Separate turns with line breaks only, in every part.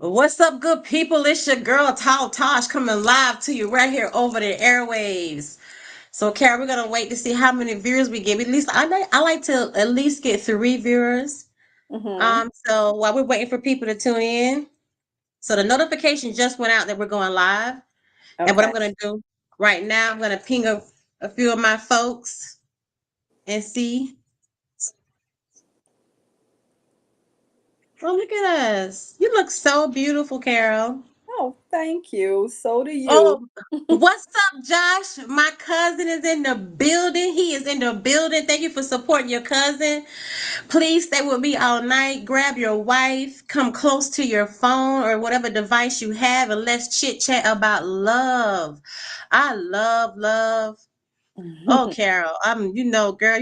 What's up, good people? It's your girl Tosh coming live to you right here over the airwaves. So, Kara, we're gonna wait to see how many viewers we get. At least I like to at least get 3 viewers.
Mm-hmm.
So while we're waiting for people to tune in, so the notification just went out that we're going live. And what I'm
Okay.
gonna do right now, I'm gonna ping a few of my folks and see. Oh, look at us! You look so beautiful, Carol.
Oh, thank you. So do you.
Oh, what's up, Josh? My cousin is in the building. He is in the building. Thank you for supporting your cousin. Please stay with me all night. Grab your wife, come close to your phone or whatever device you have, and let's chit chat about love. I love. Oh, Carol, girl,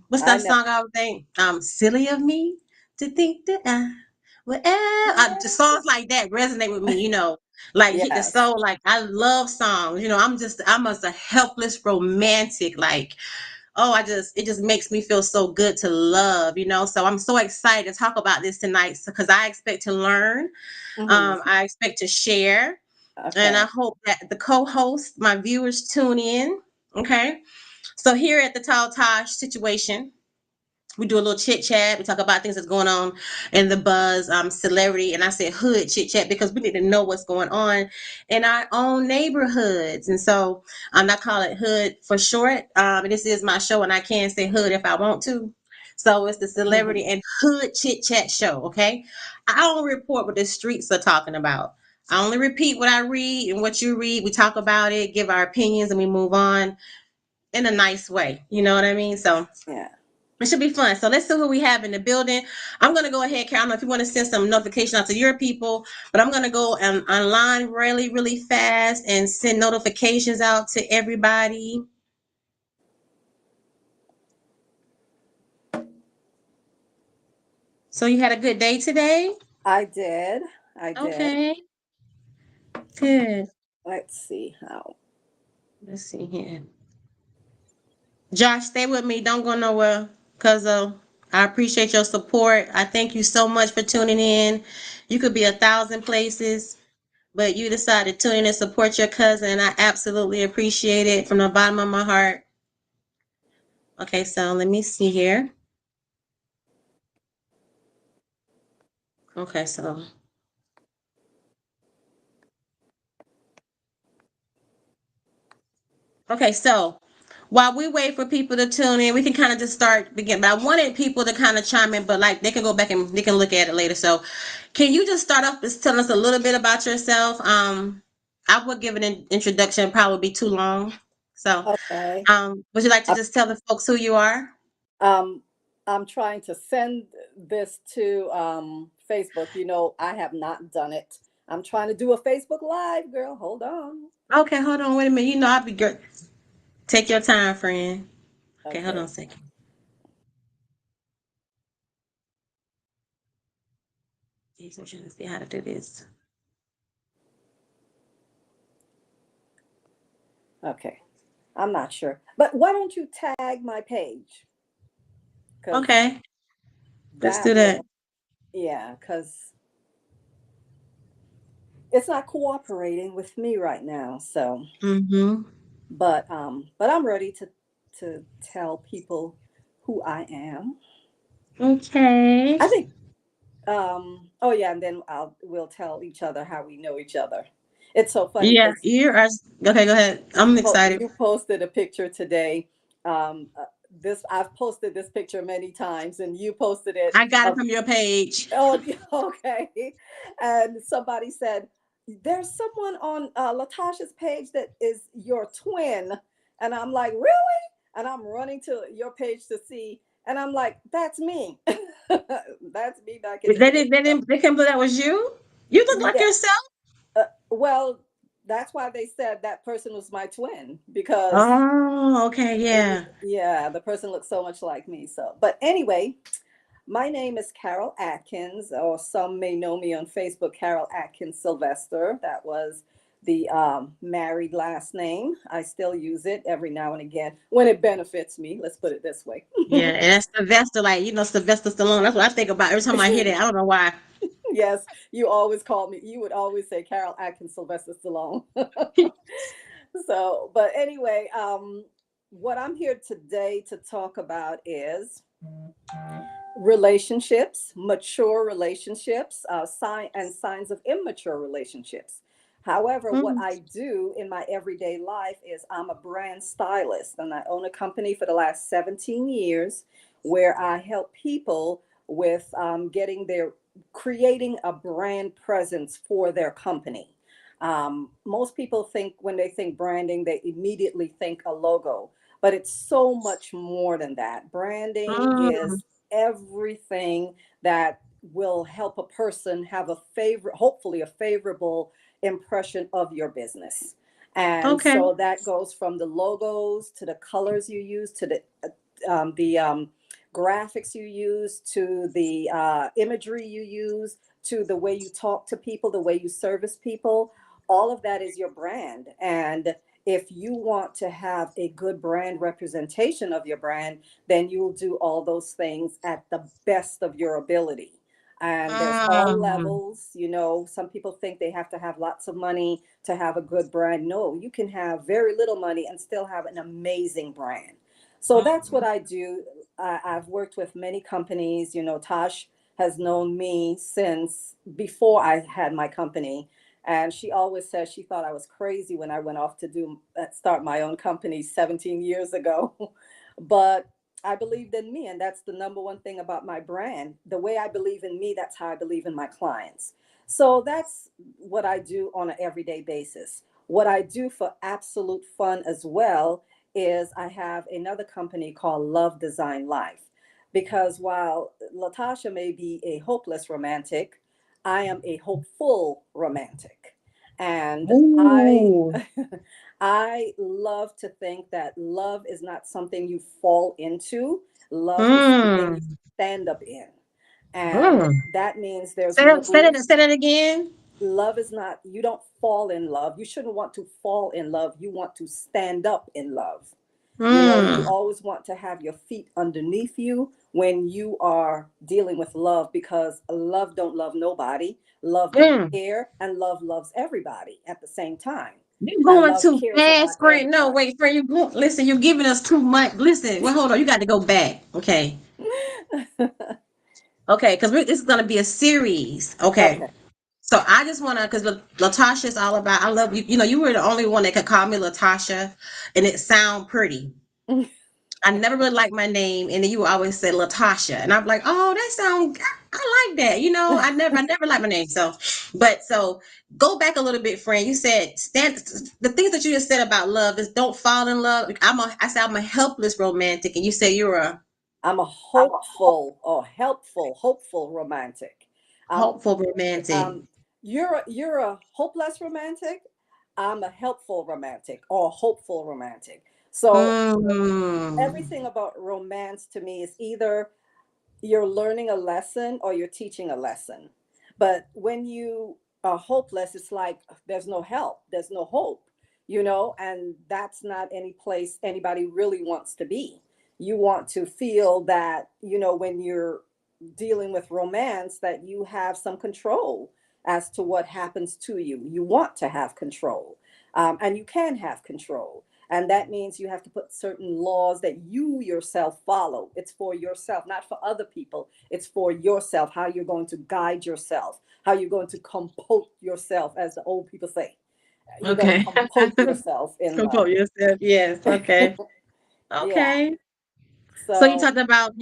what's
I
that
know.
song I would think? Silly of me to think that just songs like that resonate with me, like hit the
Yes.
soul. Like I love songs, I'm just a helpless romantic, like, oh, it just makes me feel so good to love, so I'm so excited to talk about this tonight because I expect to learn,
Mm-hmm.
I expect to share, and I
Okay.
hope that the co-host, my viewers tune in. Okay. So here at the Tall Tosh situation, we do a little chit chat. We talk about things that's going on in the buzz, celebrity, and I said hood chit chat because we need to know what's going on in our own neighborhoods. And so I call it hood for short. This is my show, and I can say hood if I want to. So it's the celebrity
Mm-hmm.
and hood chit chat show. Okay, I don't report what the streets are talking about. I only repeat what I read and what you read. We talk about it, give our opinions, and we move on in a nice way. You know what I mean? So
Yeah.
it should be fun. So let's see who we have in the building. I'm going to go ahead, Karen. I don't know if you want to send some notification out to your people, but I'm going to go online really fast and send notifications out to everybody. So you had a good day today?
I did. I did.
Okay, good.
Let's see how.
Let's see here. Josh, stay with me. Don't go nowhere because I appreciate your support. I thank you so much for tuning in. You could be 1,000 places, but you decided to tune in and support your cousin, and I absolutely appreciate it from the bottom of my heart. Okay, so let me see here. Okay, so while we wait for people to tune in, we can kind of just start begin. But I wanted people to kind of chime in, but like they can go back and they can look at it later. So, can you just start off with telling us a little bit about yourself? I would give an introduction, probably be too long. So,
Okay.
would you like to
I,
just tell the folks who you are?
um, I'm trying to send this to Facebook. I have not done it. I'm trying to do a Facebook Live, girl. Hold on.
Okay, hold on, wait a minute. I'll be good. Take your time, friend. Okay, hold on a
Okay.
second. Jeez, I'm trying to see how to do this.
Okay. I'm not sure. But why don't you tag my page? Because
Okay, let's
that
do that.
will, yeah, because it's not cooperating with me right now. So,
Mm-hmm.
but I'm ready to tell people who I am.
Okay.
I think oh yeah, and then we'll tell each other how we know each other. It's so funny
Yeah,
because
you are. Okay, go ahead. I'm excited.
you posted a picture today. Um, uh, this I've posted this picture many times, and you posted it
I got it
of
from your page.
oh okay, and somebody said there's someone on Latasha's page that is your twin, and I'm like really, and I'm running to your page to see, and I'm like that's me, that's me back in the
They
day.
didn't. They didn't. They can't believe that was you. You look like
Yeah,
yourself.
well, that's why they said that person was my twin because
Oh, okay, yeah.
yeah, the person looks so much like me. So, but anyway, my name is Carol Atkins, or some may know me on Facebook, Carol Atkins Sylvester. That was the married last name. I still use it every now and again when it benefits me. Let's put it this way.
Yeah, and that's Sylvester, like Sylvester Stallone. That's what I think about every time I hear that. I don't know why.
Yes, you always call me. You would always say Carol Atkins, Sylvester Stallone. So, but anyway, what I'm here today to talk about is relationships, mature relationships, signs of immature relationships. However, what
Mm,
I do in my everyday life is I'm a brand stylist, and I own a company for the last 17 years where I help people with getting their creating a brand presence for their company. Most people think when they think branding, they immediately think a logo, but it's so much more than that. Branding
mm,
is everything that will help a person have a hopefully a favorable impression of your business. And
okay.
so that goes from the logos to the colors you use to the graphics you use to the imagery you use to the way you talk to people, the way you service people. All of that is your brand. And if you want to have a good brand representation of your brand, then you'll do all those things at the best of your ability. And there's all
Mm,
levels. Some people think they have to have lots of money to have a good brand. No, you can have very little money and still have an amazing brand. So that's what I do. I've worked with many companies. Tosh has known me since before I had my company. And she always says she thought I was crazy when I went off to start my own company 17 years ago. But I believed in me, and that's the number one thing about my brand. The way I believe in me, that's how I believe in my clients. So that's what I do on an everyday basis. What I do for absolute fun as well is I have another company called Love Design Life. Because while Latasha may be a hopeless romantic, I am a hopeful romantic. And I
ooh,
I love to think that love is not something you fall into. Love is something you
mm,
stand up in. And
mm.
that means there's
Say
rules.
that again.
Love is not, you don't fall in love. You shouldn't want to fall in love. You want to stand up in love. You
Mm,
always want to have your feet underneath you when you are dealing with love, because love don't love nobody. Love don't
mm.
care, and love loves everybody at the same time.
You
And
going
love
too
cares about
fast, friend. No,
everybody.
wait, friend. You go, listen. You're giving us too much. Listen. Well, hold on. You got to go back. Okay. Okay. Because this is gonna be a series. Okay.
Okay.
So I just wanna, because Latasha's all about. I love you. You know, you were the only one that could call me Latasha, and it sound pretty. I never really liked my name, and then you always said Latasha, and I'm like, oh, that sound. I like that. You know, I never liked my name. So go back a little bit, friend. You said the things that you just said about love is don't fall in love. I said I'm a helpless romantic, and you say you're a
I'm a hopeful or helpful, hopeful romantic. Um,
hopeful romantic.
you're a hopeless romantic. I'm a helpful romantic or hopeful romantic. So
Mm,
everything about romance to me is either you're learning a lesson or you're teaching a lesson. But when you are hopeless, it's like there's no help, there's no hope, and that's not any place anybody really wants to be. You want to feel that, when you're dealing with romance, that you have some control as to what happens to you. You want to have control, and you can have control. And that means you have to put certain laws that you yourself follow. It's for yourself, not for other people. It's for yourself, how you're going to guide yourself, how you're going to compose yourself, as the old people say. You're going to
okay.
compose yourself in
Compose
love.
yourself. Yes. Okay.
Yeah.
Okay. So
So,
you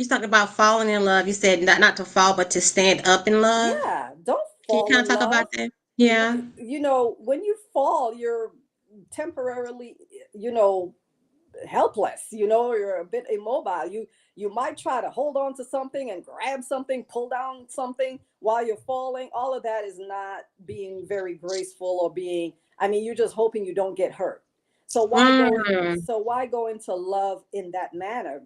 talked about falling in love. You said not to fall, but to stand up in love.
yeah, don't
Can you
fall
kind of
in
talk about
love.
that? Yeah.
When you fall, you're temporarily, you know, helpless. You're a bit immobile. You might try to hold on to something and grab something, pull down something while you're falling. All of that is not being very graceful, or being, I mean, you're just hoping you don't get hurt. so why go in,
Mm.
so why go into love in that manner?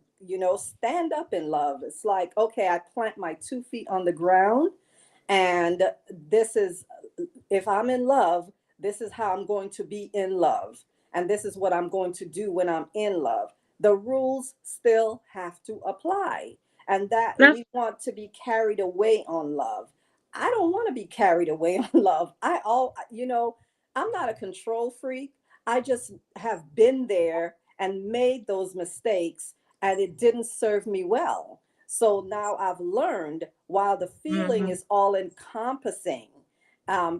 Stand up in love. It's like, okay, I plant my 2 feet on the ground, and this is, if I'm in love, this is how I'm going to be in love. And this is what I'm going to do when I'm in love. The rules still have to apply. And that
That's
we want to be carried away on love. I don't want to be carried away on love. I'm not a control freak. I just have been there and made those mistakes, and it didn't serve me well. So now I've learned, while the feeling
Mm-hmm.
is all encompassing,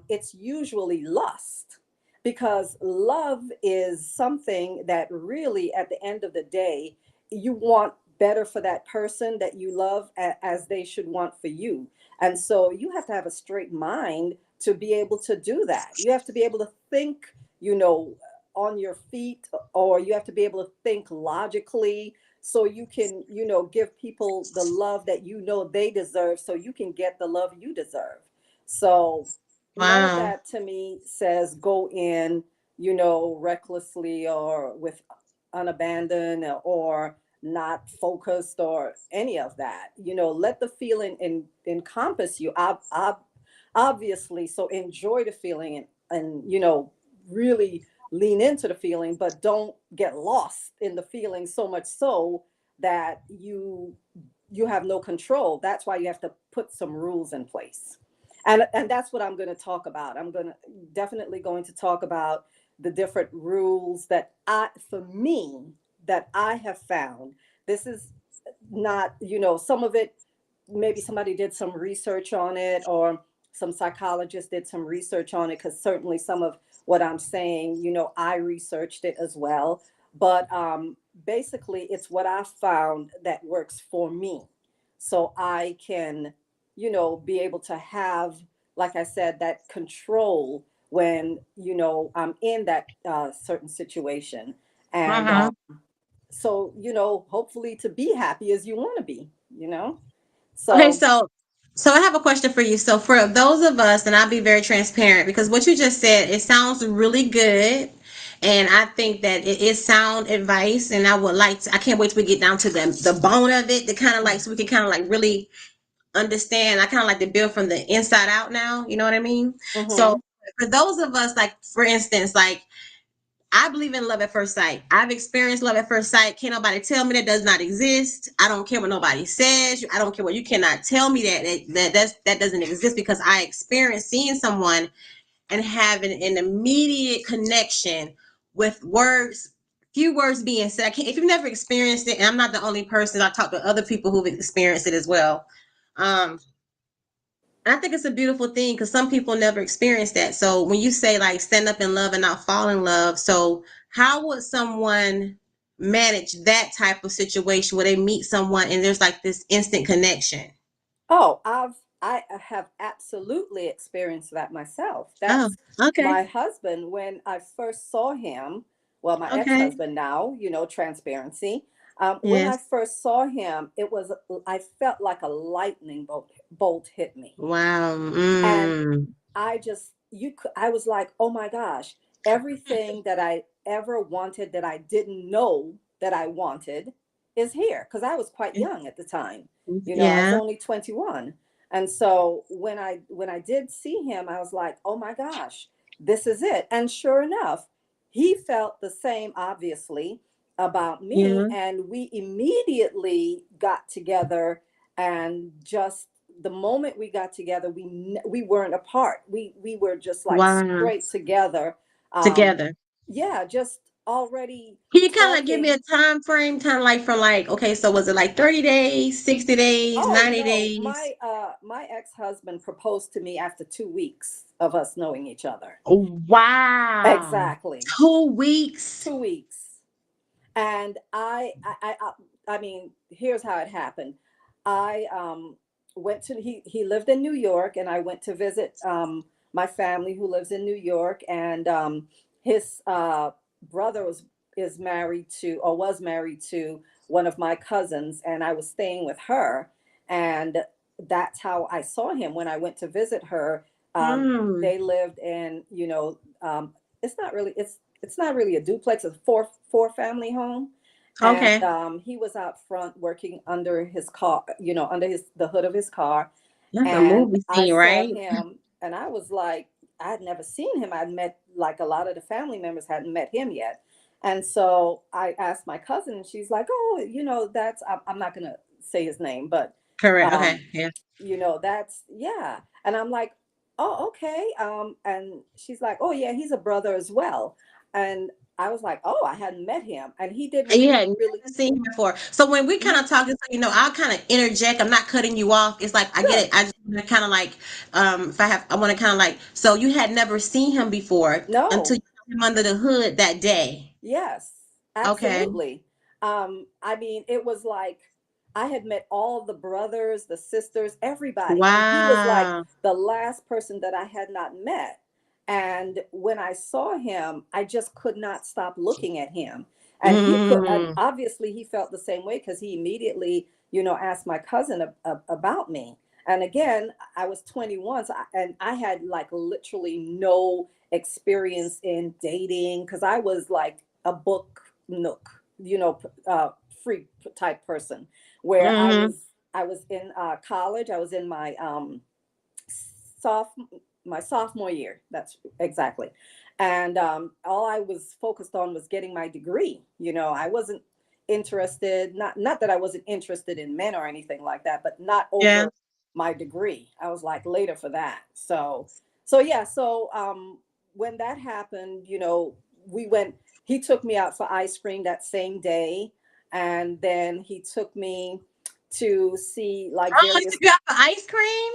it's usually lust, because love is something that really, at the end of the day, you want better for that person that you love, as they should want for you. And so you have to have a straight mind to be able to do that. You have to be able to think, on your feet, or you have to be able to think logically, so you can, give people the love that they deserve, so you can get the love you deserve. So none of
Wow.
that to me says go in, recklessly, or with unabandoned, or not focused, or any of that. Let the feeling encompass you. Obviously, so enjoy the feeling, and really lean into the feeling, but don't get lost in the feeling so much so that you have no control. That's why you have to put some rules in place. And that's what I'm going to talk about. I'm going to definitely going to talk about the different rules that for me, that I have found. This is not, some of it, maybe somebody did some research on it, or some psychologists did some research on it, because certainly some of what I'm saying, I researched it as well. But basically, it's what I found that works for me. So I can, be able to have, like I said, that control when, I'm in that certain situation. And
Uh-huh.
so, hopefully to be happy as you want to be,
Okay,
so.
so I have a question for you. So for those of us, and I'll be very transparent because what you just said, it sounds really good. And I think that it is sound advice, and I can't wait till we get down to the bone of it, the kind of like, so we can kind of like really understand. I kind of like to build from the inside out now. You know what I mean? So
Mm-hmm.
for those of us, like for instance, like I believe in love at first sight. I've experienced love at first sight. Can't nobody tell me that does not exist. I don't care what nobody says. I don't care what, you cannot tell me that doesn't exist, because I experienced seeing someone and having an immediate connection with words, few words being said. I can't, if you've never experienced it, and I'm not the only person. I talk to other people who've experienced it as well. Um, I think it's a beautiful thing because some people never experience that. So when you say like stand up in love and not fall in love, so how would someone manage that type of situation where they meet someone and there's like this instant connection?
Oh, I have absolutely experienced that myself.
Oh,
That's
okay.
my husband. When I first saw him, well, my
Okay.
ex-husband now, transparency. When I
Yes.
first saw him, I felt like a lightning bolt hit me.
Wow.
And
Mm.
I was like, oh my gosh, everything that I ever wanted, that I didn't know that I wanted, is here. Because I was quite young at the time. I was
Yeah.
only 21. And so when I did see him, I was like, oh my gosh, this is it. And sure enough, he felt the same, obviously, about me.
Yeah.
And we immediately got together, and just the moment we got together, we weren't apart. We were just like
Wow.
straight together. Um,
Together.
yeah, just already
Can you kind of like give me a
talking.
time frame, kind of like from like, okay, so was it like 30 days, 60 days,
Oh
90
no,
days?
my ex-husband proposed to me after 2 weeks of us knowing each other.
Wow.
Exactly,
2 weeks.
2 weeks. And I mean, here's how it happened. I went to he lived in New York, and I went to visit my family who lives in New York. And his brother is married to, or was married to, one of my cousins, and I was staying with her. And that's how I saw him when I went to visit her.
Hmm.
They lived in, it's not really a duplex, it's a four family home. And
Okay.
he was out front working under his car, under the hood of his car.
That's a
And
movie
I
scene,
saw
right?
him, and I was like, I had never seen him. I'd met, like, a lot of the family members hadn't met him yet. And so I asked my cousin, and she's like, oh, I'm not going to say his name, but
Correct. Okay.
um,
Yeah.
that's, yeah. And I'm like, oh, okay. And she's like, oh yeah, he's a brother as well. And I was like, oh, I hadn't met him, and he didn't
And you
really,
had never
really.
seen him before. So when we kind
Mhm.
of talking, so I'll kind of interject. I'm not cutting you off. It's like I get
Sure.
it. I just want to kind of like, if I want to kind of like. So you had never seen him before until
No.
you saw him under the hood that day.
Yes,
Okay.
absolutely. I mean, it was like I had met all the brothers, the sisters, everybody, and he was like
Wow.
the last person that I had not met. And when I saw him, I just could not stop looking at him. And he could, and
Mm.
obviously he felt the same way because he immediately, asked my cousin about me. And again, I was 21, and I had like literally no experience in dating because I was like a book nook, free type person, where
Mm-hmm.
I was in college. I was in soft my sophomore year. That's exactly. And all I was focused on was getting my degree. I wasn't interested, not that I wasn't interested in men or anything like that, but not
Yeah.
over my degree. I was like later for that. So yeah, when that happened, we went he took me out for ice cream that same day, and then he took me to see like
Oh, he took
various.
you out for ice cream.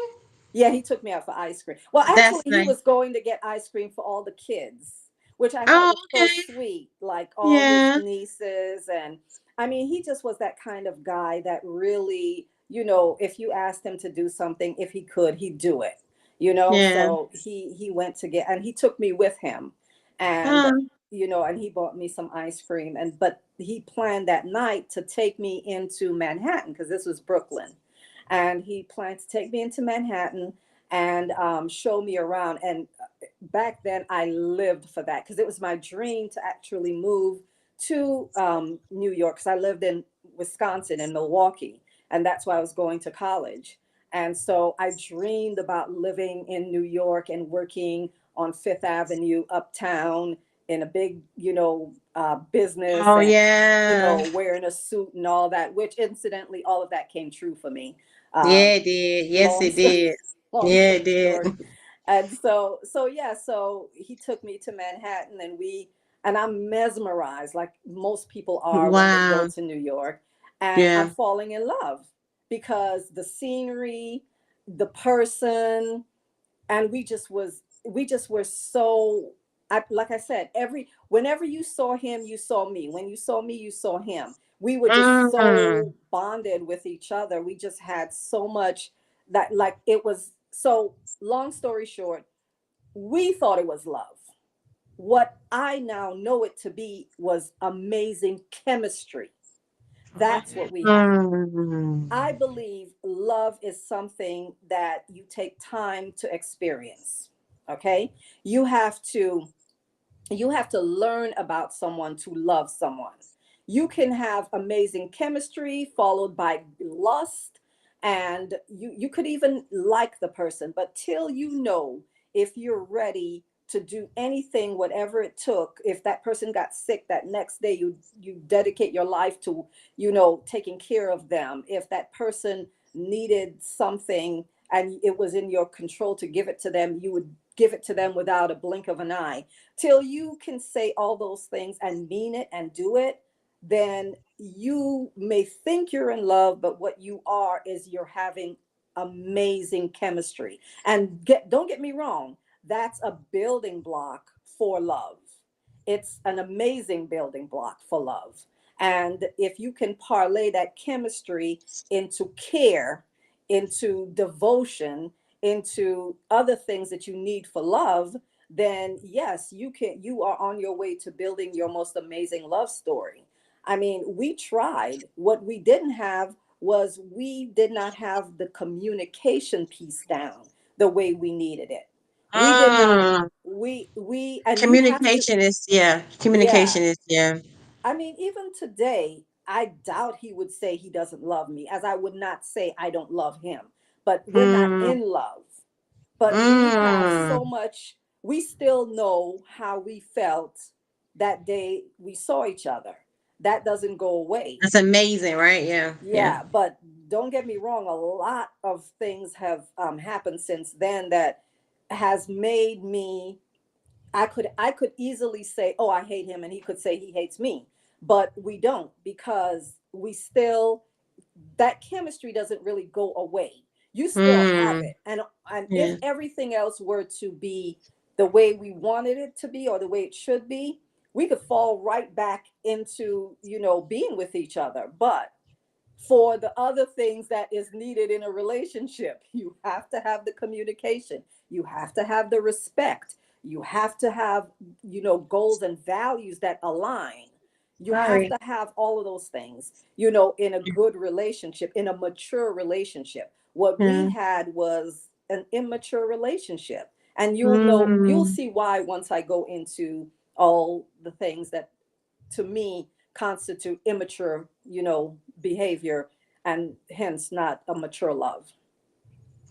Yeah, he took me out for ice cream. Well,
That's
actually, he
nice.
was going to get ice cream for all the kids, which I thought
Oh,
was so
okay.
sweet. Like all his
Yeah.
nieces. And I mean, he just was that kind of guy that really, if you asked him to do something, if he could, he'd do it.
Yeah.
So he went to get, and he took me with him. And
Oh.
and he bought me some ice cream. But he planned that night to take me into Manhattan because this was Brooklyn, and he planned to take me into Manhattan and show me around. And back then, I lived for that because it was my dream to actually move to New York, because I lived in Wisconsin and Milwaukee, and that's why I was going to college. And so I dreamed about living in New York and working on Fifth Avenue uptown in a big, business,
Oh
and
yeah.
wearing a suit and all that, which incidentally, all of that came true for me. Um,
Yeah, it did. Yes,
long
it
story,
did.
long
Yeah,
story
it did.
short. And so yeah, so he took me to Manhattan, and I'm mesmerized like most people are when they go
Wow.
to New York. And I'm
Yeah.
falling in love because the scenery, the person, and we just were so. Like I said, whenever you saw him, you saw me. When you saw me, you saw him. We were just
Mm.
so bonded with each other. We just had so much that, like, it was so. Long story short, we thought it was love. What I now know it to be was amazing chemistry. That's what we had.
Mm.
I believe love is something that you take time to experience. Okay? You have to you have to learn about someone to love someone. You can have amazing chemistry followed by lust, and you could even like the person, but till if you're ready to do anything, whatever it took. If that person got sick that next day, you dedicate your life to taking care of them. If that person needed something and it was in your control to give it to them, you would give it to them without a blink of an eye. Till you can say all those things and mean it and do it, then you may think you're in love, but what you are is you're having amazing chemistry. And don't get me wrong, that's a building block for love. It's an amazing building block for love. And if you can parlay that chemistry into care, into devotion, into other things that you need for love, then yes, you are on your way to building your most amazing love story. I mean, we tried. What we didn't have was we did not have the communication piece down the way we needed it. We did not
Mm.
we and you have to.
Communication is, yeah.
Yeah.
Communication is, yeah.
I mean, even today, I doubt he would say he doesn't love me, as I would not say I don't love him. But we're not
Mm.
in love. But we have so
Mm.
much, we still know how we felt that day we saw each other. That doesn't go away.
That's amazing, right? Yeah. Yeah.
Yeah, but don't get me wrong, a lot of things have happened since then that has made me, I could easily say, oh, I hate him, and he could say he hates me. But we don't, because we still, that chemistry doesn't really go away. You still have
Mm,
it. And if
yeah.
everything else were to be the way we wanted it to be or the way it should be, we could fall right back into, being with each other. But for the other things that is needed in a relationship, you have to have the communication, you have to have the respect, you have to have, goals and values that align. You have
Sorry.
to have all of those things, in a good relationship, in a mature relationship. What we
Yeah.
had was an immature relationship. And you'll
Mm.
see why once I go into all the things that to me constitute immature, behavior, and hence not a mature love.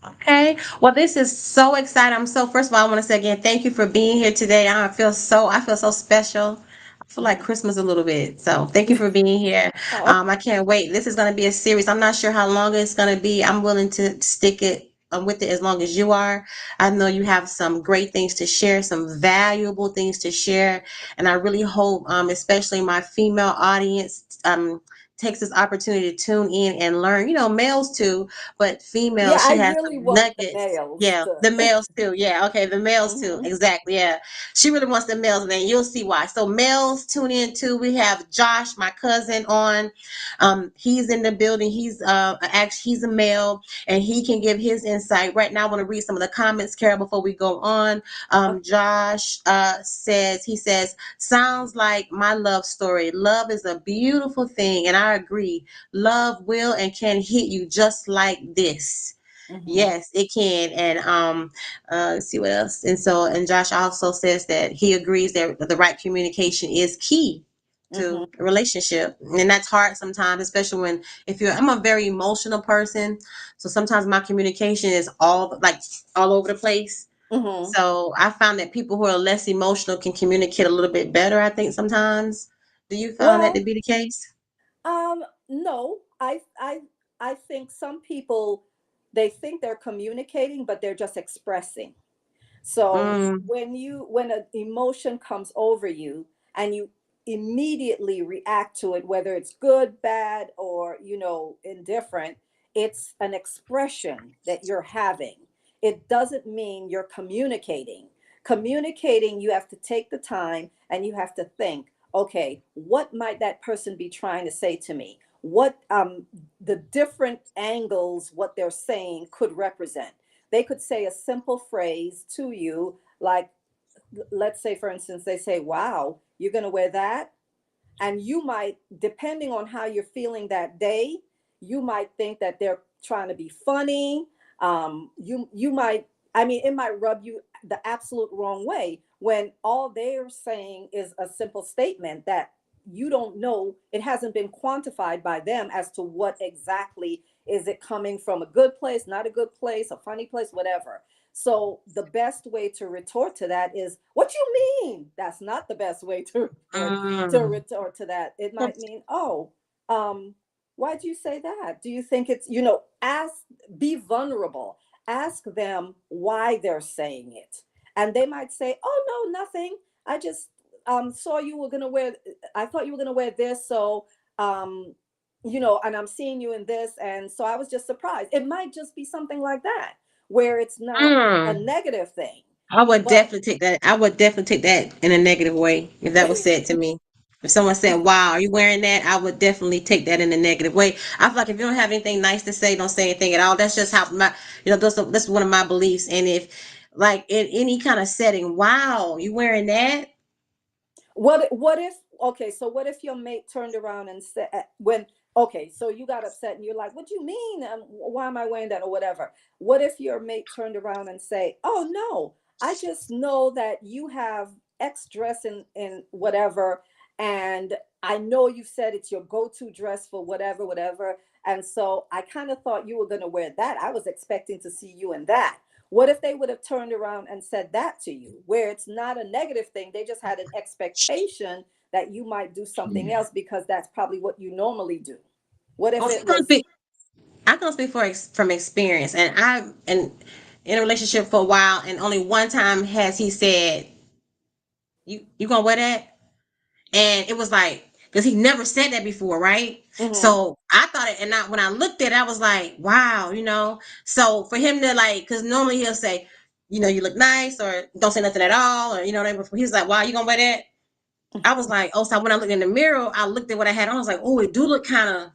Okay. Well, this is so exciting. I'm so, first of all, I want to say again, thank you for being here today. I feel so special. I feel like
Mhm.
Christmas a little bit. So thank you for being here.
Oh,
I can't wait. This is going to be a series. I'm not sure how long it's going to be. I'm willing to stick it with it as long as you are. I know you have some great things to share, some valuable things to share. And I really hope, especially my female audience, takes this opportunity to tune in and learn, males too, but
yeah,
females, she
I
has
really
some
want the
nuggets.
males
Yeah,
to.
the males too. Yeah, okay, the males too.
Hmm.
Exactly. Yeah, she really wants the males, and then you'll see why. So males, tune in too. We have Josh, my cousin, on. He's in the building. He's a male, and he can give his insight. Right now, I want to read some of the comments, Carol, before we go on. Josh says, sounds like my love story. Love is a beautiful thing, and I agree. Love will and can hit you just like this.
Hmm.
Yes, it can. And let's see what else. And Josh also says that he agrees that the right communication is key
Hmm.
to a relationship. And that's hard sometimes, especially when if you're I'm a very emotional person. So sometimes my communication is all over the place.
Hmm.
So I found that people who are less emotional can communicate a little bit better, I think sometimes. Do you find that to
Well,
be the case?
no, I think some people, they think they're communicating, but they're just expressing. So
Mm,
when an emotion comes over you and you immediately react to it, whether it's good, bad, or indifferent, it's an expression that you're having. It doesn't mean you're communicating. Communicating, you have to take the time and you have to think, okay, what might that person be trying to say to me? What the different angles what they're saying could represent. They could say a simple phrase to you, like, let's say, for instance, they say, wow, you're going to wear that? And you might, depending on how you're feeling that day, you might think that they're trying to be funny. You might, I mean, it might rub you the absolute wrong way when all they're saying is a simple statement that you don't know, it hasn't been quantified by them as to what exactly is it, coming from a good place, not a good place, a funny place, whatever. So the best way to retort to that is, what you mean? That's not the best way to
mm.
retort to that. It might mean, oh, um, why do you say that? Do you think it's, ask, be vulnerable, ask them why they're saying it. And they might say, oh, no, nothing. I just saw you were going to wear, I thought you were going to wear this. So, and I'm seeing you in this. And so I was just surprised. It might just be something like that, where it's not a
Mm.
negative thing.
I would
But
definitely take that. I would definitely take that in a negative way if that was said to me. If someone said, "Wow, are you wearing that?" I would definitely take that in a negative way. I feel like if you don't have anything nice to say, don't say anything at all. That's just how that's one of my beliefs. And if like in any kind of setting, wow, you wearing that?
what if, okay, so what if your mate turned around and said, when, okay, so you got upset and you're like, what do you mean, why am I wearing that, or whatever. What if your mate turned around and say, oh no, I just know that you have X dress in whatever, and I know you said it's your go-to dress for whatever, whatever, and so I kind of thought you were going to wear that. I was expecting to see you in that. What if they would have turned around and said that to you, where it's not a negative thing? They just had an expectation that you might do something else because that's probably what you normally do. What if
Well,
it was,
I can speak from experience, and I've been in a relationship for a while, and only one time has he said, "You gonna wear that?" And it was like, because he never said that before, right?
Mm-hmm.
So I thought it, and when I looked at it, I was like, wow, So for him to like, because normally he'll say, you look nice, or don't say nothing at all, or what I mean. He's like, wow, you gonna wear that? I was like, oh, so when I looked in the mirror, I looked at what I had on. I was like, oh, it do look kind of,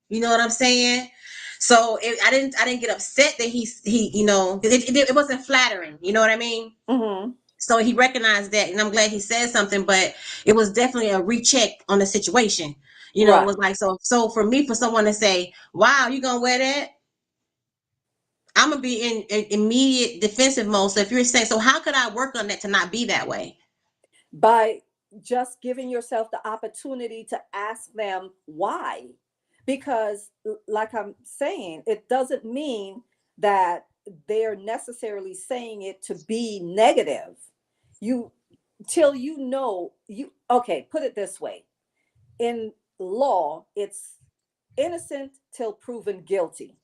you know what I'm saying? So I didn't get upset that he, it wasn't flattering. You know what I mean?
Mm-hmm.
So he recognized that, and I'm glad he said something. But it was definitely a recheck on the situation. It
Right.
was like, so for me, for someone to say, "Wow, you gonna wear that?" I'm gonna be in immediate defensive mode. So if you're saying, so how could I work on that to not be that way?
By just giving yourself the opportunity to ask them why. Because, like I'm saying, it doesn't mean that they're necessarily saying it to be negative. You, till you know, okay, put it this way. In law, it's innocent till proven guilty.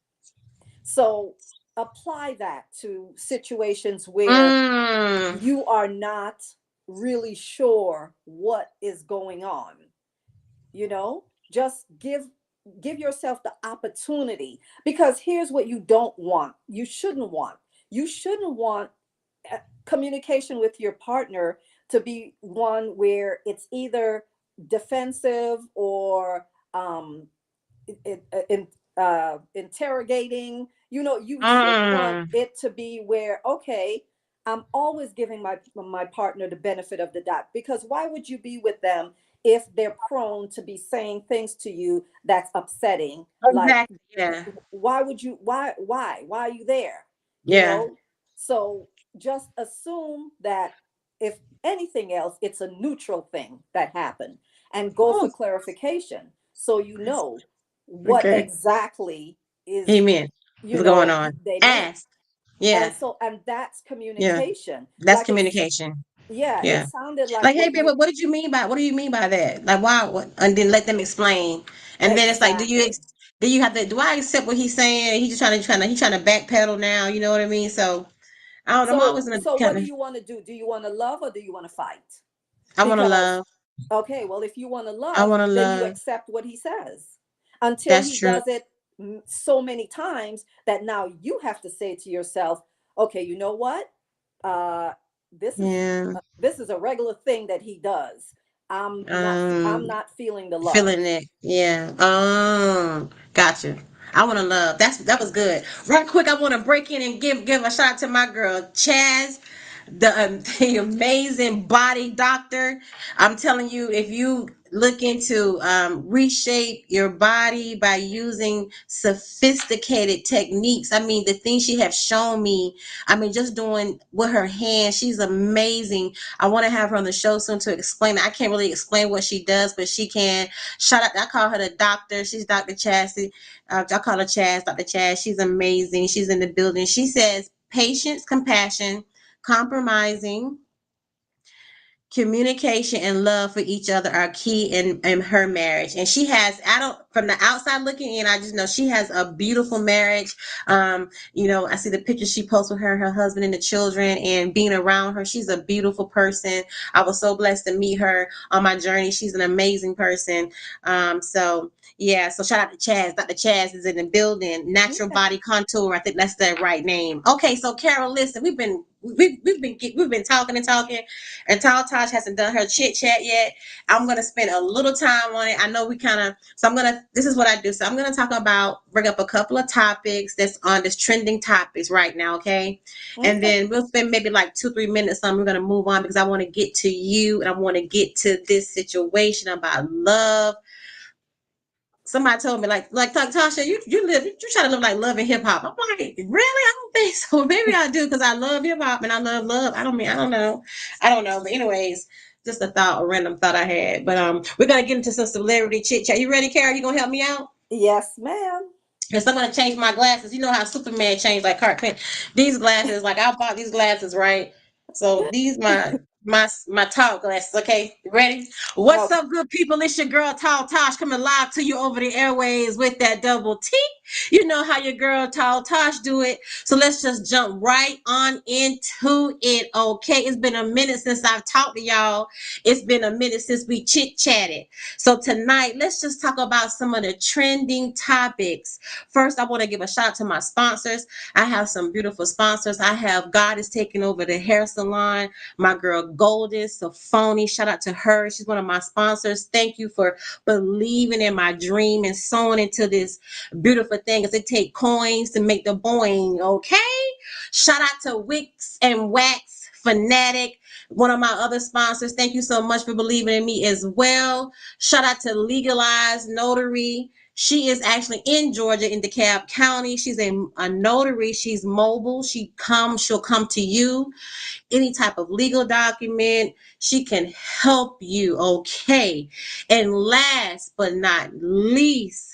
So apply that to situations where
Mm,
you are not really sure what is going on. Just give yourself the opportunity, because here's what you don't want, you shouldn't want communication with your partner to be one where it's either defensive or in, interrogating. You should want
mm,
it to be where, okay, I'm always giving my partner the benefit of the doubt, because why would you be with them if they're prone to be saying things to you that's upsetting? Like,
exactly. Yeah.
why are you there? you
Yeah.
know so just assume that, if anything else, it's a neutral thing that happened, and go for
Oh,
clarification, so you know what
okay.
exactly is,
Amen. What's going on?
they meant.
Ask. Yeah.
And that's
Yeah.
communication.
That's
Like, it's
communication.
yeah, it
Yeah.
sounded like
Like, hey,
what
babe,
you
what did you mean by? What do you mean by that? Like, why? What? And then let them explain. And then it's like,
exactly.
do you have to? Do I accept what he's saying? He just trying to backpedal now. You know what I mean? So I don't. I'm
So
always in a
so what
kind
do
of.
you want to do? Do you want to love, or do you want to fight?
I want to
Because,
love.
okay, well, if you want to
I
love,
want to
then you
love.
accept what he says, until
That's
he
true.
does it so many times that now you have to say to yourself, okay, you know what, uh this is
Yeah.
this is a regular thing that he does. I'm
Um.
not feeling the love.
Feeling it. Yeah. Gotcha. I want to love. That was good. Right quick, I want to break in and give a shout out to my girl Chaz, the amazing body doctor. I'm telling you, if you look into reshape your body by using sophisticated techniques, I mean, the things she have shown me, I mean, just doing with her hands, she's amazing. I want to have her on the show soon to explain it. I can't really explain what she does, but she can. Shout out, I call her the doctor. She's Dr. Chassie. I call her Chaz, Dr. Chaz. She's amazing. She's in the building. She says patience, compassion, compromising, communication, and love for each other are key in her marriage. And she has, I don't, from the outside looking in, I just know she has a beautiful marriage. I see the pictures she posts with her husband and the children, and being around her, she's a beautiful person. I was so blessed to meet her on my journey. She's an amazing person. So yeah, so shout out to Chaz. Dr. Chaz is in the building. Natural
Okay.
body contour. I think that's the right name. Okay, so Carol, listen, we've been talking and talking, and Tall Tosh hasn't done her chit chat yet. I'm gonna spend a little time on it. I know we kind of, so I'm gonna. This is what I do. So I'm gonna bring up a couple of topics that's on this trending topics right now. Okay, and
Okay.
then we'll spend maybe like 2-3 minutes. So we're gonna move on because I want to get to you and I want to get to this situation about love. Somebody told me like Tasha, you try to live like love and hip hop. I'm like, really? I don't think so. Maybe I do because I love hip hop and I love love. I don't know. But anyways, just a thought, a random thought I had. But we're gonna get into some celebrity chit chat. You ready, Carol? You gonna help me out?
Yes, ma'am.
Because I'm gonna change my glasses. You know how Superman changed like Clark Kent. These glasses, like I bought these glasses, right? So these my my tall glasses. Okay, ready? What's
Okay.
up, good people? It's your girl Tall Tosh coming live to you over the airways with that double T. You know how your girl Tall Tosh do it. So let's just jump right on into it. Okay, it's been a minute since I've talked to y'all. It's been a minute since we chit chatted. So tonight, let's just talk about some of the trending topics. First, I want to give a shout out to my sponsors. I have some beautiful sponsors. I have God is taking over the hair salon. My girl Golden Safoni, shout out to her. She's one of my sponsors. Thank you for believing in my dream and sewing into this beautiful thing. As they take coins to make the boing, okay? Shout out to Wix and Wax Fanatic, one of my other sponsors. Thank you so much for believing in me as well. Shout out to Legalized Notary. She is actually in Georgia in DeKalb County. She's a notary. She's mobile. She'll come to you any type of legal document. She can help you, okay? And last but not least,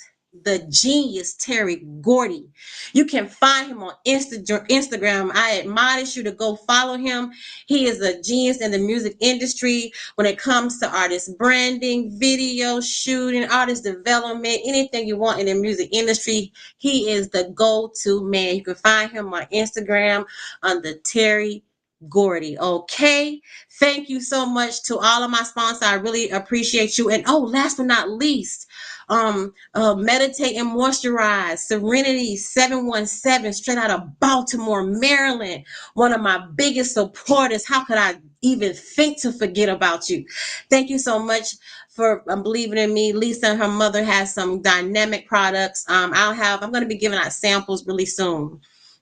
the genius Terry Gordy. You can find him on Instagram. I admonish you to go follow him. He is a genius in the music industry when it comes to artist branding, video shooting, artist development, anything you want in the music industry. He is the go-to man. You can find him on Instagram under Terry Gordy. Okay. Thank you so much to all of my sponsors. I really appreciate you. And oh, last but not least, meditate and moisturize. Serenity 717, straight out of Baltimore, Maryland. One of my biggest supporters. How could I even think to forget about you? Thank you so much for believing in me. Lisa and her mother has some dynamic products. I'm going to be giving out samples really soon.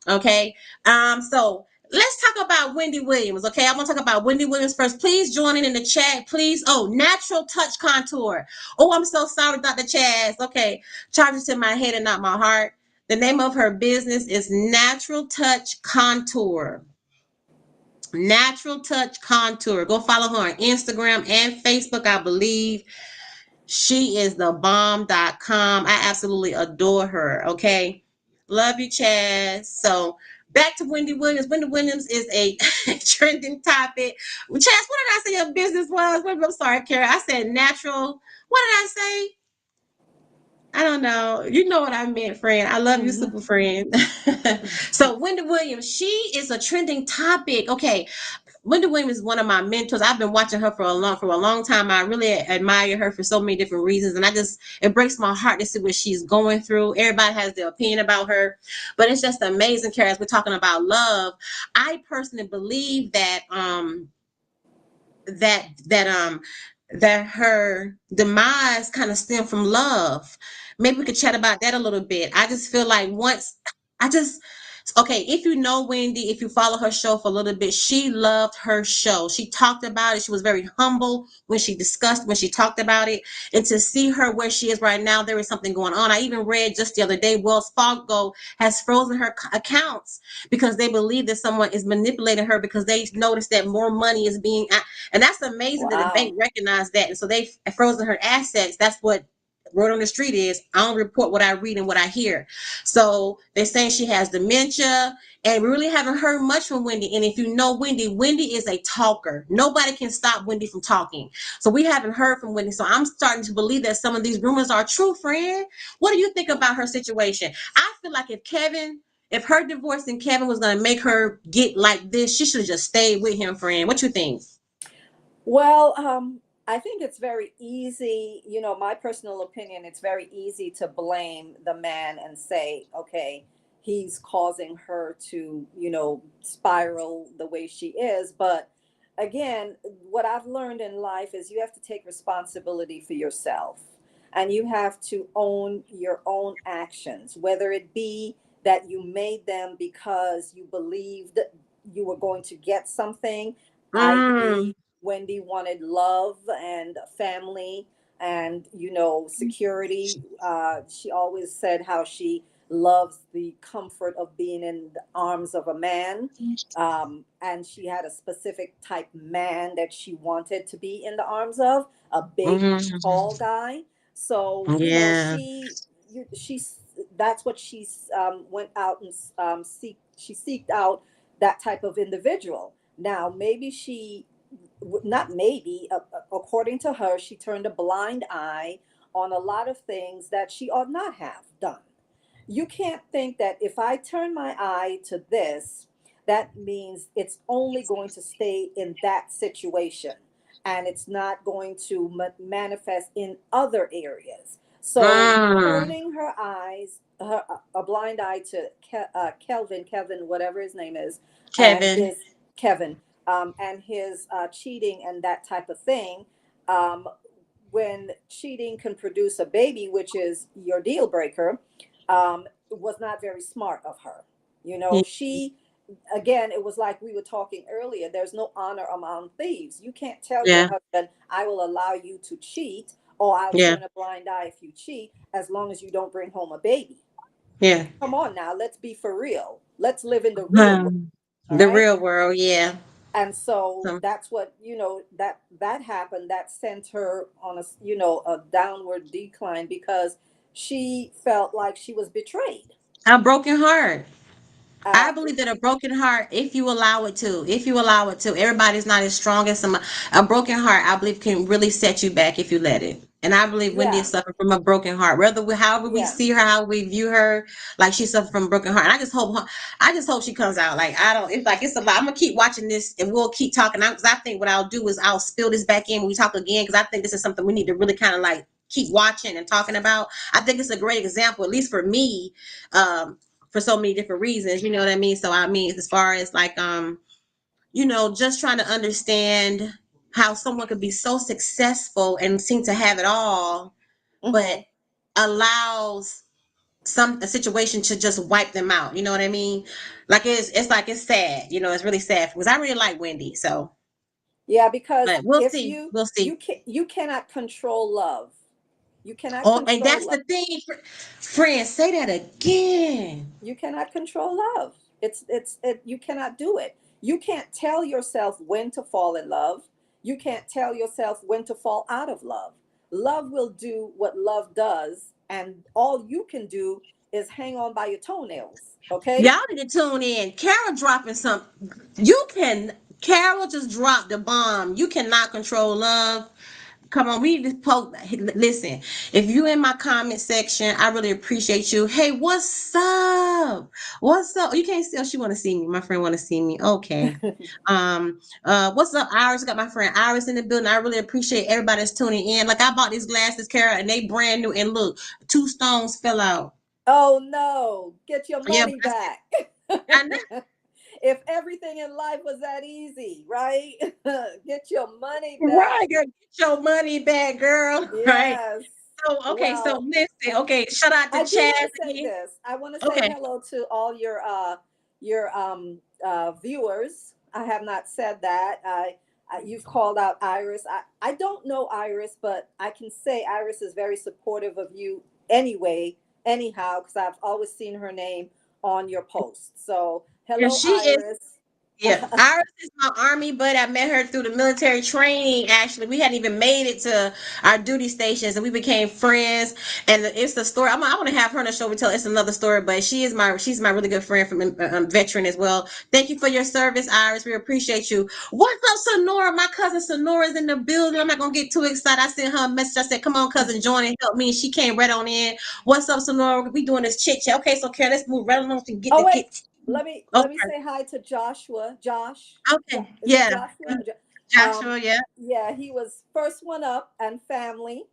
Okay. So let's talk about Wendy Williams. Okay, I'm gonna talk about Wendy Williams first. Please join in the chat, please. Oh, natural touch contour. Oh, I'm so sorry, Dr. Chaz. Okay, charges to my head and not my heart. The name of her business is Natural Touch Contour. Natural Touch Contour. Go follow her on Instagram and Facebook, I believe. She is the bomb.com. I absolutely adore her. Okay. Love you, Chaz. So back to Wendy Williams. Wendy Williams is a trending topic. Chaz, what did I say your business was? I'm sorry, Kara. I said natural. What did I say? I don't know. You know what I meant, friend. I love you,
Mhm.
super friend. So Wendy Williams, she is a trending topic. Okay, Wendy Williams is one of my mentors. I've been watching her for a long time. I really admire her for so many different reasons, and it breaks my heart to see what she's going through. Everybody has their opinion about her, but it's just amazing. Kara, as we're talking about love, I personally believe that that her demise kind of stemmed from love. Maybe we could chat about that a little bit. I just feel like once I just okay, if you know Wendy, if you follow her show for a little bit, she loved her show. She talked about it. She was very humble when she talked about it. And to see her where she is right now, there is something going on. I even read just the other day, Wells Fargo has frozen her accounts because they believe that someone is manipulating her because they noticed that more money is being, and that's amazing that the
Wow.
bank recognized that. And so they frozen her assets. That's what word on the street is. I don't report what I read and what I hear. So they're saying she has dementia, and we really haven't heard much from Wendy. And if you know Wendy, Wendy is a talker. Nobody can stop Wendy from talking. So we haven't heard from Wendy. So I'm starting to believe that some of these rumors are true, friend. What do you think about her situation? I feel like if her divorce and Kevin was going to make her get like this, she should have just stayed with him, friend. What you think?
Well, I think it's very easy, my personal opinion, it's very easy to blame the man and say, okay, he's causing her to, spiral the way she is. But again, what I've learned in life is you have to take responsibility for yourself and you have to own your own actions, whether it be that you made them because you believed you were going to get something,
Mm,
i.e., Wendy wanted love and family and, security. She always said how she loves the comfort of being in the arms of a man. And she had a specific type man that she wanted to be in the arms of, a big, tall
mm,
guy. So,
yeah.
she's that's what she's went out and she seeked out that type of individual. Now, maybe she not maybe, according to her, she turned a blind eye on a lot of things that she ought not have done. You can't think that if I turn my eye to this, that means it's only going to stay in that situation and it's not going to manifest in other areas. So
Mm,
turning her eyes, a blind eye to Kevin, whatever his name is, and
Kevin.
his Kevin, and his cheating and that type of thing. Um, when cheating can produce a baby, which is your deal breaker, was not very smart of her. You know,
Yeah.
she, again, it was like we were talking earlier, there's no honor among thieves. You can't tell your
Yeah.
husband, I will allow you to cheat, or I'll
Yeah.
turn a blind eye if you cheat, as long as you don't bring home a baby.
Yeah.
Come on now, let's be for real. Let's live in the real world.
Hmm.
All
The
right.
real world. Yeah.
And so
So
that's what, that happened, that sent her on a downward decline, because she felt like she was betrayed.
a broken heart.
uh
I believe that a broken heart, if you allow it to, everybody's not as strong as some. A broken heart, I believe, can really set you back if you let it. And I believe Wendy is
yeah,
suffering from a broken heart. However we
yeah.
see her, how we view her, like she suffered from a broken heart. And I just hope she comes out. Like I don't. It's like it's a lot. I'm gonna keep watching this, and we'll keep talking. Because I think what I'll do is I'll spill this back in when we talk again. Because I think this is something we need to really kind of like keep watching and talking about. I think it's a great example, at least for me. For so many different reasons, you know what I mean? So I mean, as far as like just trying to understand how someone could be so successful and seem to have it all, but
Hmm.
allows a situation to just wipe them out. You know what I mean? Like it's like it's sad, it's really sad because I really like Wendy. So
Yeah, because
but we'll
if
see.
you
We'll see.
you cannot control love. You cannot
Oh, and
control
that's
love.
the thing, friends, say that again.
You cannot control love. You cannot do it. You can't tell yourself when to fall in love. You can't tell yourself when to fall out of love. Love will do what love does, and all you can do is hang on by your toenails. Okay?
Y'all need to tune in. Carol dropping some. You can. Carol just dropped the bomb. You cannot control love. Come on, we just poke. Listen, if you in my comment section, I really appreciate you. Hey, what's up? What's up? You can't see. Oh, she want to see me. My friend want to see me. Okay. What's up, Iris? I got my friend Iris in the building. I really appreciate everybody that's tuning in. Like I bought these glasses, Carol, and they brand new. And look, two stones fell out.
Oh no, get your
Yeah,
money
but
back.
I know.
If everything in life was that easy, right? Get your money
Right,
back.
girl, get your money back, girl. Right.
Yes.
So okay, so
Well,
listen. Okay, shout out to
I do
Chaz
want to say
again.
this. I want to say
Okay,
hello to all your viewers. I have not said that. You've called out Iris. I don't know Iris, but I can say Iris is very supportive of you anyway, anyhow, because I've always seen her name on your posts. So
and
hello,
she is.
Iris.
Yeah, Iris is my army buddy. I met her through the military training. Actually, we hadn't even made it to our duty stations, and we became friends. And it's the story. I want to have her on the show. We tell it's another story, but she's my really good friend from veteran as well. Thank you for your service, Iris. We appreciate you. What's up, Sonora? My cousin Sonora's in the building. I'm not gonna get too excited. I sent her a message. I said, "Come on, cousin, join and help me." And she came right on in. What's up, Sonora? We doing this chit chat. Okay, so Karen, let's move right along to get
Oh
the
wait,
get.
let me
Okay.
say hi to Joshua.
Okay.
Is it
Yeah.
Joshua?
Joshua, yeah.
Yeah, he was first one up, and family,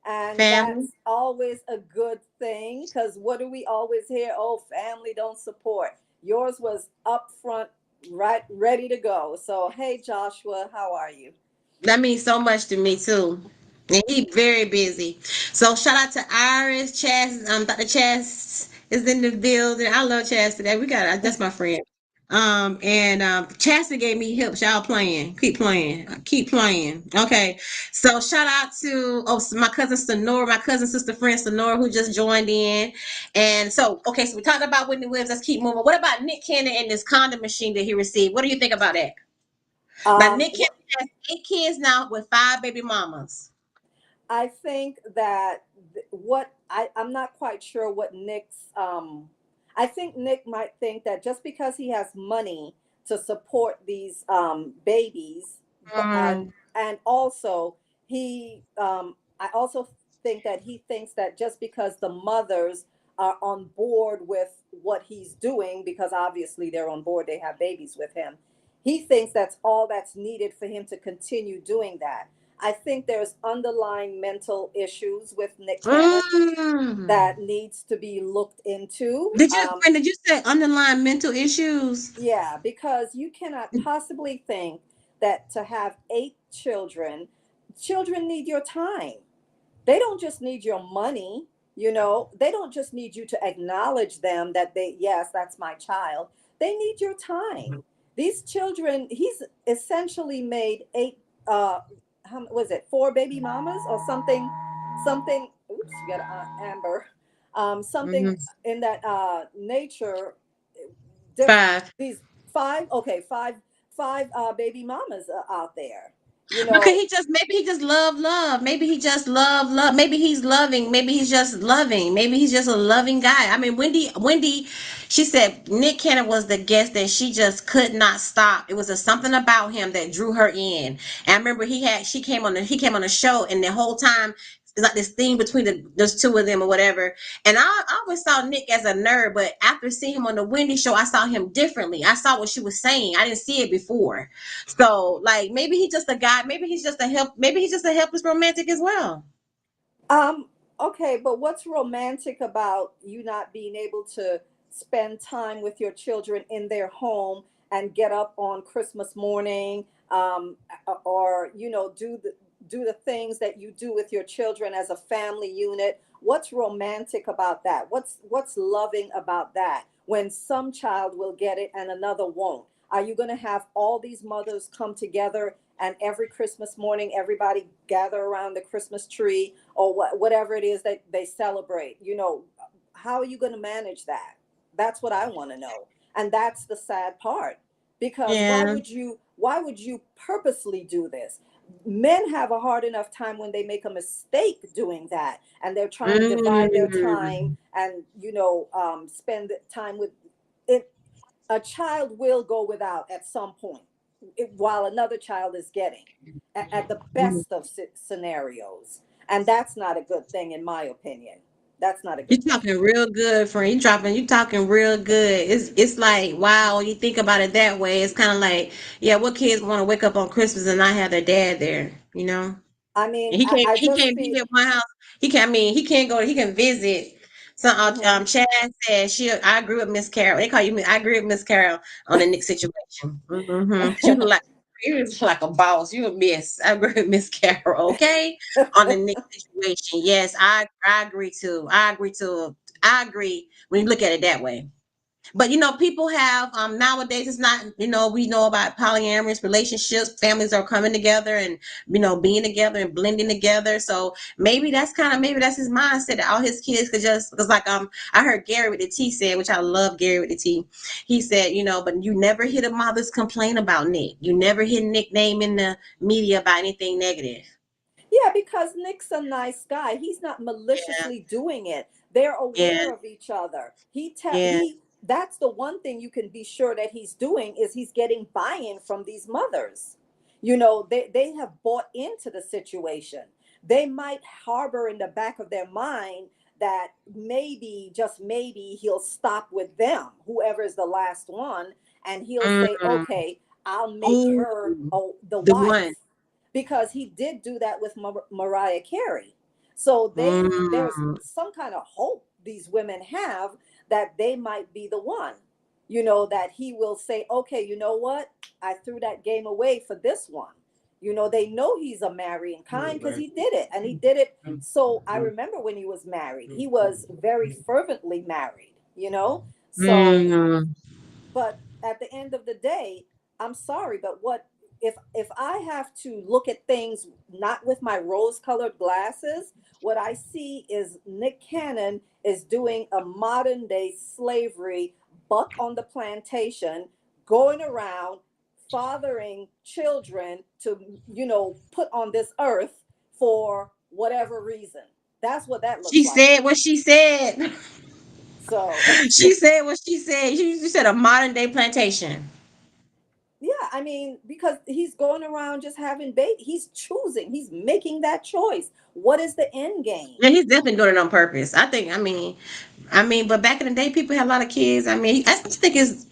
and
Family.
that's always a good thing, because what do we always hear? Oh, family don't support. Yours was up front, right, ready to go. So hey, Joshua, how are you?
That means so much to me too. And he very busy. So shout out to Iris, Chaz, Dr. Chaz is in the building. I love Chaz today. That's my friend. And Chastity gave me hips. Y'all playing. Keep playing. Keep playing. Okay. So shout out to my cousin Sonora, my cousin sister friend Sonora who just joined in. And so okay, so we talked about Whitney Williams. Let's keep moving. What about Nick Cannon and this condom machine that he received? What do you think about that? Now Nick Cannon
What
has 8 kids now with 5 baby mamas.
I think that what I'm not quite sure what Nick's I think Nick might think that just because he has money to support these babies,
Mm.
And also I also think that he thinks that just because the mothers are on board with what he's doing, because obviously they're on board, they have babies with him, he thinks that's all that's needed for him to continue doing that. I think there's underlying mental issues with Nick Cannon
Mm.
that needs to be looked into.
Did you say underlying mental issues?
Yeah, because you cannot possibly think that to have 8 children, children need your time. They don't just need your money, they don't just need you to acknowledge them that yes, that's my child. They need your time. These children, he's essentially made 8, how was it, 4 baby mamas or something, something. Oops, you got Amber. Something
Mhm.
in that nature. There's
5.
these 5, okay, five baby mamas out there, you
Because
know.
maybe he just love. Maybe he just love. Maybe he's loving. Maybe he's just loving. Maybe he's just a loving guy. I mean, Wendy, she said Nick Cannon was the guest that she just could not stop. It was a something about him that drew her in. And I remember he came on the show, and the whole time it's like this thing between those two of them or whatever. And I always saw Nick as a nerd, but after seeing him on the Wendy show, I saw him differently. I saw what she was saying. I didn't see it before. So like maybe he's just a guy. Maybe he's just a help. Maybe he's just a helpless romantic as well.
Um, okay, but what's romantic about you not being able to spend time with your children in their home and get up on Christmas morning, or do the things that you do with your children as a family unit? What's romantic about that? What's loving about that? When some child will get it and another won't. Are you going to have all these mothers come together and every Christmas morning everybody gather around the Christmas tree, or whatever it is that they celebrate? How are you going to manage that? That's what I want to know. And that's the sad part, because
Yeah.
why would you purposely do this? Men have a hard enough time when they make a mistake doing that, and they're trying to divide their time
Mm.
and spend time with it. A child will go without at some point, while another child is getting, at the best of scenarios. And that's not a good thing, in my opinion. That's not a
You
good thing.
talking real good, friend. You talking real good. It's like wow. You think about it that way. It's kind of like yeah. What kids want to wake up on Christmas and not have their dad there? You know.
I mean,
And
I
he
just
can't
feel.
be at my house. He can I mean he can't go he can visit. So
Mhm.
Chad said I agree with Miss Carol. They call you I agree with Miss Carol on the Nick situation. She was like you was like a boss. You a miss. I agree with Miss Carol, okay? On the Nick situation. Yes, I agree too. I agree too. I agree when you look at it that way. But people have nowadays it's not, we know about polyamorous relationships, families are coming together and being together and blending together. So maybe that's his mindset that all his kids could just because like I heard Gary with the T said, which I love Gary with the T. He said, but you never hear the mothers complain about Nick. You never hear Nick name in the media about anything negative.
Yeah, because Nick's a nice guy. He's not
Yeah,
maliciously doing it. They're
yeah,
aware of each other.
yeah.
He That's the one thing you can be sure that he's doing, is he's getting buy-in from these mothers. They have bought into the situation. They might harbor in the back of their mind that maybe, just maybe, he'll stop with them, whoever is the last one, and he'll say,
Mm.
okay, I'll make
Oh,
her, the
the one.
wife, because he did do that with Mariah Carey. So there's
Mm.
some kind of hope these women have that they might be the one. That he will say, okay, you know what? I threw that game away for this one. They know he's a marrying kind because he did it, and he did it. So I remember when he was married, he was very fervently married. So,
Mm.
but at the end of the day, I'm sorry, but what if I have to look at things not with my rose colored glasses? What I see is Nick Cannon is doing a modern day slavery, buck on the plantation, going around fathering children to put on this earth for whatever reason. That's what that looks
She
like to
said what
me.
she said.
So
She said what she said. She said a modern day plantation.
yeah, I mean, because he's going around just having baby. He's choosing. He's making that choice. What is the end game?
Yeah, he's definitely doing it on purpose. I think. I mean, but back in the day, people had a lot of kids. I mean, I just think it's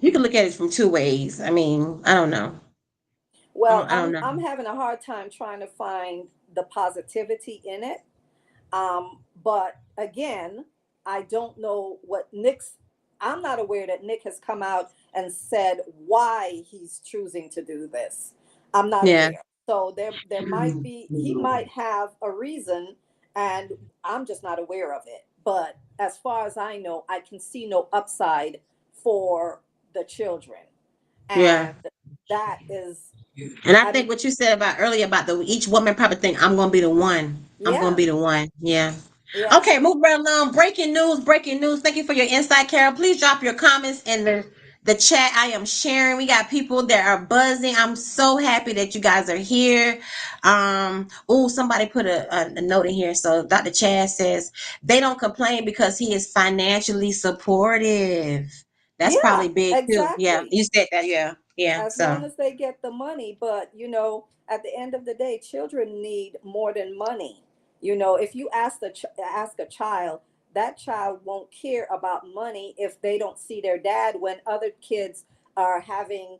you can look at it from two ways. I mean, I don't know.
Well,
I don't know.
I'm having a hard time trying to find the positivity in it. But again, I don't know what Nick's. I'm not aware that Nick has come out and said why he's choosing to do this. I'm not
Yeah.
aware. So there might be, he might have a reason, and I'm just not aware of it. But as far as I know, I can see no upside for the children,
Yeah.
and that is,
And I
I
think
mean,
what you said about earlier about the each woman probably think I'm gonna be the one. I'm gonna
yeah,
be the one. Yeah.
yeah.
Okay, move right along. Breaking news, breaking news. Thank you for your insight, Carol. Please drop your comments in the chat. I am sharing. We got people that are buzzing. I'm so happy that you guys are here. Oh, somebody put a note in here. So Dr. Chad says they don't complain because he is financially supportive. That's
Yeah,
probably big too. Yeah,
exactly.
you said that. Yeah, yeah.
As
So
long as they get the money. But at the end of the day, children need more than money. If you ask a child, that child won't care about money if they don't see their dad when other kids are having,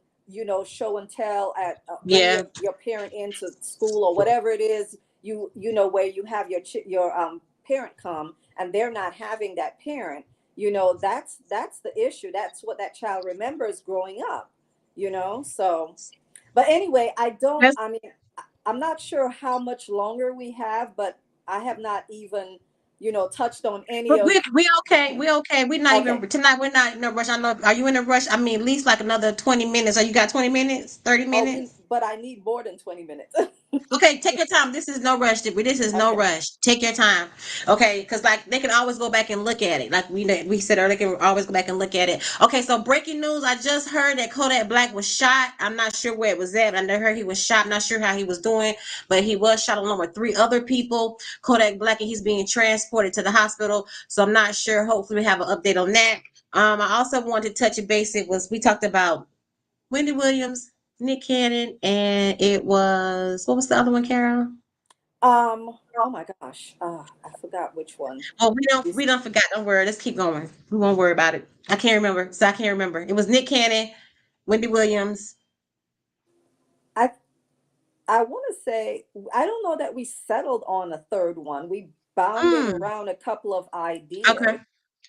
show and tell at bring
yeah,
your parent into school or whatever it is, where you have your parent come, and they're not having that parent. That's the issue. That's what that child remembers growing up. So, but anyway, I mean, I'm not sure how much longer we have, but I have not even touched on any
but
of.
we okay. We okay. We're not
Okay.
even tonight. We're not in a rush. I know. Are you in a rush? I mean, at least like another 20 minutes. Are you got 20 minutes? 30 minutes?
But I need more than 20 minutes.
Okay, take your time. This is no rush. This is no
Okay.
rush. Take your time. Okay, because like they can always go back and look at it. Like we said earlier, they can always go back and look at it. Okay, so breaking news. I just heard that Kodak Black was shot. I'm not sure where it was at. I heard he was shot. Not sure how he was doing, but he was shot along with three other people. Kodak Black, and he's being transported to the hospital. So I'm not sure. Hopefully, we have an update on that. I also wanted to touch a base. It was we talked about Wendy Williams, Nick Cannon, and it was what was the other one, Carol?
Oh my gosh. I forgot which one.
Oh, we don't
You
we don't forget. Don't worry. Let's keep going. We won't worry about it. I can't remember. So I can't remember. It was Nick Cannon, Wendy Williams.
I I want to say, I don't know that we settled on a third one. We bounded
Mm,
around a couple of
okay.
ideas.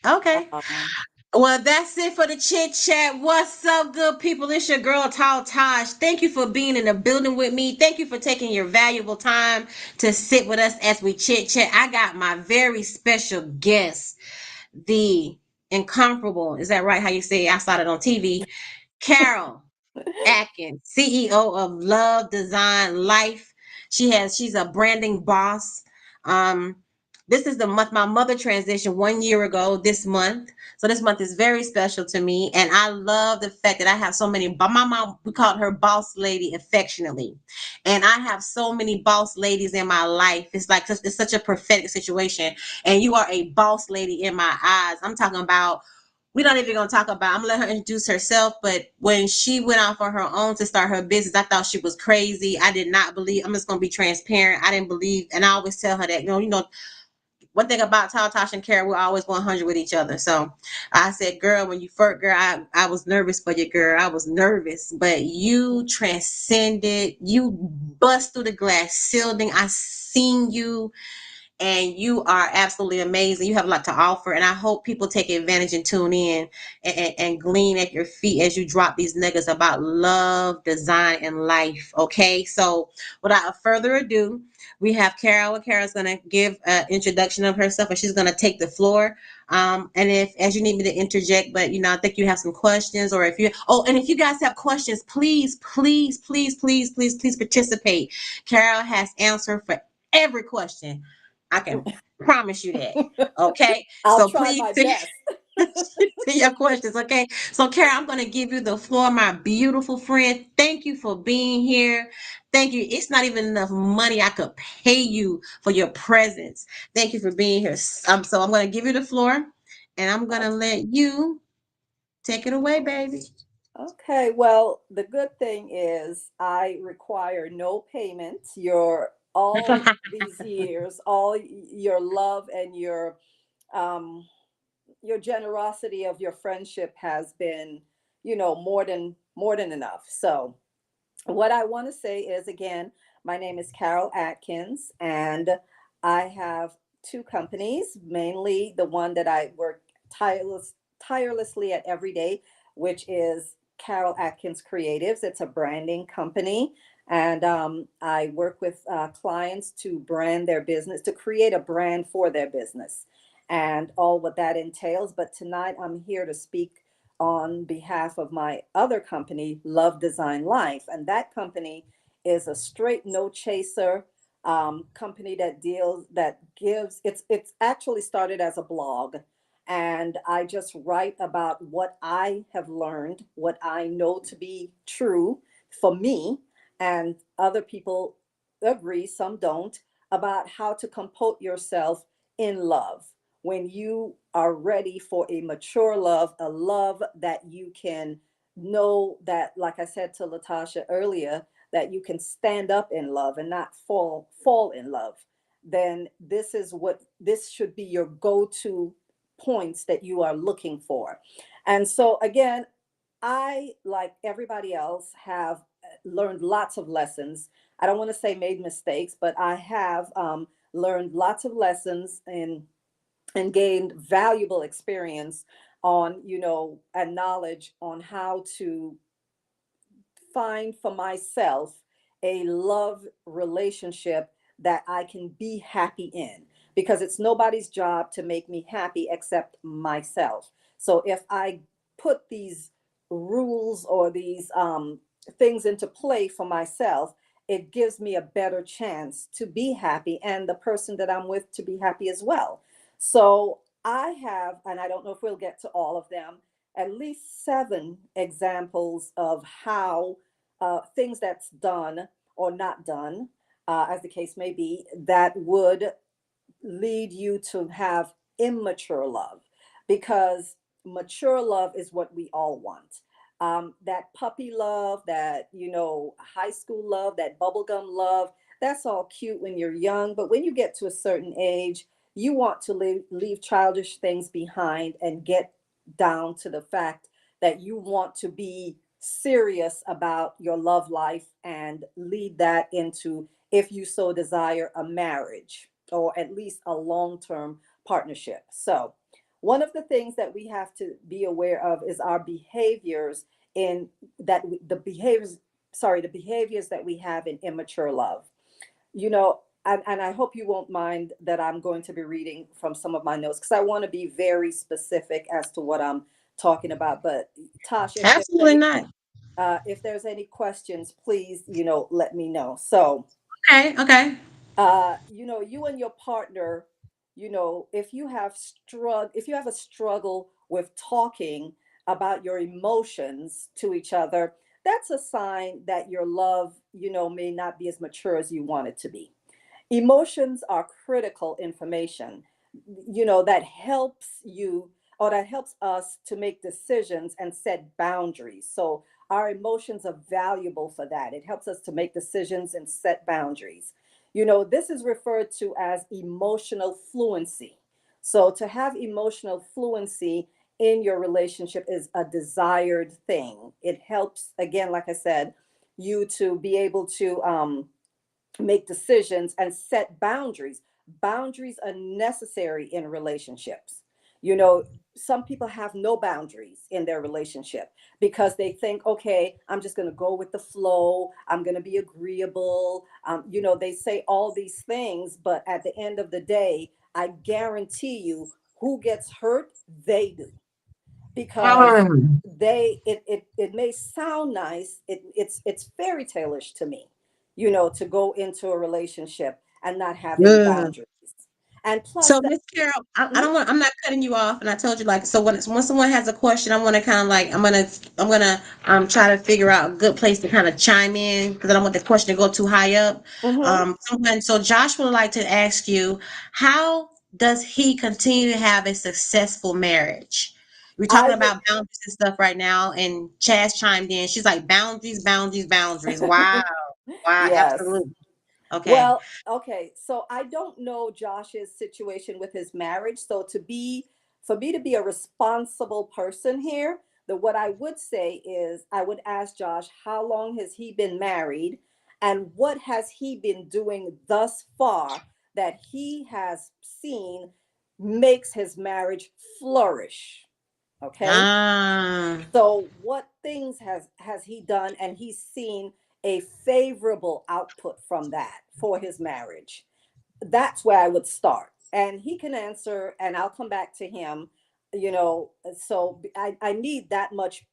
Okay.
Um,
Well, that's it for the chit chat. What's up, good people? It's your girl Tosh. Thank you for being in the building with me. Thank you for taking your valuable time to sit with us as we chit chat. I got my very special guest, the incomparable. Is that right? How you say it? I saw it on TV. Carol Atkins, CEO of Love Design Life. She's a branding boss. Um, this is the month my mother transitioned 1 year ago this month. So this month is very special to me. And I love the fact that I have so many, but my mom, we called her boss lady affectionately. And I have so many boss ladies in my life. It's like, it's such a prophetic situation. And you are a boss lady in my eyes. I'm talking about we're not even gonna talk about. I'm gonna let her introduce herself. But when she went off on her own to start her business, I thought she was crazy. I did not believe. I'm just gonna be transparent. I didn't believe, and I always tell her that. One thing about Tasha and Kara, we're always 100 with each other. So I said, girl, when you first, girl, I was nervous for you, girl. I was nervous, but you transcended. You bust through the glass ceiling. I seen you and you are absolutely amazing. You have a lot to offer, and I hope people take advantage and tune in and glean at your feet as you drop these nuggets about love, design, and life. Okay, so without further ado, we have Carol. Carol's gonna give an introduction of herself, and she's gonna take the floor. And if as you need me to interject, but I think you have some questions, or and if you guys have questions, please, please, please, please, please, please participate. Carol has answer for every question. I can promise you that. Okay.
I'll
So
try
please
my
see
best.
your questions. Okay. So Kara, I'm going to give you the floor, my beautiful friend. Thank you for being here. Thank you. It's not even enough money I could pay you for your presence. Thank you for being here. So I'm going to give you the floor and I'm going to let you take it away, baby.
Okay, well, the good thing is I require no payment. Your all these years, all your love and um your generosity of your friendship has been, more than enough. So, what I want to say is again, my name is Carol Atkins, and I have two companies, mainly the one that I work tirelessly at every day, which is Carol Atkins Creatives. It's a branding company. And I work with clients to brand their business, to create a brand for their business, and all what that entails. But tonight I'm here to speak on behalf of my other company, Love Design Life. And that company is a straight no chaser company that gives, it's actually started as a blog. And I just write about what I have learned, what I know to be true for me, and other people agree, some don't, about how to comport yourself in love when you are ready for a mature love, a love that you can know that, like I said to Latasha earlier, that you can stand up in love and not fall in love. Then this should be your go-to points that you are looking for. And so again, I, like everybody else, have learned lots of lessons. I don't want to say made mistakes, but I have learned lots of lessons and gained valuable experience on, and knowledge on how to find for myself a love relationship that I can be happy in, because it's nobody's job to make me happy except myself. So if I put these rules or these things into play for myself, it gives me a better chance to be happy and the person that I'm with to be happy as well. So I have, and I don't know if we'll get to all of them, at least 7 examples of how things that's done or not done, as the case may be, that would lead you to have immature love, because mature love is what we all want. That puppy love, that, high school love, that bubblegum love, that's all cute when you're young. But when you get to a certain age, you want to leave childish things behind and get down to the fact that you want to be serious about your love life and lead that into, if you so desire, a marriage or at least a long term partnership. So, one of the things that we have to be aware of is our behaviors in the behaviors, the behaviors that we have in immature love. And I hope you won't mind that I'm going to be reading from some of my notes, because I want to be very specific as to what I'm talking about. But Tosh,
Absolutely not.
if there's any questions, please, let me know. So,
Okay, okay.
you and your partner, if you have a struggle with talking about your emotions to each other, that's a sign that your love, may not be as mature as you want it to be. Emotions are critical information, that helps you, or that helps us to make decisions and set boundaries. So our emotions are valuable for that. It helps us to make decisions and set boundaries. This is referred to as emotional fluency. So to have emotional fluency in your relationship is a desired thing. It helps, again, like I said, you to be able to make decisions and set boundaries. Boundaries are necessary in relationships. You know, some people have no boundaries in their relationship because they think, okay, I'm just going to go with the flow. I'm going to be agreeable. They say all these things, but at the end of the day, I guarantee you, who gets hurt? They do, because
Mm.
it may sound nice. It's fairy tale-ish to me, to go into a relationship and not have any
Ugh.
boundaries. And plus
So,
that.
Miss Carol, I
Mhm,
don't want. I'm not cutting you off, and I told you like so. When someone has a question, I want to kind of like I'm gonna try to figure out a good place to kind of chime in because I don't want the question to go too high up.
mhm.
So Josh would like to ask you, how does he continue to have a successful marriage? We're
I
talking
would.
about boundaries and stuff right now, and Chaz chimed in. She's like, boundaries, boundaries, boundaries. Wow. Wow,
Yes.
absolutely. Okay.
Well, okay. So I don't know Josh's situation with his marriage. So for me to be a responsible person here, what I would say is I would ask Josh, how long has he been married, and what has he been doing thus far that he has seen makes his marriage flourish? Okay.
Ah,
So what things has he done, and he's seen a favorable output from that for his marriage? That's where I would start. And he can answer, and I'll come back to him. So I need that much,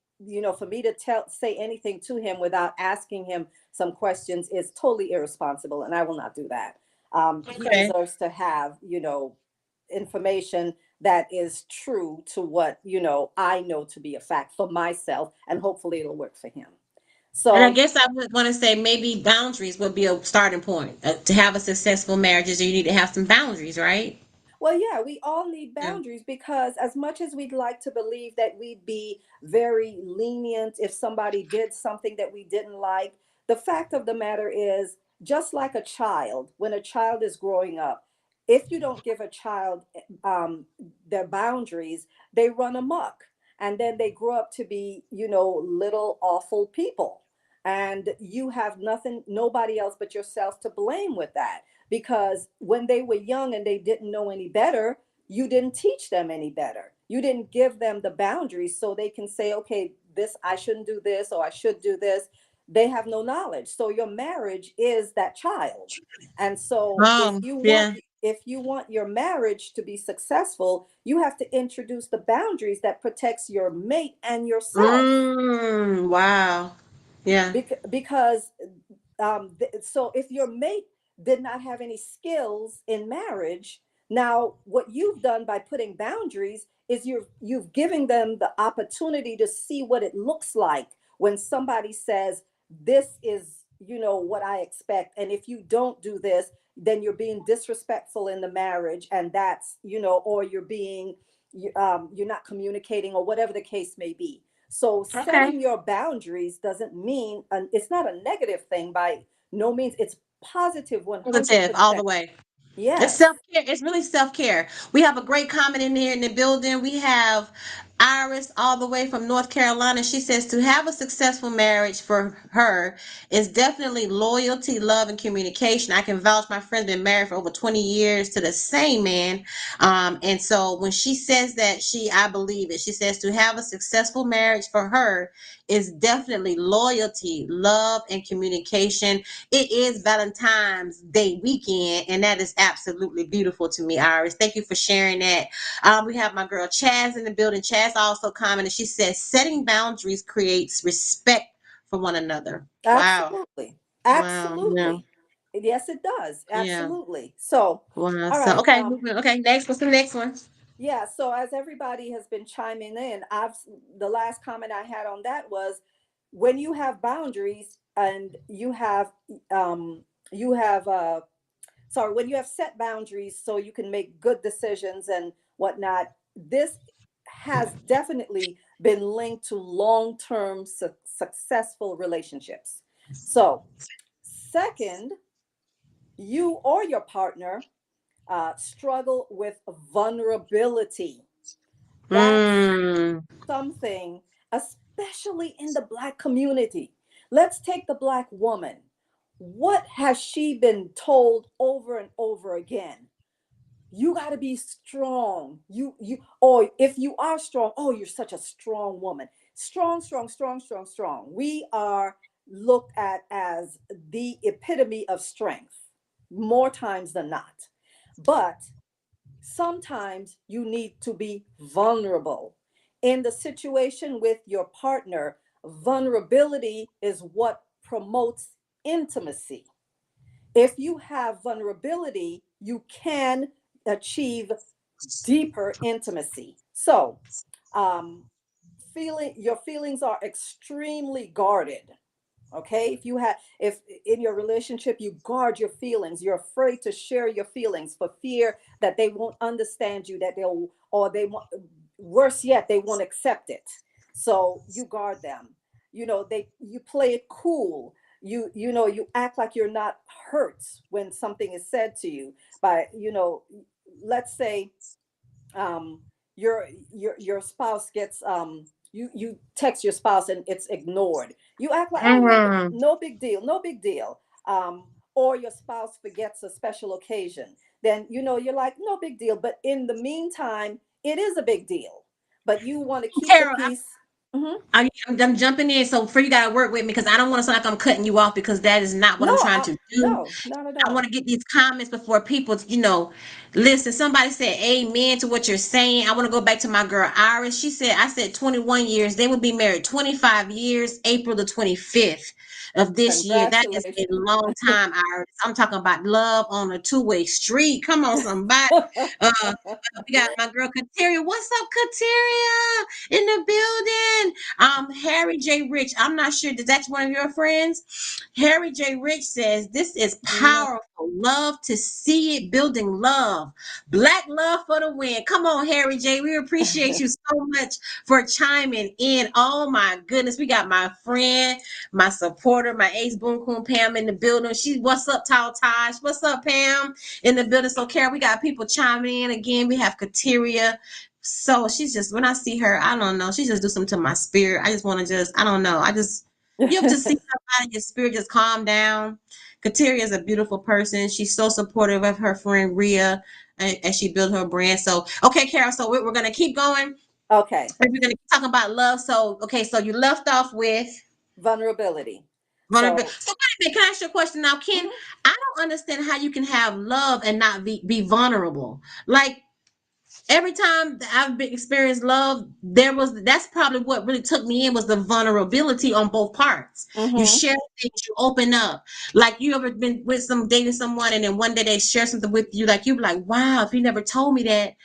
for me to say anything to him without asking him some questions is totally irresponsible, and I will not do that. He
okay.
deserves to have, information that is true to what, I know to be a fact for myself, and hopefully it'll work for him.
And I
So
guess I would want to say maybe boundaries would be a starting point. To have a successful marriage is you need to have some boundaries, right?
well, yeah, we all need
Yeah.
boundaries, because as much as we'd like to believe that we'd be very lenient if somebody did something that we didn't like, the fact of the matter is, just like a child, when a child is growing up, if you don't give a child their boundaries, they run amok, and then they grow up to be, little awful people. And you have nothing, nobody else but yourself to blame with that, because when they were young and they didn't know any better, you didn't teach them any better. You didn't give them the boundaries so they can say, okay, this, I shouldn't do this, or I should do this. They have no knowledge. So your marriage is that child. And so
Oh, yeah.
if you want your marriage to be successful, you have to introduce the boundaries that protects your mate and yourself.
Wow. Yeah.
Because so if your mate did not have any skills in marriage, now what you've done by putting boundaries is you've given them the opportunity to see what it looks like when somebody says, this is, what I expect, and if you don't do this, then you're being disrespectful in the marriage, and that's, or you're being, you're not communicating, or whatever the case may be. So
Okay.
setting your boundaries doesn't mean, it's not a negative thing by no means. It's positive
Positive all the
100%.
way. It's
Yes.
self care. It's really self care. We have a great comment in here in the building. We have Iris all the way from North Carolina. She says to have a successful marriage for her is definitely loyalty, love, and communication. I can vouch. My friend's been married for over 20 years to the same man. And so when she says that, I believe it. She says to have a successful marriage for her is definitely loyalty, love, and communication. It is Valentine's Day weekend, and that is absolutely beautiful to me, Iris. Thank you for sharing that. We have my girl Chaz in the building. Chaz also commented. She says, setting boundaries creates respect for one another. Wow.
Absolutely.
Wow. Yeah.
Absolutely. Yes, it does.
Yeah.
Absolutely. So,
Wow.
all
So,
right.
okay. Okay. Next. What's the next one?
Yeah, so as everybody has been chiming in, the last comment I had on that was, when you have boundaries, and you have sorry, when you have set boundaries so you can make good decisions and whatnot, this has definitely been linked to long-term successful relationships. So, second, you or your partner struggle with vulnerability. That's
Mm.
something, especially in the Black community. Let's take the Black woman. What has she been told over and over again? You got to be strong. Or if you are strong, oh, you're such a strong woman. Strong, strong, strong, strong, strong. We are looked at as the epitome of strength more times than not. But sometimes you need to be vulnerable. In the situation with your partner, vulnerability is what promotes intimacy. If you have vulnerability, you can achieve deeper intimacy. So, um, your feelings are extremely guarded. Okay, if in your relationship you guard your feelings, you're afraid to share your feelings for fear that they won't understand you, that they'll or they won't worse yet, they won't accept it. So you guard them. You play it cool. You act like you're not hurt when something is said to you by, let's say, um your spouse gets, you text your spouse and it's ignored. You act like, oh,
Mm.
no big deal, no big deal. Or your spouse forgets a special occasion, then you're like, no big deal, but in the meantime it is a big deal, but you want to keep the
Carol,
peace. Hmm.
I'm jumping in. So for you got to work with me because I don't want to sound like I'm cutting you off because that is not what
No,
I'm trying to do.
no, not at
I want
all.
to get these comments before people, listen. Somebody said amen to what you're saying. I want to go back to my girl Iris. She said, I said 21 years. They would be married 25 years, April the 25th of this year. That is a
Congratulations.
long time, Iris. I'm talking about love on a two-way street. Come on, somebody. We got my girl Kateria. What's up, Kateria? In the building. Harry J. Rich. I'm not sure. Is that one of your friends? Harry J. Rich says, this is
No.
powerful. Love to see it, building love. Black love for the win. Come on, Harry J. We appreciate you so much for chiming in. Oh my goodness. We got my friend, my supporter, my ace boom coon Pam in the building. What's up, Tall Tosh? What's up, Pam? In the building. So, Carol, we got people chiming in again. We have Kateria. So she's just, when I see her, I don't know. She just do something to my spirit. I just want to I don't know. You ever just see somebody, your spirit just calm down. Kateria is a beautiful person. She's so supportive of her friend Rhea as she built her brand. So, okay, Carol, so we're going to keep going.
Okay.
We're going to keep talking about love. So, okay, so you left off with
Vulnerability.
vulnerability.
So,
So, wait a minute, can I ask you a question now?
mhm,
I don't understand how you can have love and not be vulnerable. Like, every time that I've been experienced love, that's probably what really took me in was the vulnerability on both parts. You
mhm.
share things, you open up. Like you ever been with dating someone and then one day they share something with you, like you be like, wow, if you never told me that,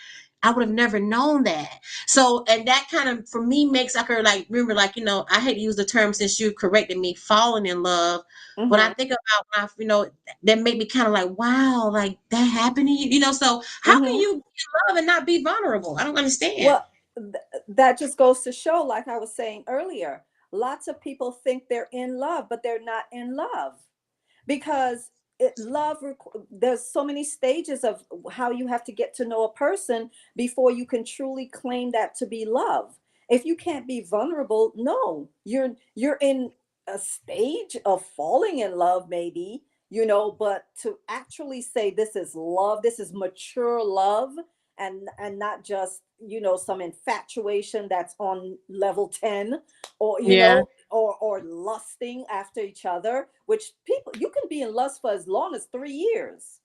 I would have never known that. So, and that kind of for me makes like her like remember like I hate to use the term since you corrected me, falling in love. When I
Mhm.
think about that made me kind of like wow, like that happened to you, So how can
Mhm.
you love and not be vulnerable? I don't understand.
Well, that just goes to show, like I was saying earlier, lots of people think they're in love, but they're not in love, because there's so many stages of how you have to get to know a person before you can truly claim that to be love. If you can't be vulnerable, no, you're in a stage of falling in love, maybe, but to actually say this is love, this is mature love, and not just, some infatuation that's on level 10, or
Yeah.
or lusting after each other, which people, you can be in lust for as long as 3 years.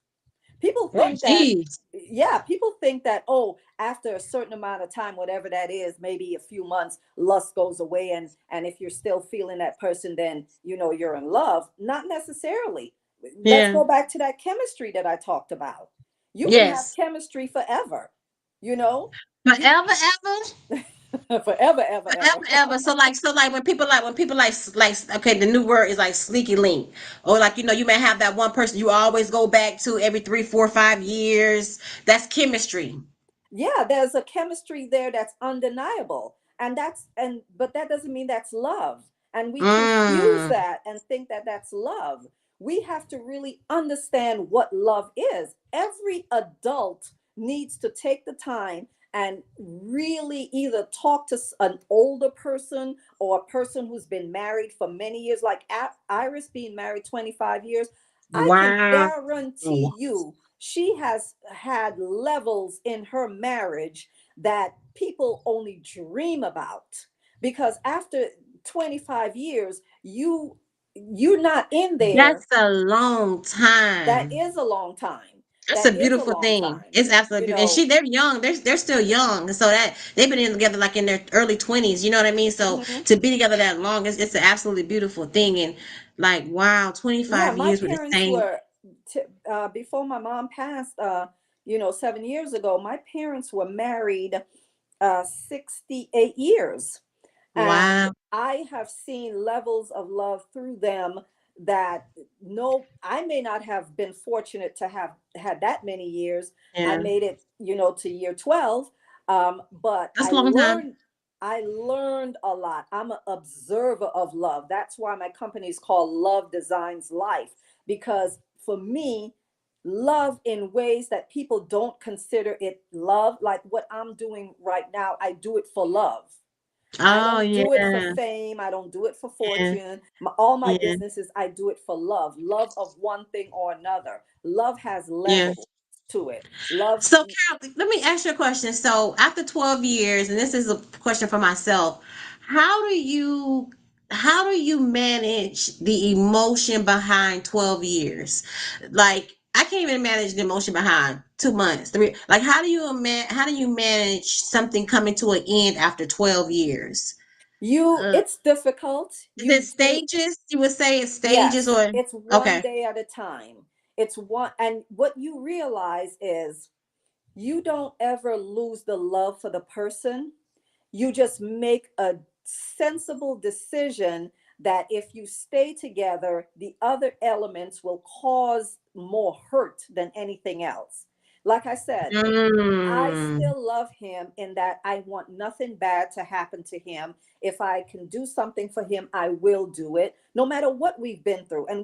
People
Oh,
think that,
geez.
yeah, people think that, oh, after a certain amount of time, whatever that is, maybe a few months, lust goes away, and if you're still feeling that person, then you're in love. Not necessarily. Let's
Yeah.
go back to that chemistry that I talked about. You can have
Yes.
chemistry forever, you know you
Forever, ever.
forever, ever,
Forever,
ever.
ever. So like okay, the new word is like sneaky link. Or like, you may have that one person you always go back to every 3, 4, 5 years. That's chemistry.
Yeah, there's a chemistry there that's undeniable, but that doesn't mean that's love, and we confuse
Mm.
that and think that that's love. We have to really understand what love is. Every adult needs to take the time and really either talk to an older person or a person who's been married for many years, like Iris being married 25 years. I can
Wow.
guarantee you she has had levels in her marriage that people only dream about, because after 25 years, you're not in
That's
there.
a long
That
time.
is a long time.
That's a
That is a
beautiful
long
thing.
time
It's absolutely
you
beautiful. And
know
they're young. They're still young. So that they've been in together like in their early 20s. You know what I mean? So
Mhm.
to be together that long, it's an absolutely beautiful thing. And like, wow,
Yeah,
25
my
years with the
parents
same.
were, before my mom passed, 7 years ago. My parents were married 68 years. And
Wow.
I have seen levels of love through them that, no, I may not have been fortunate to have had that many years. I
Yeah.
made it, to year 12, But
That's a long time.
I learned a lot. I'm an observer of love. That's why my company is called Love Designs Life, because for me, love in ways that people don't consider it love, like what I'm doing right now, I do it for love. I
Oh
don't do it for
yeah,
fame. I don't do it for
yeah,
fortune. All my
yeah,
businesses, I do it for love, love of one thing or another. Love has
yeah.
levels to it. Love,
So, Carol, let me ask you a question. So, after 12 years, and this is a question for myself, how do you how do you manage the emotion behind 12 years? Like, I can't even manage the emotion behind 2 months, three. Like, how do you manage something coming to an end after 12 years? Uh,
it's difficult.
is it
You do,
stages? You would say it's stages
yes,
or
it's one
okay.
day at a time. It's one, and what you realize is you don't ever lose the love for the person. You just make a sensible decision that if you stay together, the other elements will cause more hurt than anything else. Like I said, I
Mm,
still love him in that I want nothing bad to happen to him. If I can do something for him, I will do it, no matter what we've been through. And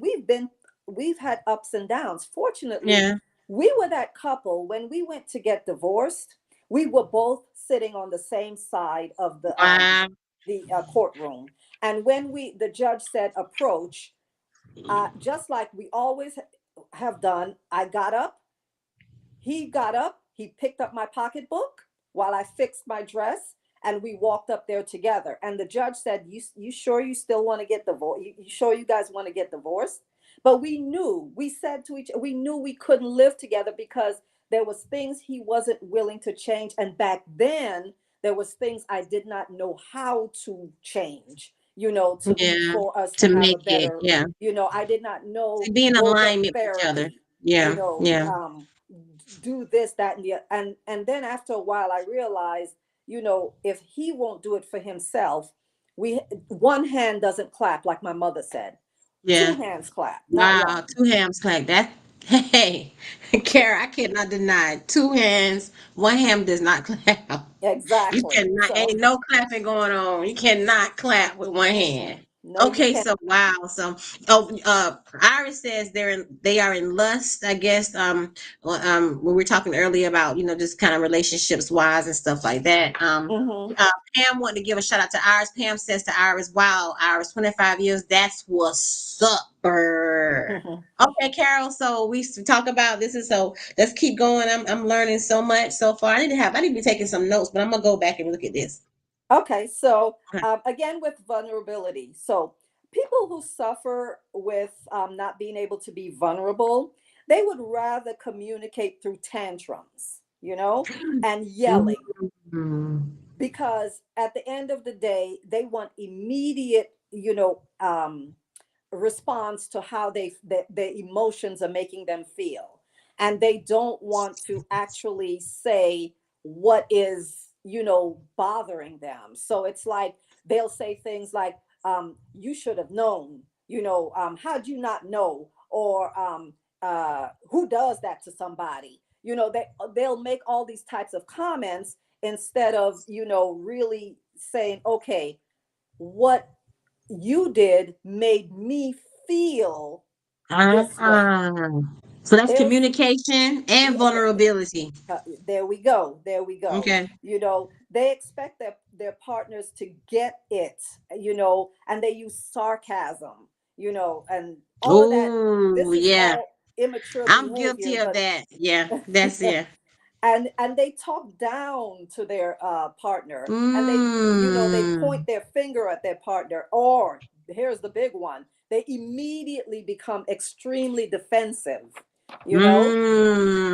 we've had ups and downs. Fortunately,
yeah.
we were that couple when we went to get divorced. We were both sitting on the same side of
Wow.
the courtroom. And when the judge said approach, just like we always have done, I got up, he got up, he picked up my pocketbook while I fixed my dress, and we walked up there together. And the judge said, you sure you still want to get divorced? You sure you guys want to get divorced? But we said to each, we knew we couldn't live together because there was things he wasn't willing to change. And back then, there was things I did not know how to change,
Yeah,
for us to
to
have a
make it,
better,
yeah.
I did not
To
know,
be in
go get
alignment with each other.
therapy, you
Yeah,
know,
yeah,
do this, that, and the and then after a while, I realized, if he won't do it for himself, we one hand doesn't clap, like my mother said. Two
yeah.
hands clap, not
Wow,
one.
two hams clap. That hey, Kara, I cannot deny it. Two hands, one ham does not clap. You
Exactly.
cannot,
So,
ain't no clapping going on. You cannot clap with one hand.
no, you
Okay,
can't.
so wow. So Iris says they are in lust, I guess. When we were talking earlier about, just kind of relationships wise and stuff like that.
Hmm.
Pam wanted to give a shout out to Iris. Pam says to Iris, wow, Iris, 25 years, that's what's up, bird. Okay, Carol. So we talk about this, and so let's keep going. I'm learning so much so far. I need to be taking some notes, but I'm gonna go back and look at this.
Okay, so
Okay.
again with vulnerability. So people who suffer with not being able to be vulnerable, they would rather communicate through tantrums, and yelling,
Mm.
because at the end of the day, they want immediate, response to how their emotions are making them feel, and they don't want to actually say what is, bothering them. So it's like they'll say things like, you should have known, how'd you not know, or who does that to somebody, they'll make all these types of comments instead of, really saying, okay, what you did made me feel this way.
Ah. So that's
There's
communication and
yeah,
vulnerability.
there we go. There we go.
Okay.
They expect their partners to get it, and they use sarcasm, and all of that.
Oh,
This is
yeah.
all immature
I'm
behavior,
guilty of
but
that. Yeah, that's it.
and they talk down to their partner, and they point
Mm.
their finger at their partner, or here's the big one, they immediately become extremely defensive, you know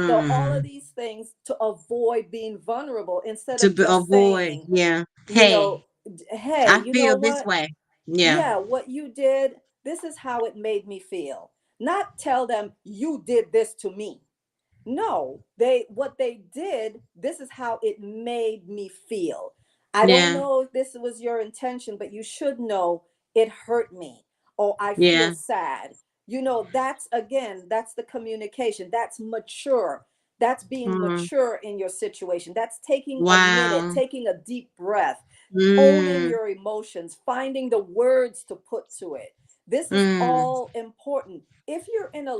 so all of
Mm.
these things to avoid being vulnerable, instead of just
Avoid.
saying,
Yeah.
you
Hey,
know hey,
I
you know
feel this
what,
way. Yeah.
yeah, what you did, this is how it made me feel. Not tell them you did this to me. No, what they did, this is how it made me feel. I don't
Yeah.
know if this was your intention, but you should know it hurt me, or I feel
Yeah.
sad. That's, again, that's the communication. That's mature. That's being
Mm.
mature in your situation. That's taking a minute,
Wow.
taking a deep breath, owning
Mm.
your emotions, finding the words to put to it. This is
Mm.
all important. If you're in a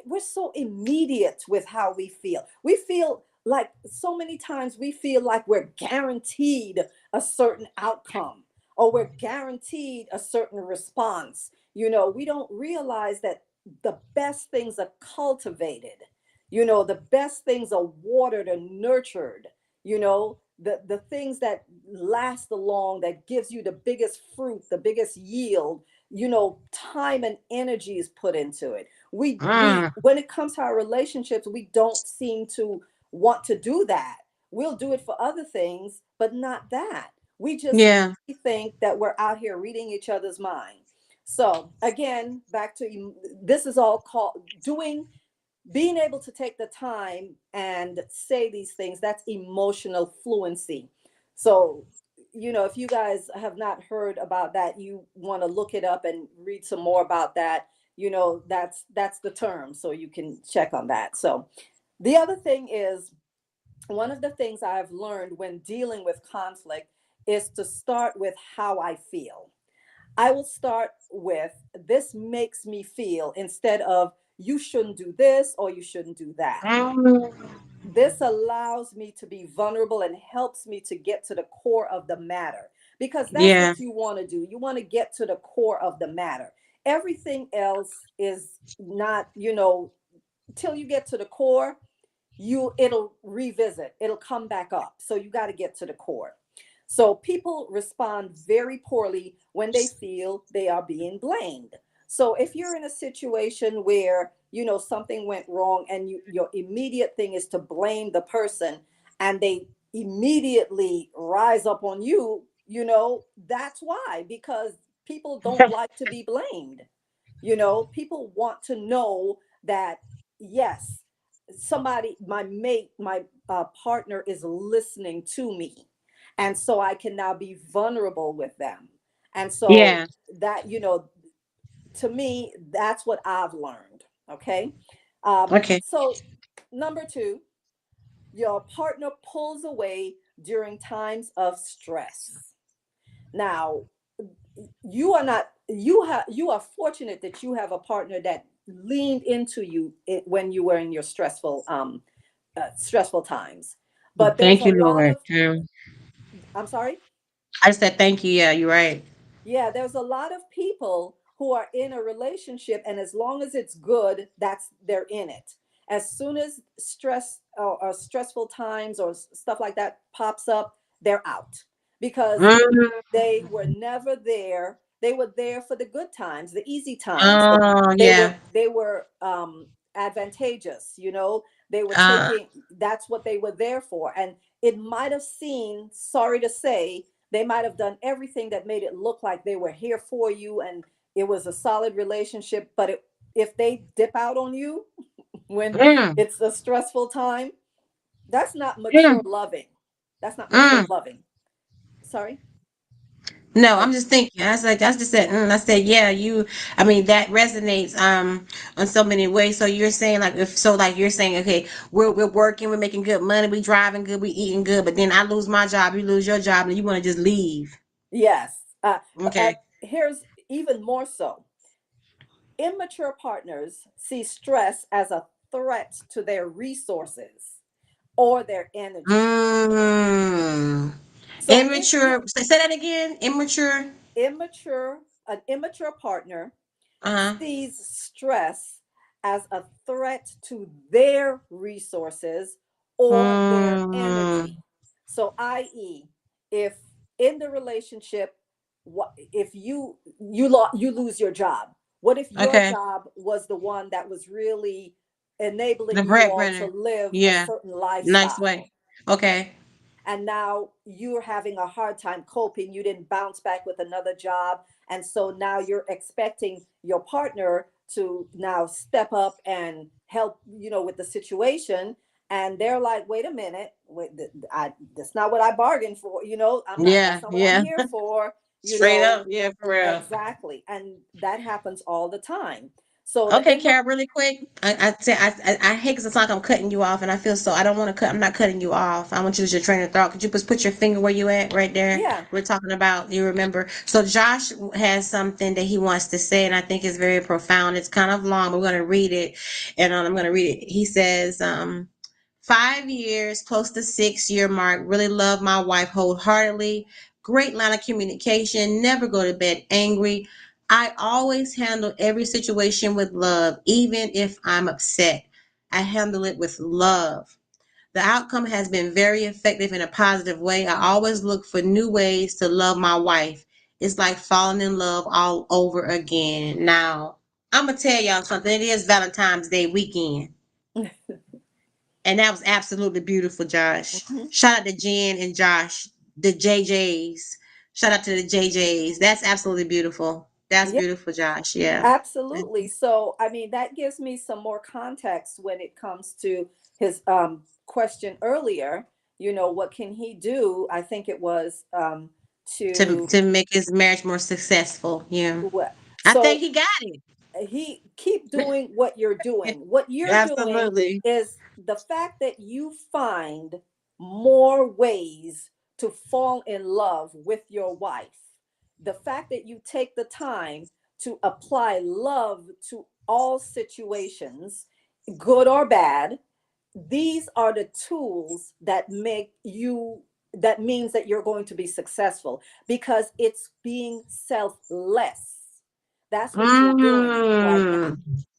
we're so immediate with how we feel. We feel like so many times we feel like we're guaranteed a certain outcome or we're guaranteed a certain response. We don't realize that the best things are cultivated. The best things are watered and nurtured. The things that last along, that gives you the biggest fruit, the biggest yield, time and energy is put into it. We
Mm.
when it comes to our relationships, we don't seem to want to do that. We'll do it for other things, but not that. We just
Yeah.
think that we're out here reading each other's mind. So again, back to this is all called doing, being able to take the time and say these things. That's emotional fluency. So if you guys have not heard about that, you want to look it up and read some more about that. That's the term, so you can check on that. So the other thing is, one of the things I've learned when dealing with conflict is to start with how I feel. I will start with, this makes me feel, instead of you shouldn't do this or you shouldn't do that.
Mm.
This allows me to be vulnerable and helps me to get to the core of the matter, because that's
Yeah.
what you want to do. You want to get to the core of the matter. Everything else is not, till you get to the core, it'll revisit, it'll come back up. So you got to get to the core. So people respond very poorly when they feel they are being blamed. So if you're in a situation where something went wrong, and your immediate thing is to blame the person, and they immediately rise up on you, that's why, because people don't like to be blamed. People want to know that, yes, somebody, my mate, my partner is listening to me, and so I can now be vulnerable with them. And so
Yeah.
that, to me, that's what I've learned. Okay.
Okay.
So number two, your partner pulls away during times of stress. Now, you are fortunate that you have a partner that leaned into you when you were in your stressful times. But there's
Thank
a
you,
lot
Lord.
of, I'm sorry.
I said thank you. Yeah, you're right.
Yeah, there's a lot of people who are in a relationship, and as long as it's good, they're in it. As soon as stress or stressful times or stuff like that pops up, they're out, because
Mm.
they were never there. They were there for the good times, the easy times.
Oh,
They were
yeah.
they were advantageous. They were
Uh,
taking. That's what they were there for, and it might have seemed, sorry to say, they might have done everything that made it look like they were here for you, and it was a solid relationship. But if they dip out on you when
mm,
it's a stressful time, that's not
mm,
mature loving. That's not mature
mm.
loving. Sorry.
No,
Oh,
I'm just thinking. I just said, I said, yeah, I mean, that resonates, in so many ways. So you're saying, like, like you're saying, okay, we're working, we're making good money, we driving good, we eating good, but then I lose my job, you lose your job, and you want to just leave.
yes.
Okay.
Here's even more so. Immature partners see stress as a threat to their resources or their energy.
Mm.
So if
Immature. Say that again. Immature.
an immature partner
Uh
sees stress as a threat to their resources or their
huh.
energy. So, i.e., if in the relationship, if you lose your job? What if your
Okay.
job was the one that was really
The
enabling you all to
breadwinner.
live a
Yeah.
certain
Nice
lifestyle?
way. Okay.
And now you're having a hard time coping, you didn't bounce back with another job, and so now you're expecting your partner to now step up and help, with the situation. And they're like, wait a minute, that's not what I bargained for.
Yeah.
That's not what I'm
Yeah.
here for. you
Straight
know
up. Yeah. For real.
exactly. And that happens all the time. So the
Okay,
in the
Kara, really quick. I hate because it's like I'm cutting you off, and I feel so. I don't want to cut. I'm not cutting you off. I want you to just train your thought. Could you just put your finger where you at, right there?
yeah.
We're talking about. You remember? So Josh has something that he wants to say, and I think it's very profound. It's kind of long. But we're going to read it, and I'm going to read it. He says, 5 years, close to 6 year mark. Really love my wife wholeheartedly. Great line of communication. Never go to bed angry. I always handle every situation with love, even if I'm upset. I handle it with love. The outcome has been very effective in a positive way. I always look for new ways to love my wife. It's like falling in love all over again. Now, I'm going to tell y'all something. It is Valentine's Day weekend. And that was absolutely beautiful, Josh.
Mhm.
Shout out to Jen and Josh, the JJs. Shout out to the JJs. That's absolutely beautiful. That's
Yeah,
beautiful, Josh. Yeah.
absolutely. So, I mean, that gives me some more context when it comes to his question earlier. What can he do? I think it was
To
to
to make his marriage more successful. Yeah.
what?
I think
So
he got it.
he keep doing what you're doing. What you're doing
Absolutely.
is the fact that you find more ways to fall in love with your wife. The fact that you take the time to apply love to all situations, good or bad, these are the tools that make you that means that you're going to be successful because it's being selfless. That's what you're doing right now.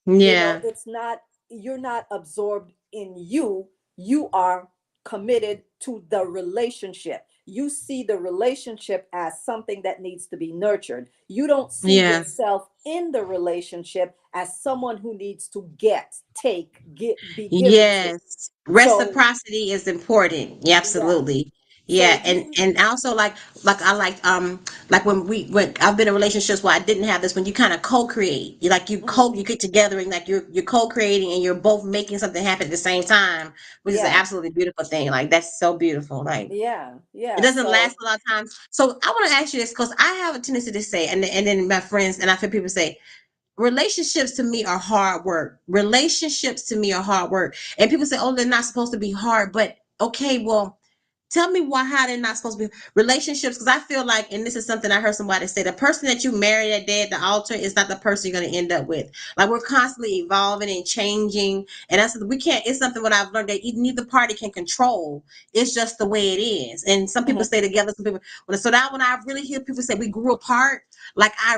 Mm. Yeah.
It's not, you're not absorbed in you. You are committed to the relationship. You see the relationship as something that needs to be nurtured. You don't see
Yeah.
yourself in the relationship as someone who needs to get, take, get, be given to.
Yes.
So
Reciprocity is important. Yeah,
yeah.
absolutely.
So
Yeah,
you
and also like I like when I've been in relationships where I didn't have this, when you kind of co-create.
mhm,
You get together and like you're co-creating and you're both making something happen at the same time, which is an
yeah,
absolutely beautiful thing. Like that's so beautiful. Like
yeah,
it
yeah.
doesn't last
So
a lot of times. So I want to ask you this because I have a tendency to say, and then my friends and I feel people say, relationships to me are hard work. Relationships to me are hard work. And people say, oh, they're not supposed to be hard. But okay, well, tell me why how they're not supposed to be relationships, because I feel like, and this is something I heard somebody say, the person that you marry that day at the altar is not the person you're going to end up with. Like we're constantly evolving and changing, and that's we can't. It's something what I've learned that neither party can control. It's just the way it is. And some people
mhm,
stay together, some people. So that when I really hear people say we grew apart, like I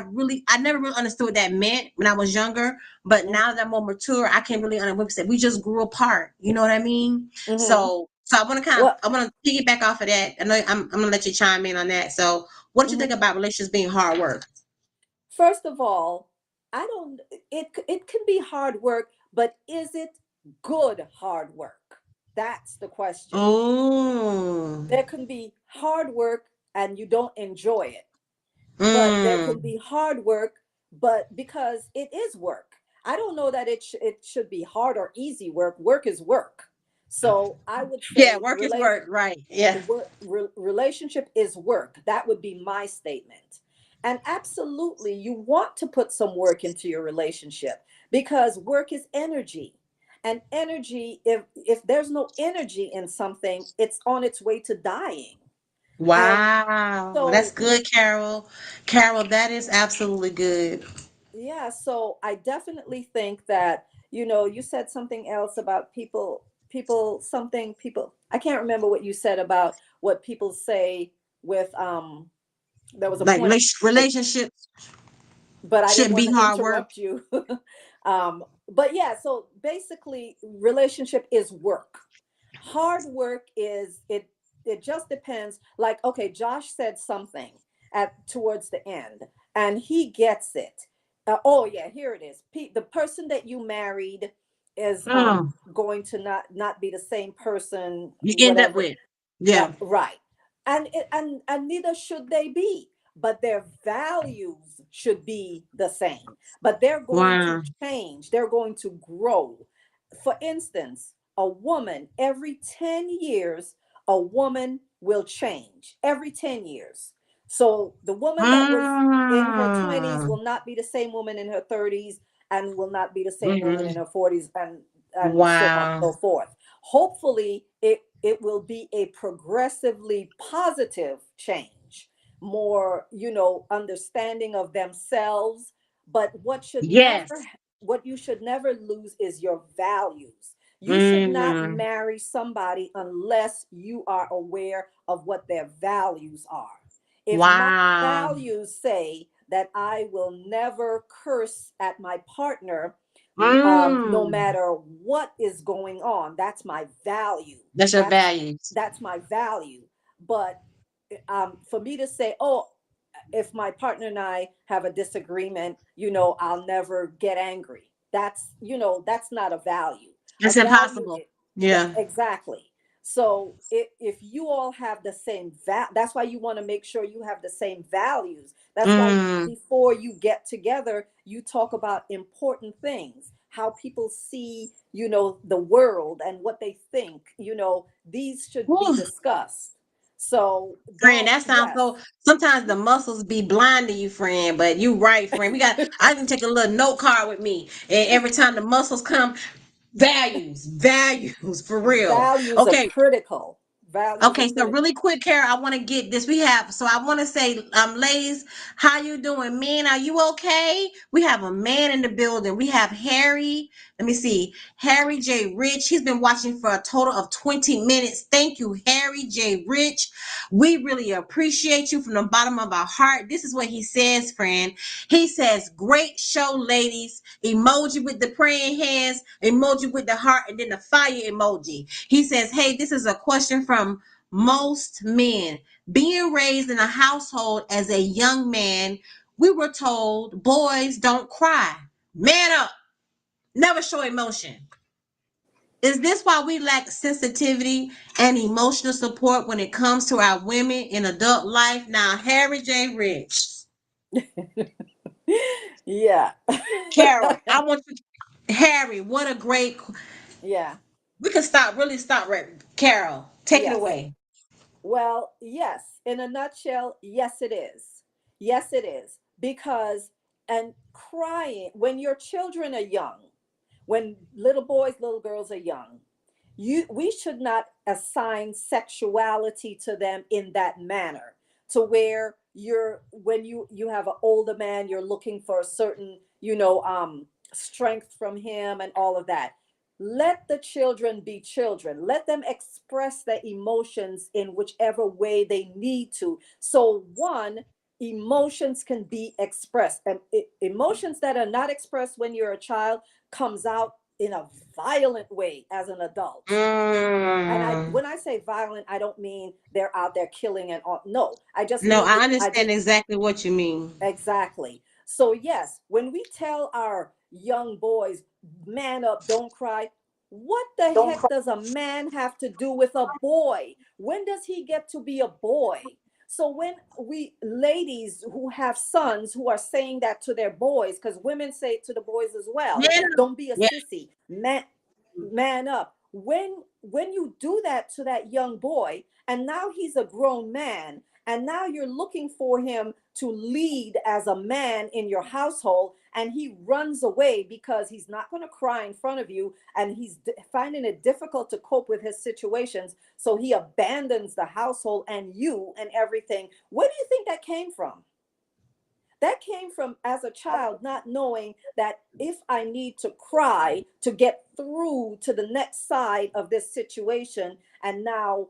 never really understood what that meant when I was younger. But
mhm,
now that I'm more mature, I can really understand. People say we just grew apart. You know what I mean?
mhm.
So I want to
Well,
I want to piggyback off of that. I know I'm gonna let you chime in on that. So what do you think
mhm.
about relationships being hard work?
First of all, I don't, it can be hard work, but is it good hard work? That's the question.
Oh,
There can be hard work and you don't enjoy it, but there can
mm.
be hard work, but because it is work. I don't know that it should be hard or easy work. Work is work. So I would
Yeah,
say
work is work, right? Yeah.
relationship is work. That would be my statement. And absolutely, you want to put some work into your relationship because work is energy. And energy, if there's no energy in something, it's on its way to dying. And
Wow, that's
so
good, Carol. Carol, that is absolutely good.
yeah, so I definitely think that, you said something else about people, I can't remember what you said about what people say with there was a
Like
point,
relationships
but I didn't
shouldn't
want
be
to
hard work.
interrupt you. But yeah, so basically relationship is work. Hard work is it just depends. Like, okay, Josh said something at towards the end and he gets it. Oh yeah, here it is. The person that you married is
Mm.
going to not be the same person,
You end up
whatever.
with. Yeah.
Right. And neither should they be, but their values should be the same. But they're going to
Wow.
change, they're going to grow. For instance, a woman every 10 years, a woman will change every 10 years. So the woman that was in her 20s
Mm.
will not be the same woman in her 30s, and will not be the same woman in
Mhm.
her 40s, and so on
Wow.
and so forth. Hopefully it will be a progressively positive change, more, understanding of themselves. But
Yes.
what you should never lose is your values. You should not
Mm.
marry somebody unless you are aware of what their values are. If my
Wow.
values say that I will never curse at my partner, no
Mm.
matter what is going on, that's my value.
That's your
That's
values.
that's my value. But for me to say, oh, if my partner and I have a disagreement, I'll never get angry. That's not a value. A
It's
value,
impossible. Yeah.
exactly. So if you all have the same that's why you want to make sure you have the same values. That's why
Mm.
before you get together, you talk about important things, how people see, the world and what they think. These should be
Whew.
discussed. So
Friend,
that,
that sounds
yes.
so. Sometimes the muscles be blinding you, friend. But you right, friend. We got. I can take a little note card with me, and every time the muscles come, values, values for real.
Values are
Okay,
critical. Values are
okay, so
critical.
really quick, Kara, I want to get this. We have, so I want to say, ladies, how you doing? Men, are you okay? We have a man in the building. We have Harry. Let me see, Harry J. Rich. He's been watching for a total of 20 minutes. Thank you, Harry J. Rich. We really appreciate you from the bottom of our heart. This is what he says, friend. He says, "Great show, ladies." Emoji with the praying hands, emoji with the heart, and then the fire emoji. He says, "Hey, this is a question from most men. Being raised in a household as a young man, we were told boys don't cry. Man up, never show emotion. Is this why we lack sensitivity and emotional support when it comes to our women in adult life?" Now, Harry J. Rich,
Yeah.
Carol, I want you, Harry, what a great,
Yeah.
we can stop, really stop right. Carol, take it
Yes.
away.
Well, yes. In a nutshell, yes, it is. Yes, it is. Because, and crying, when your children are young, when little boys, little girls are young, we should not assign sexuality to them in that manner, to where when you have an older man, you're looking for a certain, strength from him and all of that. Let the children be children. Let them express their emotions in whichever way they need to. So one, emotions can be expressed, and emotions that are not expressed when you're a child comes out in a violent way as an adult. And
Mm.
when I say violent, I don't mean they're out there killing and all. No, I just
No,
mean
I
I
understand
just
exactly what you mean.
exactly. So yes, when we tell our young boys, man up, don't cry, what the heck does a man have to do with a boy? When does he get to be a boy? So when we ladies who have sons who are saying that to their boys, because women say it to the boys as well,
Yeah.
don't be a
Yeah.
sissy, man up. When you do that to that young boy, and now he's a grown man, and now you're looking for him to lead as a man in your household, and he runs away because he's not going to cry in front of you, and he's finding it difficult to cope with his situations, so he abandons the household and you and everything. Where do you think that came from? That came from as a child not knowing that if I need to cry to get through to the next side of this situation, and now,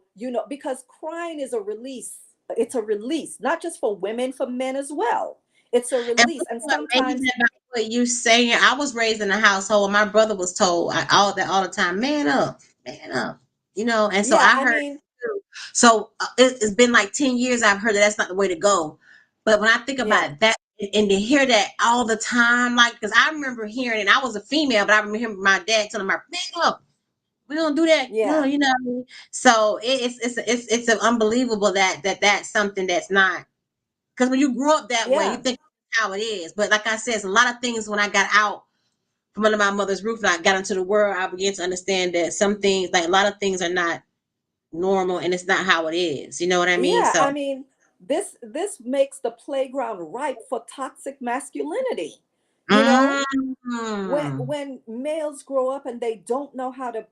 because crying is a release. It's a release, not just for women, for men as well. It's a
And
release.
what's
And
so amazing
sometimes,
about what you saying? I was raised in a household. My brother was told all that all the time. Man up, man up. And so
yeah,
I
I
heard
mean,
too. So it's been like 10 years. I've heard that that's not the way to go. But when I think
yeah,
about that and to hear that all the time, like because I remember hearing, and I was a female, but I remember hearing my dad telling my man up. We don't do that. No,
yeah,
you know. What I mean? So it's unbelievable that's something that's not, because when you grow up that way, you
yeah.
think how it is. But like I said, it's a lot of things when I got out from under my mother's roof and I got into the world, I began to understand that some things, like a lot of things, are not normal and it's not how it is. You know what I mean?
Yeah,
So
I mean, this makes the playground ripe for toxic masculinity. You know,
Mm.
when males grow up and they don't know how to,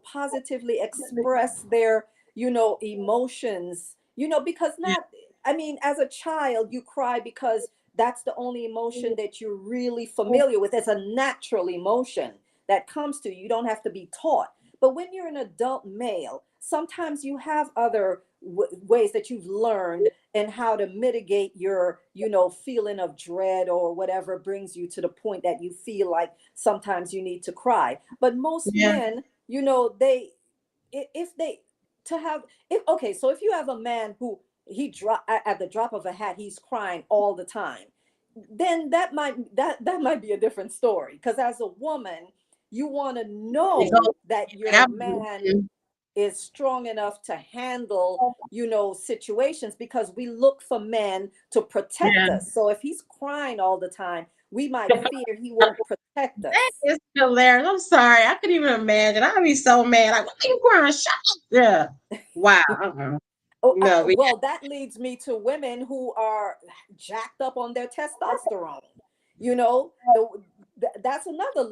positively express their, emotions, because
Yeah.
not, I mean, as a child you cry because that's the only emotion that you're really familiar with. It's a natural emotion that comes to you. You don't have to be taught. But when you're an adult male, sometimes you have other ways that you've learned and how to mitigate your, feeling of dread or whatever brings you to the point that you feel like sometimes you need to cry. But most
Yeah.
men, they, if they, to have, if okay, so if you have a man who he drop at the drop of a hat, he's crying all the time, then that might be a different story. Because as a woman, you want to
It
know
goes-
that
I
your man is strong enough to handle, situations, because we look for men to protect
Yeah.
us. So if he's crying all the time, we might fear he won't protect
That
us.
is hilarious. I'm sorry. I couldn't even imagine. I'd be so mad. Like, what are you crying? Shut up. Yeah. Wow.
Oh,
No, we,
well, that leads me to women who are jacked up on their testosterone. You know, that's another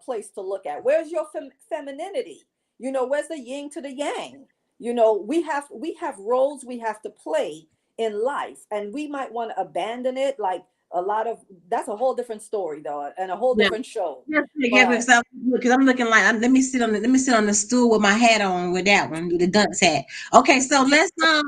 place to look at. Where's your femininity? Where's the yin to the yang? We have roles we have to play in life, and we might want to abandon it. Like a lot of that's a whole different story, though, and a whole
yeah.
different show.
Yeah,
But
because I'm looking like let me sit on the stool with my hat on with that one, with the dunce hat. Okay, so let's thank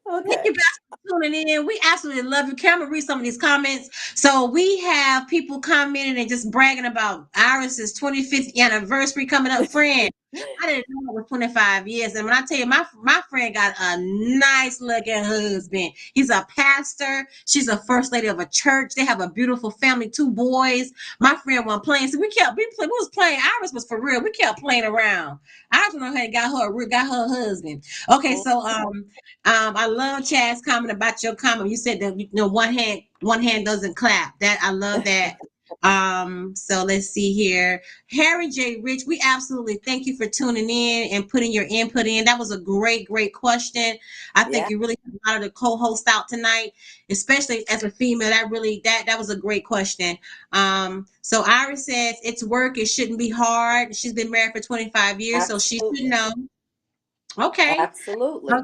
okay,
you guys for tuning in. We absolutely love you. Can I read some of these comments? So we have people commenting and just bragging about Iris's 25th anniversary coming up. Friend, I didn't know it was 25 years. And when I tell you, my friend got a nice looking husband. He's a pastor. She's a first lady of a church. They have a beautiful family, two boys. My friend wasn't playing. So we was playing. Iris was for real. We kept playing around. Iris went ahead and got her husband. Okay,
mm,
so I love Chad's comment about your comment. You said that one hand doesn't clap. That I love that. So let's see here. Harry J. Rich, we absolutely thank you for tuning in and putting your input in. That was a great question. I think
yeah,
you really got a lot of the co-host out tonight, especially as a female. That was a great question. So Iris says it's work, it shouldn't be hard. She's been married for 25 years, so she should
absolutely,
know. Okay.
absolutely,
Okay.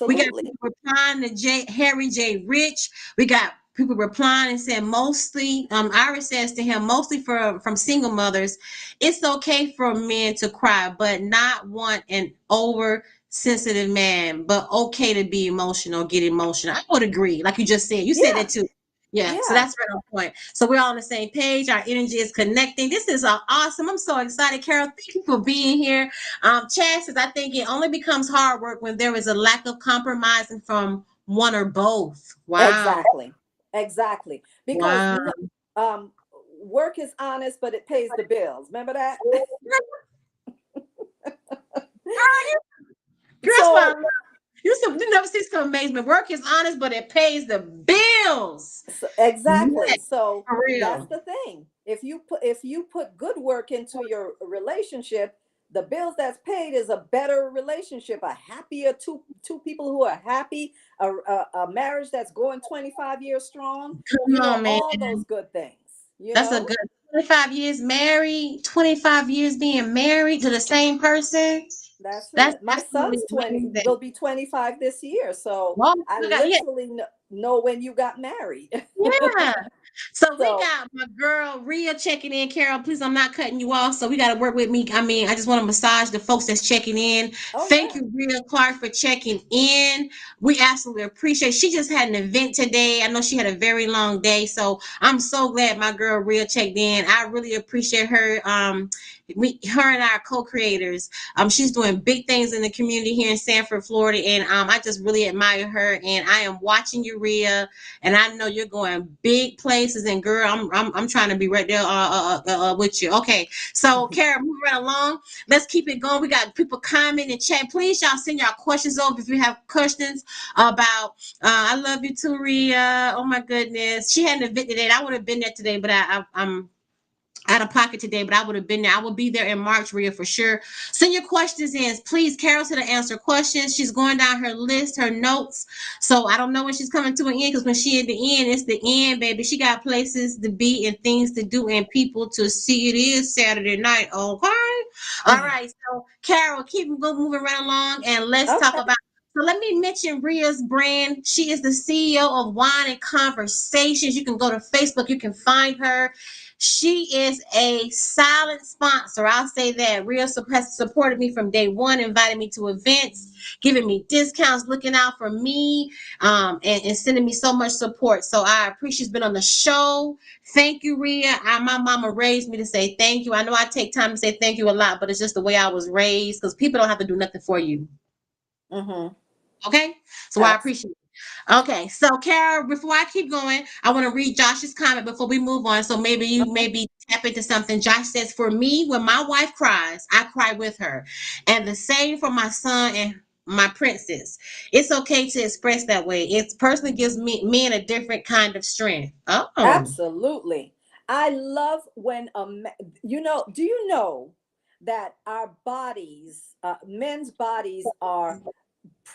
We got
absolutely.
people replying to Harry J. Rich. We got people replying and saying mostly, Iris says to him, mostly from single mothers, it's okay for men to cry, but not want an over sensitive man, but okay to be emotional, get emotional. I would agree. Like you just said. You said that
Yeah,
too. Yeah, so
yeah,
that's right on point. So we're all on the same page. Our energy is connecting. This is awesome. I'm so excited, Carol. Thank you for being here. Chad says, I think it only becomes hard work when there is a lack of compromising from one or both. Wow.
exactly, exactly. Because
Wow.
no, um, work is honest, but it pays the bills. Remember that?
Girl, that's why I
So,
love you never see some amazement. Work is honest, but it pays the bills.
exactly.
Yeah,
So
for
that's
real.
the thing. If you put good work into your relationship, the bills that's paid is a better relationship, a happier two people who are happy, a marriage that's going 25 years strong.
Come on, man.
All those good things. You
That's a
know.
good 25 years married, 25 years being married to the same person.
That's
That's
it. My
absolutely
son's 20
amazing.
will be 25 this year. So
Well,
I
we got, yeah,
literally know when you got married.
yeah. So we
So,
got my girl Rhea checking in. Carol, please, I'm not cutting you off. So we got to work with me. I mean, I just want to massage the folks that's checking in.
oh
Thank
yeah.
you, Rhea Clark, for checking in. We absolutely appreciate. She just had an event today. I know she had a very long day, so I'm so glad my girl Rhea checked in. I really appreciate her. Her and our co-creators. She's doing big things in the community here in Sanford, Florida, and I just really admire her. And I am watching you, Rhea, and I know you're going big places. And girl, I'm trying to be right there with you. Okay, so Kara, move right along. Let's keep it going. We got people comment and chat. Please, y'all send y'all questions over if you have questions about. I love you too, Rhea. Oh my goodness, she had an event today. I would have been there today, but I'm out of pocket today, but I would have been there. I will be there in March, Rhea, for sure. Send your questions in. Please, Carol's here to answer questions. She's going down her list, her notes. So I don't know when she's coming to an end, because when she at the end, it's the end, baby. She got places to be and things to do and people to see. It is Saturday night, okay? All right. So Carol, keep moving right along, and let's talk
Okay.
about. So let me mention Rhea's brand. She is the CEO of Wine and Conversations. You can go to Facebook. You can find her. She is a silent sponsor. I'll say that. Rhea has supported me from day one, invited me to events, giving me discounts, looking out for me, and sending me so much support. So I appreciate she's been on the show. Thank you, Rhea. My mama raised me to say thank you. I know I take time to say thank you a lot, but it's just the way I was raised, because people don't have to do nothing for you.
Mm-hmm.
Okay? So I
Abs-
appreciate it. Okay, so Kara, before I keep going, I want to read Josh's comment before we move on. So maybe you
mhm.
maybe tap into something. Josh says, "For me, when my wife cries, I cry with her, and the same for my son and my princess. It's okay to express that way. It personally gives me men a different kind of strength." Oh,
Absolutely. I love when do you know that our bodies, men's bodies are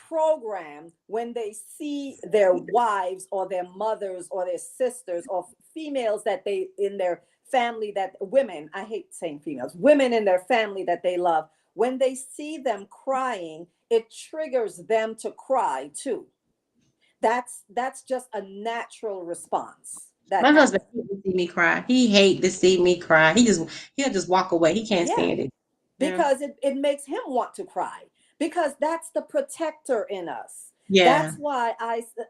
programmed when they see their wives or their mothers or their sisters or females that they in their family, that women, I hate saying females, women in their family that they love, when they see them crying, it triggers them to cry too. That's just a natural response that
my husband
happens.
hates to see me cry. He hate to see me cry. He'll just walk away. He can't
Yeah,
stand it. Yeah,
because it makes him want to cry, because that's the protector in us.
yeah.
That's why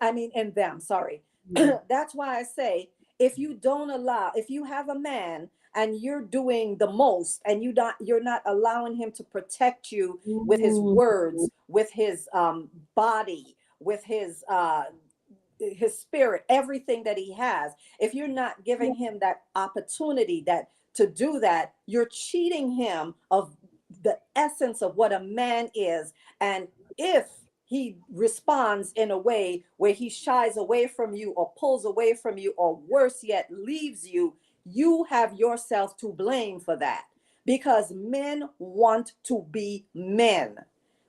I mean in them, sorry.
Yeah.
That's why I say, if you don't allow, if you have a man and you're doing the most and you're not allowing him to protect you with his
Ooh.
words, with his body, with his spirit, everything that he has, if you're not giving him that opportunity, that to do that, you're cheating him of the essence of what a man is. And if he responds in a way where he shies away from you or pulls away from you, or worse yet, leaves you, you have yourself to blame for that, because men want to be men.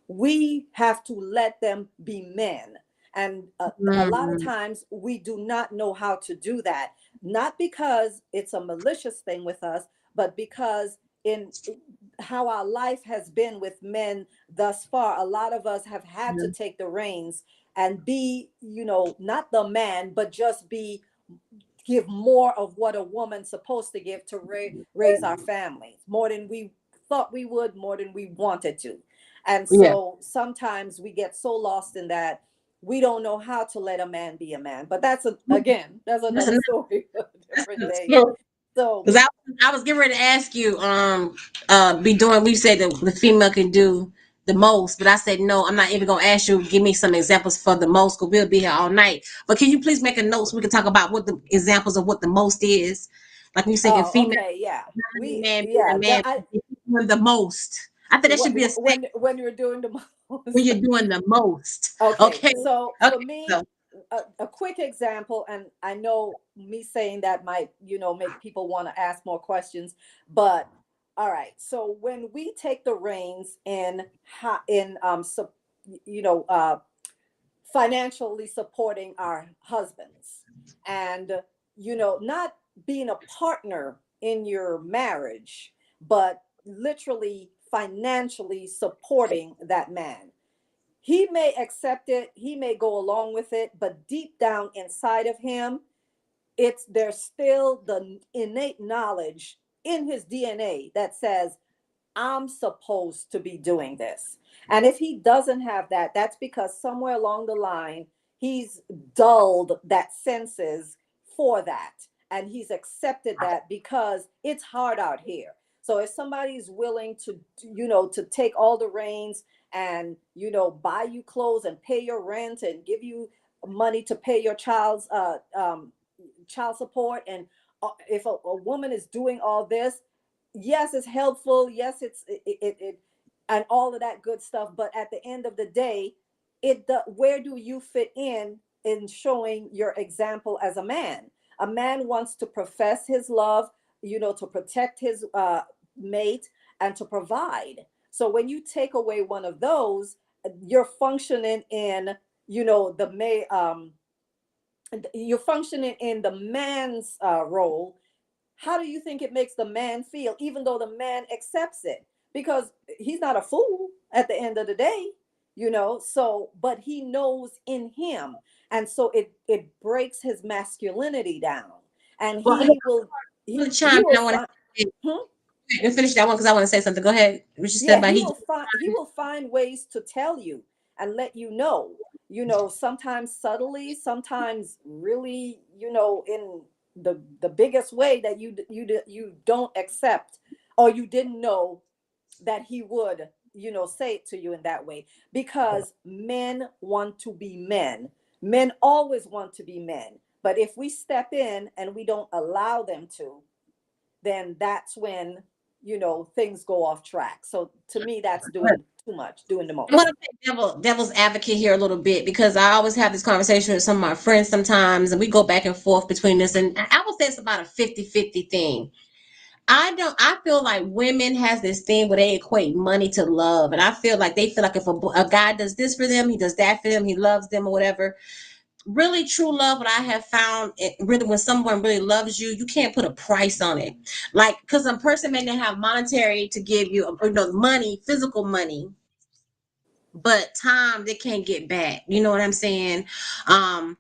We have to let them be men. And a lot of
Mm.
times we do not know how to do that, not because it's a malicious thing with us, but because in how our life has been with men thus far, a lot of us have had to take the reins and be, not the man, but just be, give more of what a woman's supposed to give to raise our families, more than we thought we would, more than we wanted to. And
Yeah.
so sometimes we get so lost in that we don't know how to let a man be a man. But again, that's
That's
another
enough.
story, a
That's
different
enough.
day.
So,
So,
because I was getting ready to ask you, be doing. We said that the female can do the most, but I said no. I'm not even gonna ask you. Give me some examples for the most, because we'll be here all night. But can you please make a note so we can talk about what the examples of what the most is? Like when you say, can
oh,
female,
okay, yeah,
not a
we,
man being a
yeah,
man, doing the most. I think that should be a segment
when you're doing the
when
most.
you're doing the most.
Okay,
Okay.
so
Okay.
for me,
So.
a quick example, and I know me saying that might, make people want to ask more questions, but all right. So when we take the reins in you know, uh, financially supporting our husbands, and not being a partner in your marriage, but literally financially supporting that man, he may accept it, he may go along with it, but deep down inside of him, there's still the innate knowledge in his DNA that says, I'm supposed to be doing this. And if he doesn't have that, that's because somewhere along the line, he's dulled that senses for that. And he's accepted that because it's hard out here. So if somebody's willing to, to take all the reins and, buy you clothes and pay your rent and give you money to pay your child's child support, and if a woman is doing all this, yes, it's helpful, yes, it and all of that good stuff, but at the end of the day, where do you fit in showing your example as a man? A man wants to profess his love, to protect his mate and to provide. So when you take away one of those, you're functioning in, the may you're functioning in the man's role. How do you think it makes the man feel, even though the man accepts it? Because he's not a fool at the end of the day, so, but he knows in him. And so it breaks his masculinity down. And
Well,
he will,
I'm
he,
gonna
he
chime in.
will
I want
find,
to
hmm?
finish that one because I want to say something. Go ahead. What you said
Yeah,
about
he will find ways to tell you and let you know, sometimes subtly, sometimes really, in the biggest way that you don't accept, or you didn't know that he would, say it to you in that way. Because men want to be men. Men always want to be men. But if we step in and we don't allow them to, then that's when, things go off track. So to me, that's doing too much, doing the
I'm gonna
most.
play devil's advocate here a little bit because I always have this conversation with some of my friends sometimes, and we go back and forth between this. And I would say it's about a 50-50 thing. I feel like women has this thing where they equate money to love. And I feel like they feel like if a guy does this for them, he does that for them, he loves them or whatever. Really true love, what I have found, it really, when someone really loves you, you can't put a price on it. Like, because a person may not have monetary to give you, money, physical money, but time they can't get back. You know what I'm saying? Um,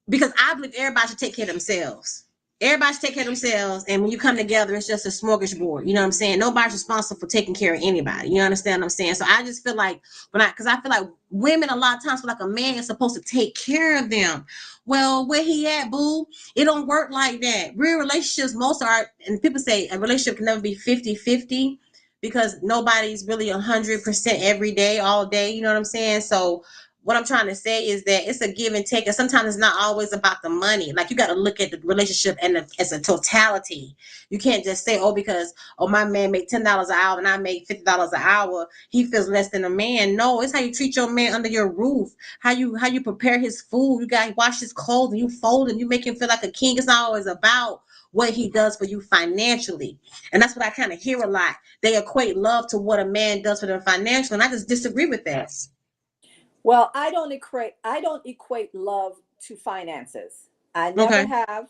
because I believe everybody should take care of themselves. Everybody should take care of themselves, and when you come together, it's just a smorgasbord. You know what I'm saying? Nobody's responsible for taking care of anybody. You understand what I'm saying? So I just feel like because I feel like women a lot of times feel like a man is supposed to take care of them. Well, where he at, boo? It don't work like that. Real relationships, most are, and people say a relationship can never be 50-50 because nobody's really 100% every day, all day. You know what I'm saying? So what I'm trying to say is that it's a give and take, and sometimes it's not always about the money. Like, you got to look at the relationship as a totality. You can't just say, oh, because my man make $10 an hour and I make $50 an hour, he feels less than a man. No, it's how you treat your man under your roof, how you prepare his food. You got to wash his clothes and you fold and you make him feel like a king. It's not always about what he does for you financially. And that's what I kind of hear a lot. They equate love to what a man does for them financially, and I just disagree with that.
Well, I don't equate love to finances. I never
Okay.
have,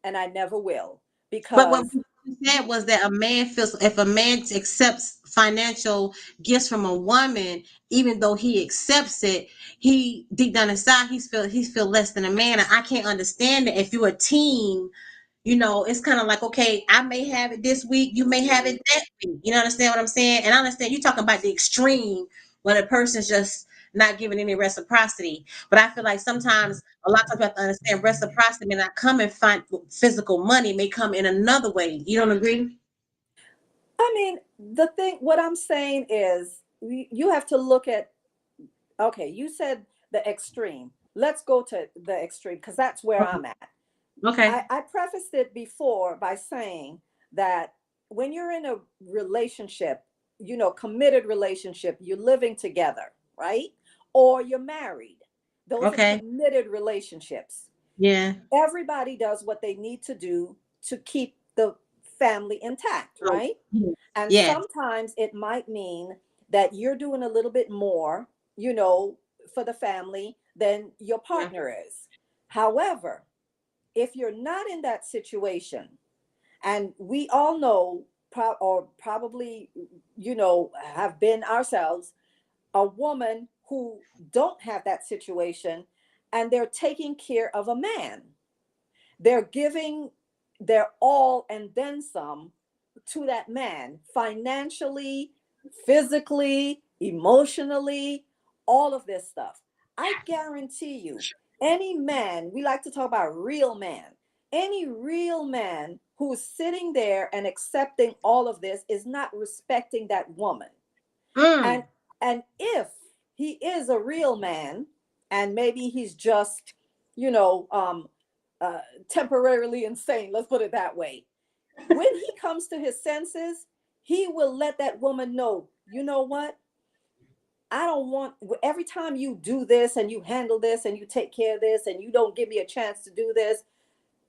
and I never will,
But what
because
you said was that a man feels, if a man accepts financial gifts from a woman, even though he accepts it, he deep down inside he feel less than a man. And I can't understand that. If you're a team, it's kind of like, okay, I may have it this week, you may have it that week. You understand what I'm saying? And I understand you're talking about the extreme when a person's just not giving any reciprocity. But I feel like sometimes, a lot of times, you have to understand reciprocity may not come and find physical money, may come in another way. You don't agree?
I mean, what I'm saying is, you have to look at, okay, you said the extreme. Let's go to the extreme, because that's where I'm at.
Okay.
I prefaced it before by saying that when you're in a relationship, committed relationship, you're living together, right? Or you're married. Those are
Okay.
committed relationships.
Yeah.
Everybody does what they need to do to keep the family intact,
Oh,
right? And
yeah.
sometimes it might mean that you're doing a little bit more, you know, for the family than your
Yeah.
partner is. However, if you're not in that situation, and we all know, or probably, have been ourselves, a woman who don't have that situation, and they're taking care of a man, they're giving their all and then some to that man, financially, physically, emotionally, all of this stuff. I guarantee you, any man, we like to talk about real man, any real man who's sitting there and accepting all of this is not respecting that woman. And
Mm.
and if he is a real man, and maybe he's just, you know, um, uh, temporarily insane, let's put it that way, when he comes to his senses, he will let that woman know, you know what? I don't want, every time you do this and you handle this and you take care of this and you don't give me a chance to do this,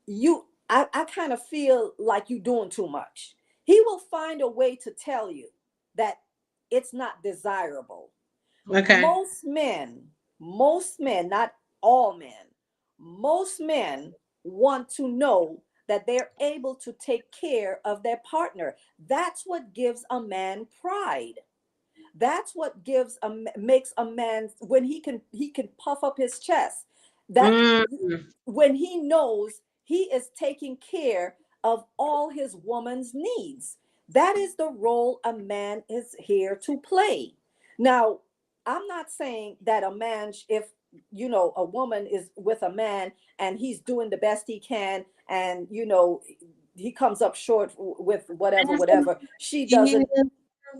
you I kind of feel like you're doing too much. He will find a way to tell you that it's not desirable.
Okay.
Most men, not all men, most men want to know that they're able to take care of their partner. That's what gives a man pride. That's what makes a man, when he can puff up his chest, that
Mm.
when he knows he is taking care of all his woman's needs. That is the role a man is here to play. Now, I'm not saying that a man, if a woman is with a man and he's doing the best he can, and he comes up short with whatever she
You
doesn't.
love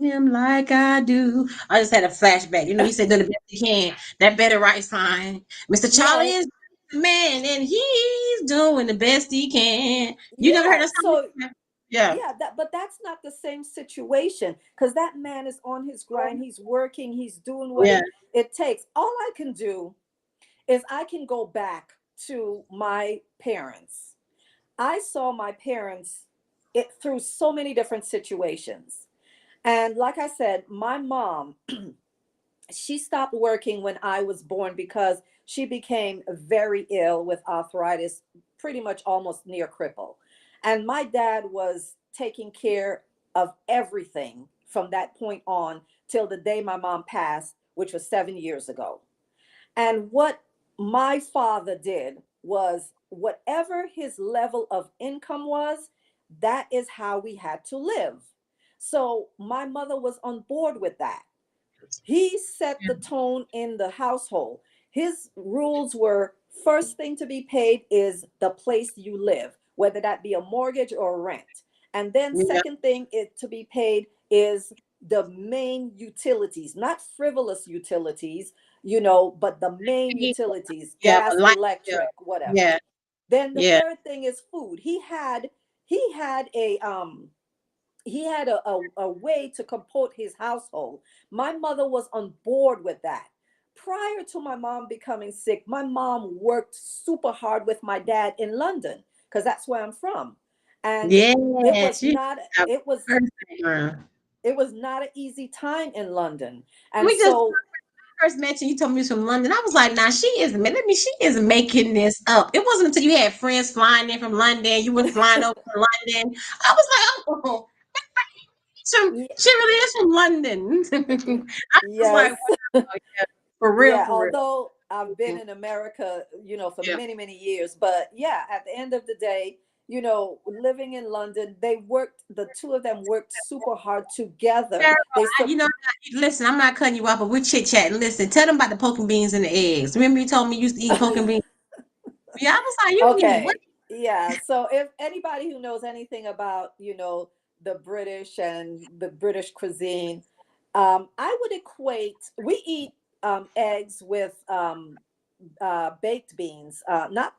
him like I do. I just had a flashback. You said do the best you can. That better right sign. Mr. Charlie
No.
is the man, and he's doing the best he can. You never heard
Yeah,
that song?
so
Yeah.
yeah, but that's not the same situation, because that man is on his grind, he's working, he's doing what
Yeah.
it takes. All I can do is I can go back to my parents. I saw my parents through so many different situations. And like I said, my mom, she stopped working when I was born because she became very ill with arthritis, pretty much almost near cripple. And my dad was taking care of everything from that point on till the day my mom passed, which was 7 years ago. And what my father did was, whatever his level of income was, that is how we had to live. So my mother was on board with that. He set the tone in the household. His rules were, first thing to be paid is the place you live, whether that be a mortgage or rent. And then
Yeah.
second thing it to be paid is the main utilities, not frivolous utilities, but the main utilities,
Yeah.
gas,
Like, yeah.
electric, whatever.
Yeah.
Then the
Yeah.
third thing is food. He had a way to comport his household. My mother was on board with that. Prior to my mom becoming sick, my mom worked super hard with my dad in London, because that's where I'm from. And it was
Yes. You
not
have
it was
first background.
it was not an easy time in London. And
We just
so,
first met you. You told me you was from London. I was like, nah, she is. Let me. She is making this up. It wasn't until you had friends flying in from London. You were flying over to London. I was like, oh,
y-
she really is from London. I was like,
yes.
wow, yeah, for real,
Yeah,
for real.
although I've been in America, for
Yeah.
many, many years. But yeah, at the end of the day, living in London, the two of them worked super hard together.
Carol,
They so
listen, I'm not cutting you off, but we're chit chatting. Listen, tell them about the poking beans and the eggs. Remember you told me you used to eat poking beans? Yeah, I was like, you need what?
okay. Yeah. So if anybody who knows anything about, the British and the British cuisine, I would equate, we eat eggs with baked beans, not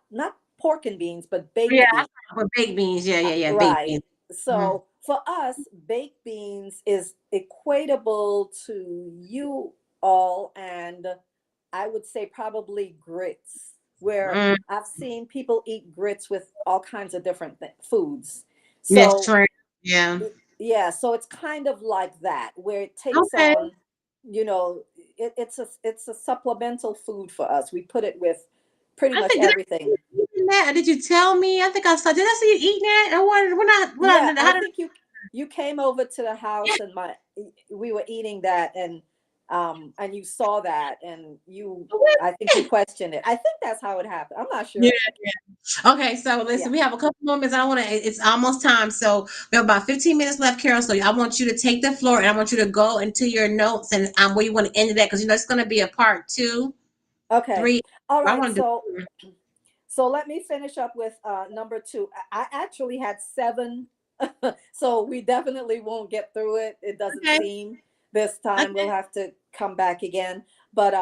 pork and beans, but
Yeah,
baked
I
beans.
thought with baked beans. Yeah, yeah, yeah, baked
Right.
beans. Mhm.
So for us, baked beans is equatable to you all, and I would say probably grits, where
Mm,
I've seen people eat grits with all kinds of different foods.
that's
So
true. Yeah.
yeah, so it's kind of like that, where it takes
Okay.
on, it's a supplemental food for us. We put it with pretty
I
much
think did I see
everything.
you eating that? Or did you tell me? I think I saw. Did I see you eating that? Or what?
Yeah, I
How did?
think you came over to the
Yeah.
house, and we were eating that, and you saw that, and
What?
I think you questioned it. I think that's how it happened. I'm not
Yeah.
sure.
Okay, so listen,
Yeah.
we have a couple moments. I want to. It's almost time, so we have about 15 minutes left, Carol. So I want you to take the floor, and I want you to go into your notes and where you want to end it at, because it's going to be a part two,
Okay.
three.
All
I
right.
want to do.
So let me finish up with number two. I actually had seven, so we definitely won't get through it. It doesn't
Okay.
seem this time. We'll
Okay.
have to come back again. But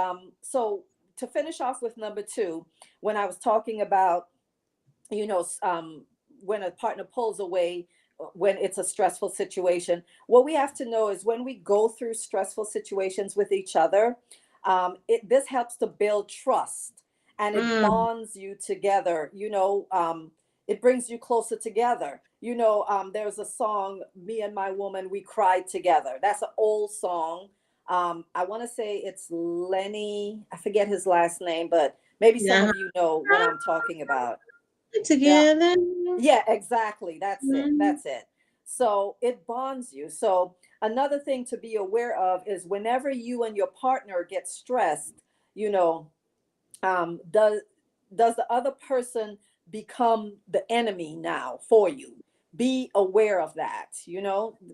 so to finish off with number two, when I was talking about, when a partner pulls away, when it's a stressful situation, what we have to know is, when we go through stressful situations with each other, this helps to build trust, and it
Mm,
bonds you together. It brings you closer together. There's a song, "Me and My Woman, We Cried Together." That's an old song. I want to say it's Lenny. I forget his last name, but maybe some
Yeah.
of you know what I'm talking about. Yeah,
Together.
yeah, exactly. That's it.
Mhm.
That's it. So it bonds you. So another thing to be aware of is whenever you and your partner get stressed, you know, does the other person become the enemy now for you? Be aware of that,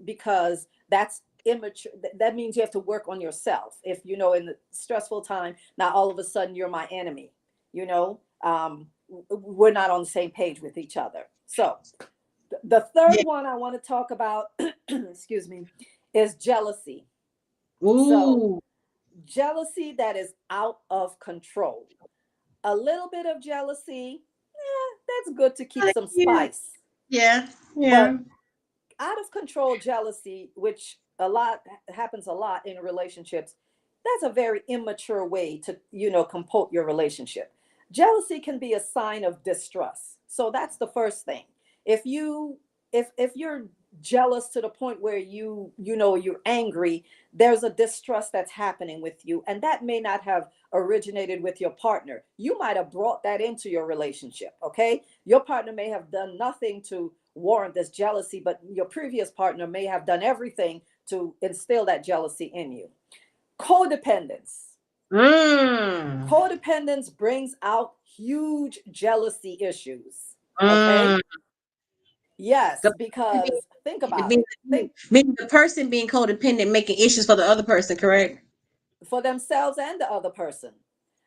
because that's immature. That means you have to work on yourself. If in the stressful time, now all of a sudden you're my enemy, we're not on the same page with each other. So the third
Yeah.
one I want to talk about, excuse me, is jealousy. So
Ooh.
jealousy that is out of control. A little bit of jealousy, that's good to keep some
Yeah.
spice.
Yeah. Yeah.
But out of control jealousy, which a lot happens a lot in relationships, that's a very immature way to, comport your relationship. Jealousy can be a sign of distrust. So that's the first thing. If you if you're jealous to the point where you're angry, there's a distrust that's happening with you, and that may not have originated with your partner. You might have brought that into your relationship. Okay, your partner may have done nothing to warrant this jealousy, but your previous partner may have done everything to instill that jealousy in you. Codependence.
Mm.
Codependence brings out huge jealousy issues. Okay.
Mm.
Yes,
The
because think about
being,
it. Think
being the person being codependent, making issues for the other person, correct?
for themselves and the other person.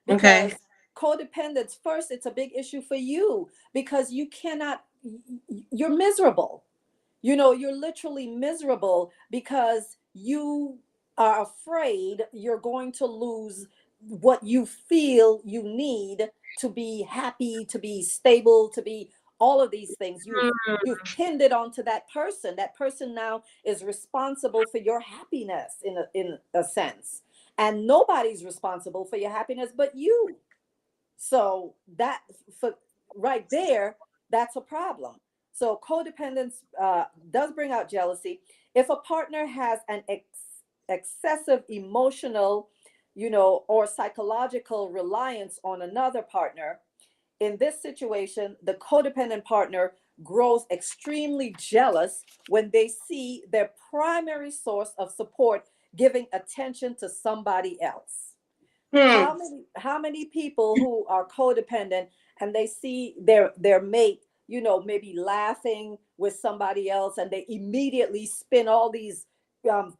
Okay.
Because codependence, first, it's a big issue for you because you cannot, you're miserable. You're literally miserable because you are afraid you're going to lose what you feel you need to be happy, to be stable, to be all of these things. You've pinned it onto that person. That person now is responsible for your happiness in a sense. And nobody's responsible for your happiness but you. So that for right there, that's a problem. So codependence does bring out jealousy. If a partner has an excessive emotional, or psychological reliance on another partner, in this situation, the codependent partner grows extremely jealous when they see their primary source of support giving attention to somebody else.
Hmm.
How many people who are codependent and they see their mate, maybe laughing with somebody else, and they immediately spin all these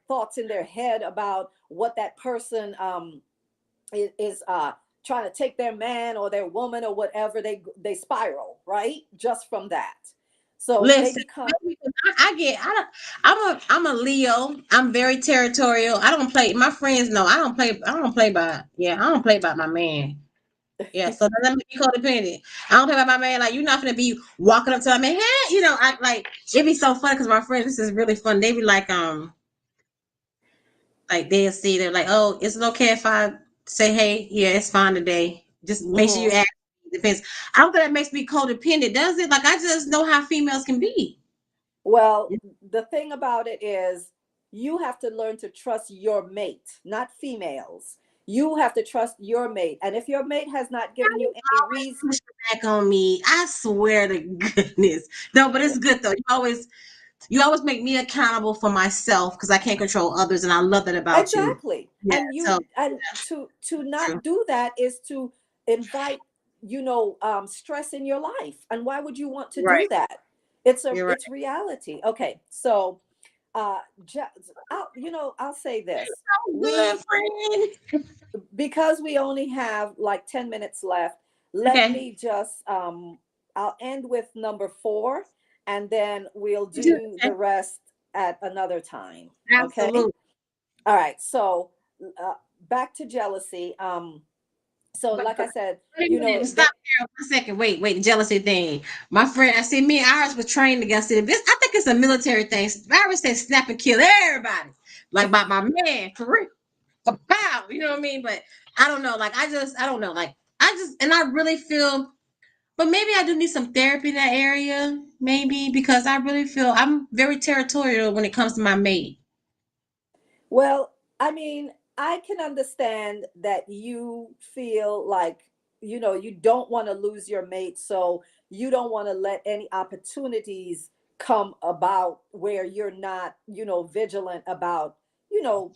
thoughts in their head about what that person is trying to take their man or their woman or whatever. They spiral right just from that. So they
Listen,
become
I get. I don't. I'm a Leo. I'm very territorial. I don't play. My friends know I don't play. I don't play by. Yeah, I don't play by my man. Yeah, so that make me codependent. I don't play by my man. Like you're not gonna be walking up to my man. Hey, I like it'd be so fun because my friends. This is really fun. They be like they'll see. They're like, oh, is it okay if I say hey? Yeah, it's fine today. Just make sure you
Mhm.
ask. Depends. I don't think that makes me codependent, does it? Like I just know how females can be.
Well, the thing about it is you have to learn to trust your mate, not females. You have to trust your mate. And if your mate has not given you any reason,
Push back on me. I swear to goodness. No, but it's good though. You always make me accountable for myself because I can't control others, and I love that about you.
exactly.
Yeah.
And
So
to
true.
not do that is to invite, stress in your life. And why would you want to
Right.
do that? It's a
You're right.
it's reality. Okay. So je- I'll say this.
So good,
We
friend.
Because we only have like 10 minutes left, let
Okay.
me just I'll end with number 4, and then we'll do
Okay.
the rest at another time. Okay.
Absolutely.
All right. So uh, back to jealousy. So
But,
like I
but
said,
wait a minute. Stop there 1 second. Wait. The jealousy thing. My friend, I see me and Iris was trained together. See, this, I think it's a military thing. Iris said snap and kill everybody. Like by my man, for real. Pow, you know what I mean? But I don't know. Like I don't know. Like I just and I really feel. But maybe I do need some therapy in that area, maybe because I really feel I'm very territorial when it comes to my mate.
Well, I mean, I can understand that you feel like, you don't want to lose your mate, so you don't want to let any opportunities come about where you're not, vigilant about, you know,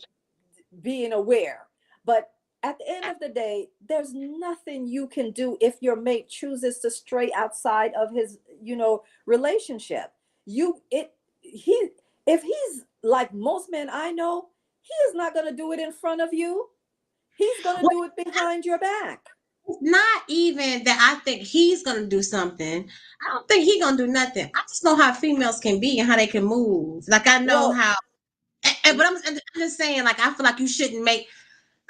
being aware. But at the end of the day, there's nothing you can do if your mate chooses to stray outside of his, relationship. You it he If he's like most men I know, he is not going to do it in front of you. He's going to
Well,
do it behind your back.
it's not even that I think he's gonna do something. I don't think he's gonna do nothing. I just know how females can be and how they can move. Like I know
Well,
how. But I'm just saying, like I feel like you shouldn't make.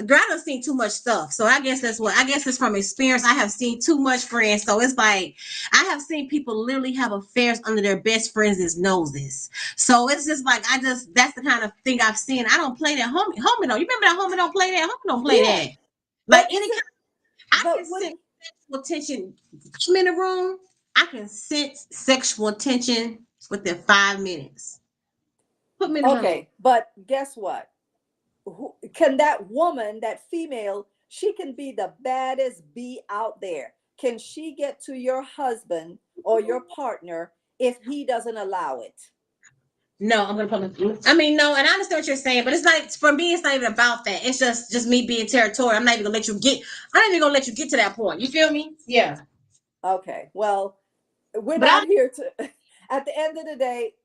Girl, I've seen too much stuff. So I guess that's what I guess it's from experience. I have seen too much friends. So it's like I have seen people literally have affairs under their best friends' noses. So it's just like that's the kind of thing I've seen. I don't play that homie don't. You remember that homie don't play that? Homie don't play
yeah,
that. Like
but
any
is it
kind I can
but
sense
when
sexual tension. I'm in the room. I can sense sexual tension within 5 minutes. Put me in the room.
Okay, but guess what? Can that woman, that female, she can be the baddest bee out there. Can she get to your husband or your partner if he doesn't allow it?
No, I'm gonna put my. I mean, no, and I understand what you're saying, but it's not for me. It's not even about that. It's just me being territorial. I'm not even gonna let you get. I'm not even gonna let you get to that point. You feel me? Yeah.
Okay, well, we're
But I
not here to, at the end of the day,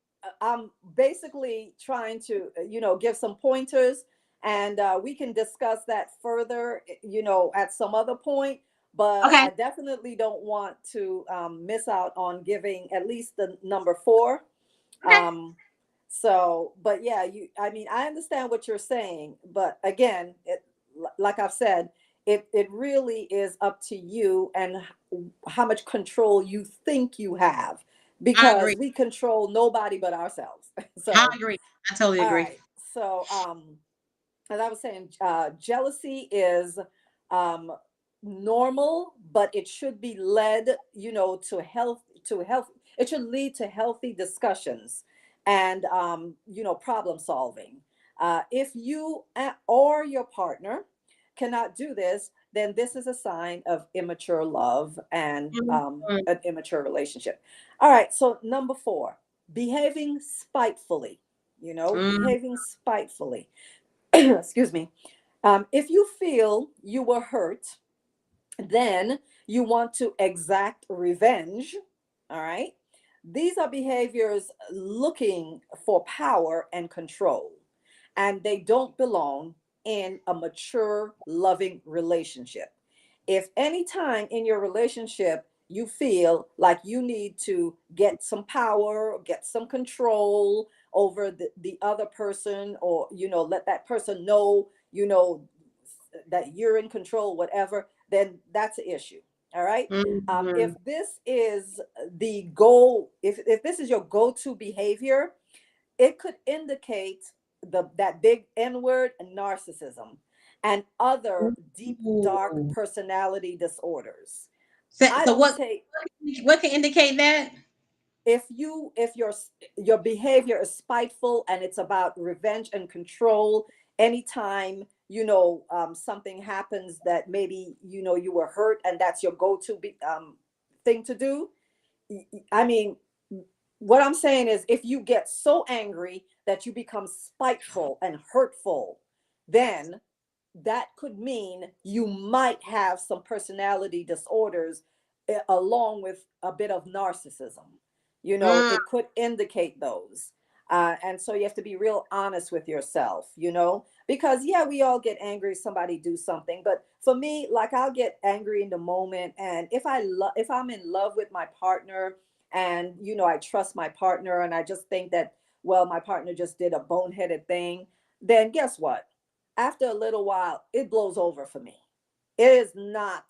I'm basically trying to, give some pointers, and we can discuss that further, at some other point. But
okay.
I definitely don't want to miss out on giving at least the number four.
Okay.
But yeah, I mean, I understand what you're saying, but again, like I've said, it really is up to you and how much control you think you have,
I agree.
because we control nobody but ourselves.
I
So,
agree. I totally
all
agree.
right. So, as I was saying, jealousy is um, normal, but it should be led, to health, It should lead to healthy discussions and, problem solving. If you or your partner cannot do this, then this is a sign of immature love and
Mhm.
an immature relationship. All right. So number four, behaving spitefully.
Mm,
Behaving spitefully. Excuse me. If you feel you were hurt, then you want to exact revenge. All right. These are behaviors looking for power and control, and they don't belong in a mature, loving relationship. If any time in your relationship you feel like you need to get some power, get some control over the other person, or let that person know, that you're in control, whatever, then that's an issue. All right. If
mhm.
this is the goal, if this is your go-to behavior, it could indicate that big N word, narcissism, and other deep, dark
Ooh.
personality disorders.
So,
I
so
don't
what?
take
What can indicate that?
if your behavior is spiteful and it's about revenge and control. Anytime something happens that maybe you were hurt, and that's your go-to thing to do. I mean, what I'm saying is, if you get so angry that you become spiteful and hurtful, then that could mean you might have some personality disorders, along with a bit of narcissism.
Mm,
It could indicate those. And so you have to be real honest with yourself, because yeah, we all get angry if somebody do something. But for me, like, I'll get angry in the moment. And if I'm in love with my partner, and I trust my partner, and I just think that, well, my partner just did a boneheaded thing, then guess what? After a little while, it blows over for me. It is not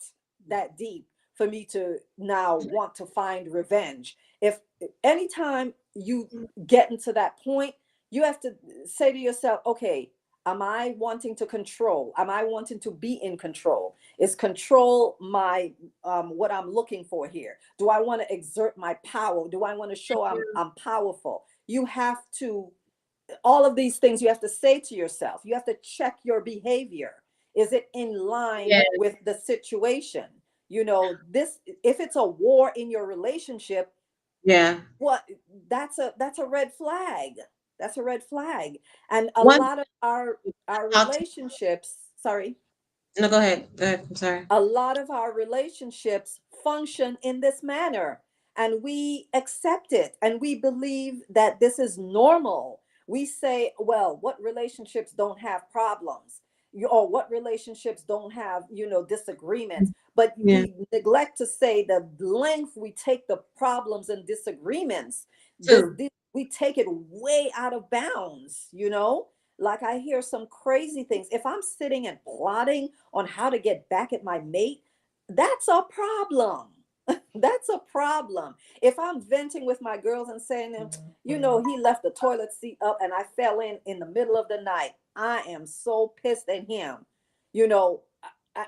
that deep for me to now want to find revenge. If anytime you get into that point, you have to say to yourself, okay, Am I wanting to control? Am I wanting to be in control? Is control my what I'm looking for here? Do I want to exert my power? Do I want to show I'm powerful? You have to, all of these things you have to say to yourself. You have to check your behavior. Is it in line
Yeah.
with the situation? This, if it's a war in your relationship,
Yeah.
what, that's a red flag. That's a red flag. And a
One
lot of our
talk to,
relationships, sorry,
no, go ahead. Go ahead. I'm sorry.
a lot of our relationships function in this manner, and we accept it and we believe that this is normal. We say, well, what relationships don't have problems? Or what relationships don't have, disagreements? But
Yeah.
we neglect to say the length we take the problems and disagreements.
Two.
We take it way out of bounds. Like, I hear some crazy things. If I'm sitting and plotting on how to get back at my mate, that's a problem. That's a problem. If I'm venting with my girls and saying, he left the toilet seat up and I fell in the middle of the night, I am so pissed at him, you know.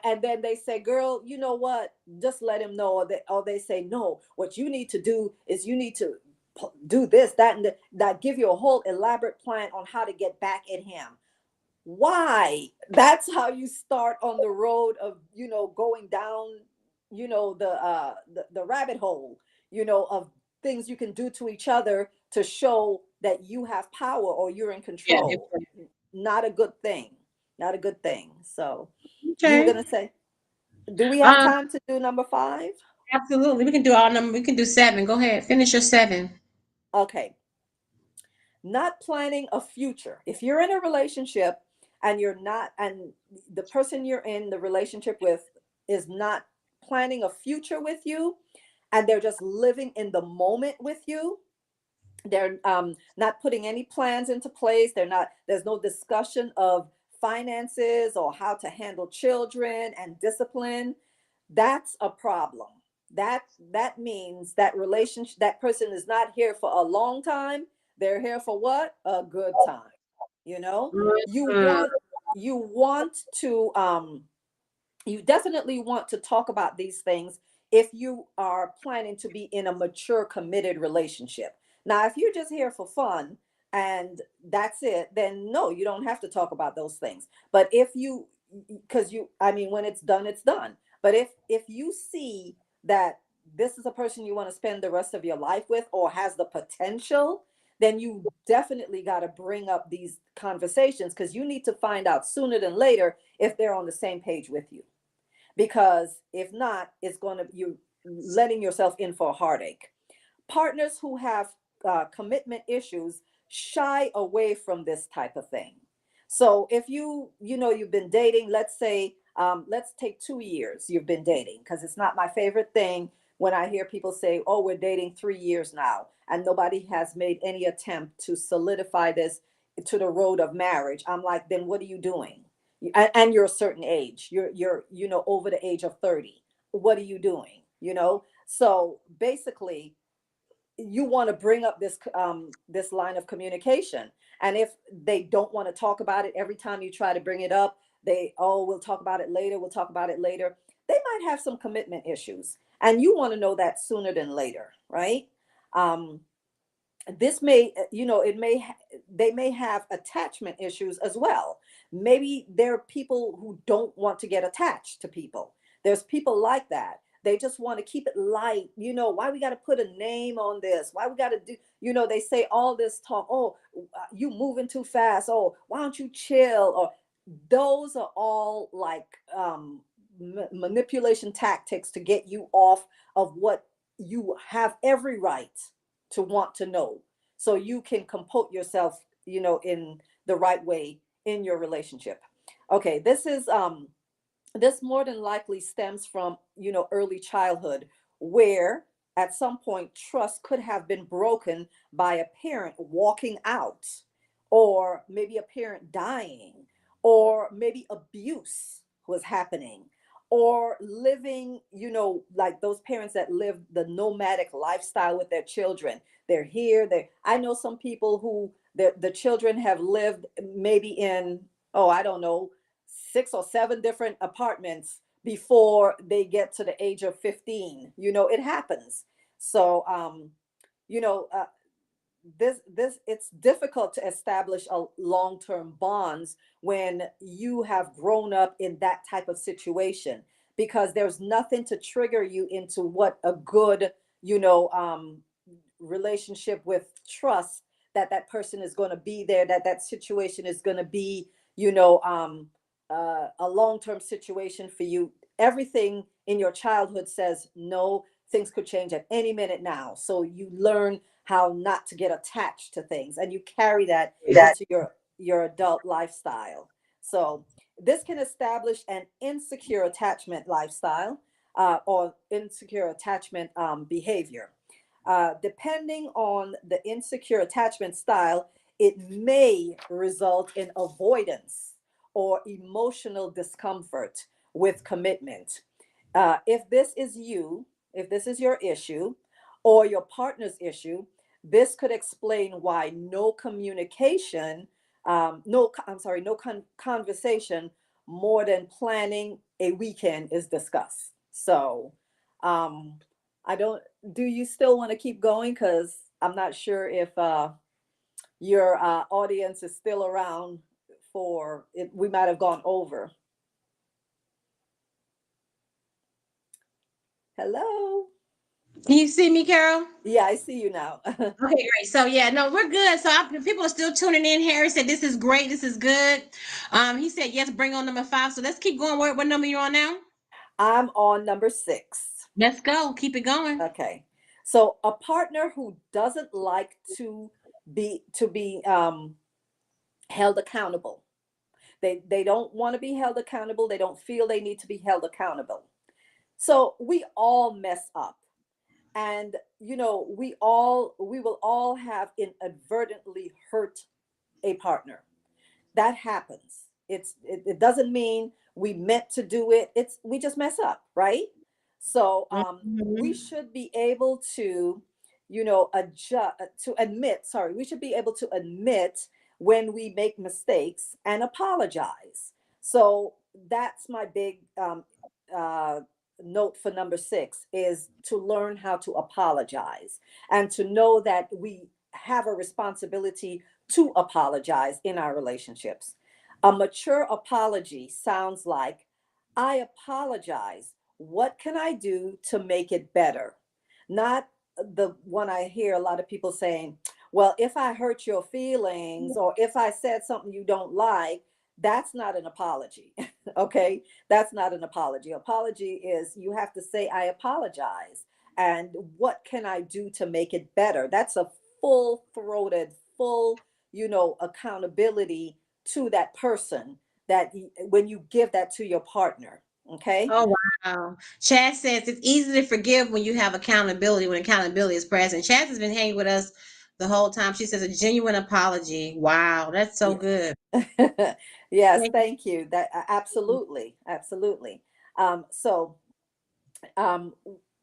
And then they say, girl, you know what? Just let him know. Or they say, no, what you need to do is you need to do this, that, and that, give you a whole elaborate plan on how to get back at him. Why? That's how you start on the road of, going down, the rabbit hole, of things you can do to each other to show that you have power or you're in
Yeah.
control. Not a good thing. Not a good thing. So you were
Okay.
gonna say, do we have
Um,
time to do number 5?
absolutely. We can do all number. We can do seven. Go ahead. Finish your seven.
Okay. Not planning a future. If you're in a relationship and you're not, and the person you're in the relationship with is not planning a future with you, and they're just living in the moment with you, they're not putting any plans into place. There's no discussion of finances or how to handle children and discipline. That's a problem. That means that relationship, that person is not here for a long time. They're here for what? A good time. You know, you
Mm,
want you want to you definitely want to talk about these things if you are planning to be in a mature, committed relationship. Now, if you're just here for fun and that's it, then no, you don't have to talk about those things. But if you, because I mean, when it's done, it's done. But if you see that this is a person you want to spend the rest of your life with or has the potential, then you definitely got to bring up these conversations, because you need to find out sooner than later if they're on the same page with you. Because if not, it's going to, you letting yourself in for a heartache. Partners who have commitment issues shy away from this type of thing. So if you've been dating, let's say, let's take 2 years you've been dating, because it's not my favorite thing when I hear people say, oh, we're dating 3 years now and nobody has made any attempt to solidify this to the road of marriage. I'm like, then what are you doing? And you're a certain age, you're over the age of 30. What are you doing? So basically, you want to bring up this line of communication. And if they don't want to talk about it, every time you try to bring it up, we'll talk about it later, we'll talk about it later. They might have some commitment issues, and you want to know that sooner than later, right? um, this may it may they may have attachment issues as well. Maybe there are people who don't want to get attached to people. There's people like that. They just want to keep it light. Why we got to put a name on this? Why we got to do, they say all this talk, oh, you moving too fast, oh, why don't you chill? Or those are all like manipulation tactics to get you off of what you have every right to want to know, so you can comport yourself, in the right way in your relationship. Okay, this more than likely stems from, early childhood, where at some point trust could have been broken by a parent walking out, or maybe a parent dying, or maybe abuse was happening, or living, like those parents that live the nomadic lifestyle with their children. They're here. I know some people who the children have lived maybe in oh, I don't know, 6 or 7 different apartments before they get to the age of 15. It happens. So, you know, uh, this it's difficult to establish a long-term bonds when you have grown up in that type of situation, because there's nothing to trigger you into what a good, you know, relationship with trust, that that person is going to be there, that that situation is going to be, a long-term situation for you. Everything in your childhood says no, things could change at any minute now, so you learn how not to get attached to things, and you carry that into your adult lifestyle. So this can establish an insecure attachment lifestyle, or insecure attachment behavior. Depending on the insecure attachment style, it may result in avoidance or emotional discomfort with commitment. If this is you, if this is your issue or your partner's issue, this could explain why no communication, I'm sorry, no conversation more than planning a weekend is discussed. So, um, I don't, do you still want to keep going? Because I'm not sure if your audience is still around for it. We might have gone over. Hello.
Can you see me, Carol?
Yeah, I see you now.
Okay, great. So yeah, no, we're good. So people are still tuning in. Harry said this is great. This is good. He said yes. Bring on number 5. So let's keep going. What number you on now?
I'm on number 6.
Let's go. Keep it going.
Okay. So a partner who doesn't like to be held accountable. They don't want to be held accountable. They don't feel they need to be held accountable. So we all mess up. And we will all have inadvertently hurt a partner. That happens. It doesn't mean we meant to do it. It's we just mess up, right? So we
Mhm.
should be able to, adjust, to admit. Sorry, we should be able to admit when we make mistakes and apologize. So that's my big uh, note for number 6, is to learn how to apologize and to know that we have a responsibility to apologize in our relationships. A mature apology sounds like, I apologize. What can I do to make it better? Not the one I hear a lot of people saying, well, if I hurt your feelings or if I said something you don't like, that's not an apology. Okay? That's not an apology. Apology is you have to say, I apologize. And what can I do to make it better? That's a full throated, full, accountability to that person, that when you give that to your partner. Okay.
Oh wow. Chad says it's easy to forgive when you have accountability, when accountability is present. Chad has been hanging with us the whole time. She says a genuine apology. Wow, that's so
Yeah.
good.
Yes,
Thank
thank you. That absolutely, absolutely. So um,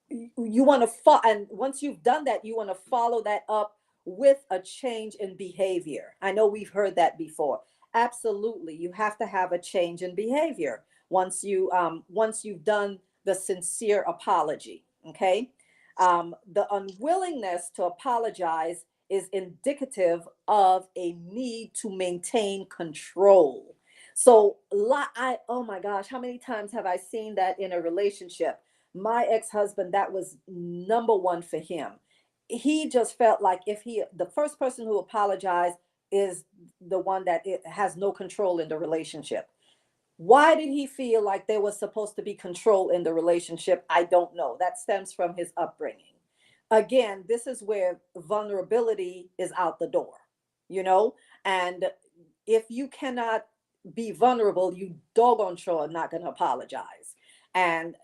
you want to follow, and once you've done that, you want to follow that up with a change in behavior. I know we've heard that before. Absolutely, you have to have a change in behavior once you've done the sincere apology. Okay, the unwillingness to apologize is indicative of a need to maintain control. So, oh my gosh, how many times have I seen that in a relationship? My ex-husband, that was number one for him. He just felt like if the first person who apologized is the one that it has no control in the relationship. Why did he feel like there was supposed to be control in the relationship? I don't know. That stems from his upbringing. Again, this is where vulnerability is out the door, you know? And if you cannot be vulnerable, you doggone sure are not going to apologize. And,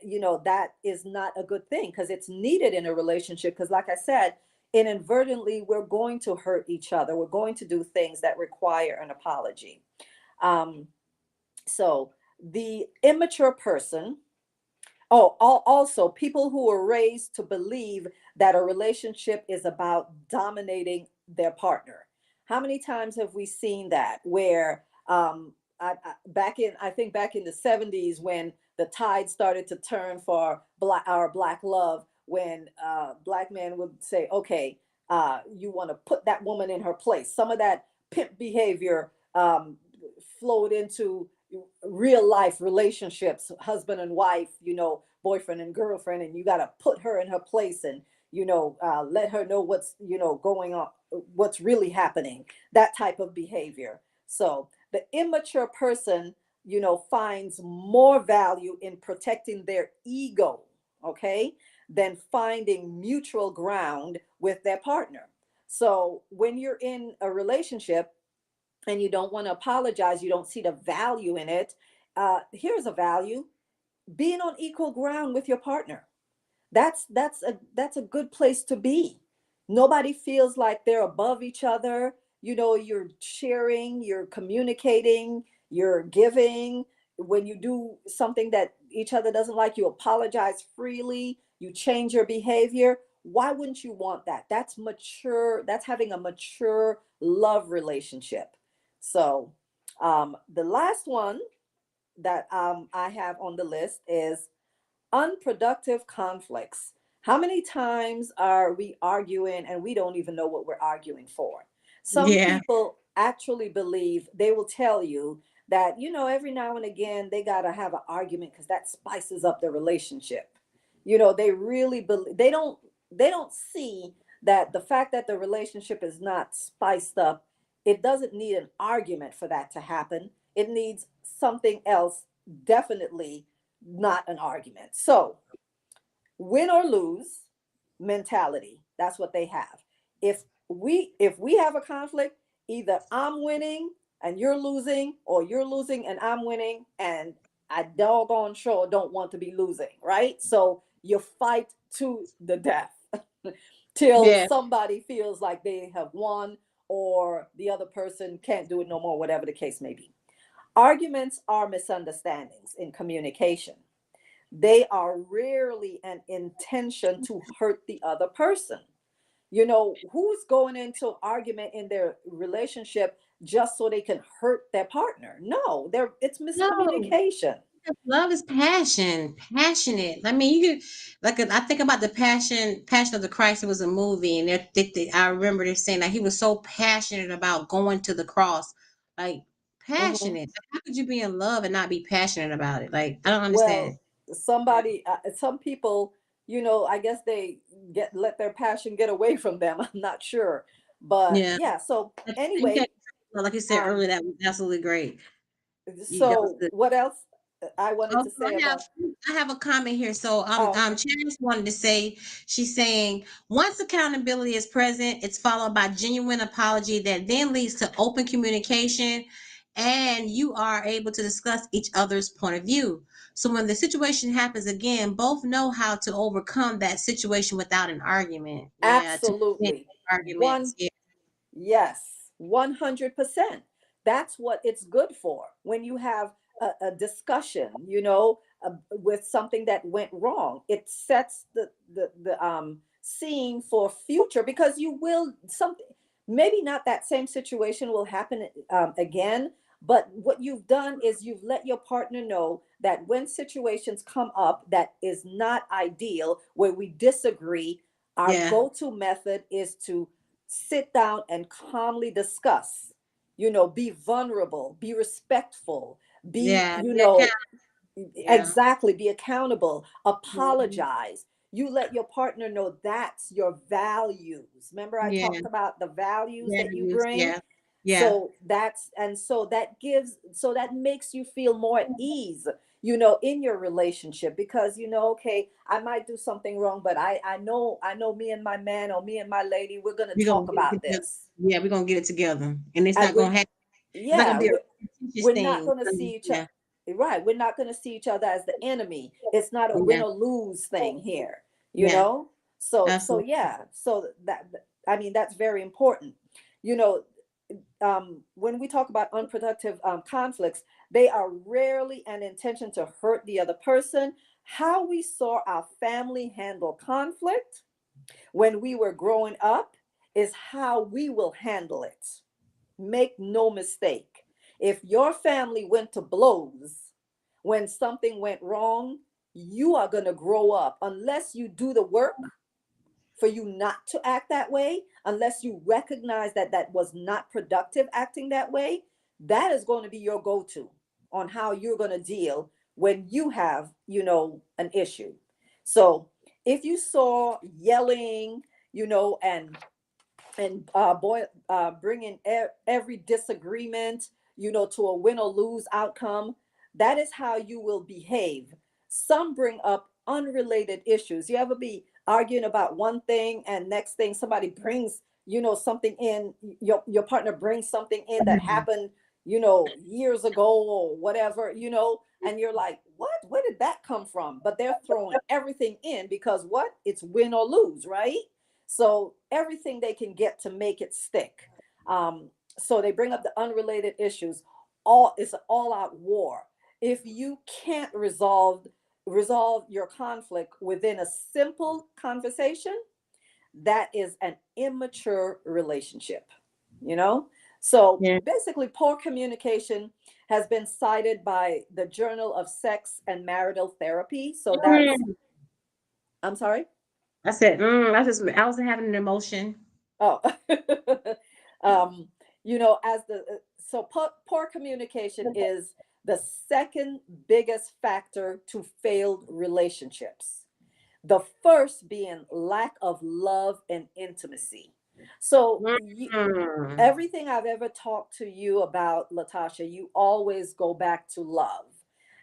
that is not a good thing, because it's needed in a relationship. Because, like I said, inadvertently, we're going to hurt each other. We're going to do things that require an apology. Um, so the immature person, also people who are raised to believe that a relationship is about dominating their partner. How many times have we seen that where I think back in the 70s, when the tide started to turn for our black love, when black men would say, okay, you want to put that woman in her place. Some of that pimp behavior flowed into real life relationships, husband and wife, boyfriend and girlfriend, and you got to put her in her place, and let her know what's going on, what's really happening, that type of behavior. So the immature person, finds more value in protecting their ego, okay, than finding mutual ground with their partner. So when you're in a relationship and you don't want to apologize, you don't see the value in it. Here's a value: being on equal ground with your partner. That's a good place to be. Nobody feels like they're above each other. You're sharing, you're communicating, you're giving. When you do something that each other doesn't like, you apologize freely, you change your behavior. Why wouldn't you want that? That's mature. That's having a mature love relationship. So the last one that I have on the list is unproductive conflicts. How many times are we arguing and we don't even know what we're arguing for? Some
Yeah.
people actually believe, they will tell you that, every now and again they got to have an argument because that spices up the relationship. They really believe, they don't see that the fact that the relationship is not spiced up, it doesn't need an argument for that to happen. It needs something else, definitely not an argument. So, win or lose mentality. That's what they have. If we have a conflict, either I'm winning and you're losing, or you're losing and I'm winning, and I doggone sure don't want to be losing, right? So you fight to the death till
Yeah.
somebody feels like they have won, or the other person can't do it no more, whatever the case may be. Arguments are misunderstandings in communication. They are rarely an intention to hurt the other person. Who's going into argument in their relationship just so they can hurt their partner? No, it's
No.
miscommunication.
Love is passion, passionate. I mean, you could like I think about the Passion of the Christ. It was a movie, and I remember they saying that he was so passionate about going to the cross, like
Mhm.
passionate. Like, how could you be in love and not be passionate about it? Like I don't understand.
Well, some people, I guess they get let their passion get away from them. I'm not sure, but
Yeah,
yeah. So
you can't.
anyway,
Like you said
um,
earlier, that was absolutely great. That was
so
good.
what else I wanted
Oh,
to
so
say about?
I have a comment here. So
Oh, okay.
Chance wanted to say, she's saying once accountability is present, it's followed by genuine apology that then leads to open communication, and you are able to discuss each other's point of view. So when the situation happens again, both know how to overcome that situation without an argument. Yeah, to prevent
Absolutely.
arguments.
One,
Yeah,
yes, 100%. That's what it's good for. When you have a discussion, with something that went wrong, it sets the scene for future, because you will something, maybe not that same situation will happen again, but what you've done is you've let your partner know that when situations come up that is not ideal, where we disagree, our
yeah,
go-to method is to sit down and calmly discuss, be vulnerable, be respectful, be,
yeah. Yeah, yeah,
exactly, be accountable,
mhm,
apologize. You let your partner know that's your values. Remember, I
yeah,
talked about the values
yeah,
that you bring.
yeah, yeah.
So that makes you feel more at ease, in your relationship, because okay, I might do something wrong, but I know me and my man, or me and my lady, we're going to
We're gonna
talk
get it
about
together.
this.
Yeah, we're gonna get it together, and it's
And
not gonna happen. It's not gonna
yeah,
be a contentious
we're not
thing.
going to see each other.
Yeah,
Right, we're not going to see each other as the enemy. It's not a win
yeah,
or lose thing here, you
yeah,
know so
absolutely.
yeah, so that, I mean, that's very important. you know when we talk about unproductive conflicts, they are rarely an intention to hurt the other person. How we saw our family handle conflict when we were growing up is how we will handle it. Make no mistake. If your family went to blows when something went wrong, you are going to grow up unless you do the work for you not to act that way, unless you recognize that that was not productive acting that way. That is going to be your go-to on how you're going to deal when you have, an issue. So if you saw yelling, and bringing every disagreement, to a win or lose outcome, that is how you will behave. Some bring up unrelated issues. You ever be arguing about one thing and next thing somebody brings, something in, your partner brings something in that happened, years ago or whatever, and you're like, what? Where did that come from? But they're throwing everything in because what? It's win or lose, right? So everything they can get to make it stick. So they bring up the unrelated issues. It's an all-out war. If you can't resolve your conflict within a simple conversation, that is an immature relationship. You know. So
Yeah.
basically, poor communication has been cited by the Journal of Sex and Marital Therapy. So that's.
Mm.
I'm sorry.
I said, I was having an emotion.
Oh, as so poor communication is the second biggest factor to failed relationships. The first being lack of love and intimacy. So
Mm.
everything I've ever talked to you about, Latasha, you always go back to love.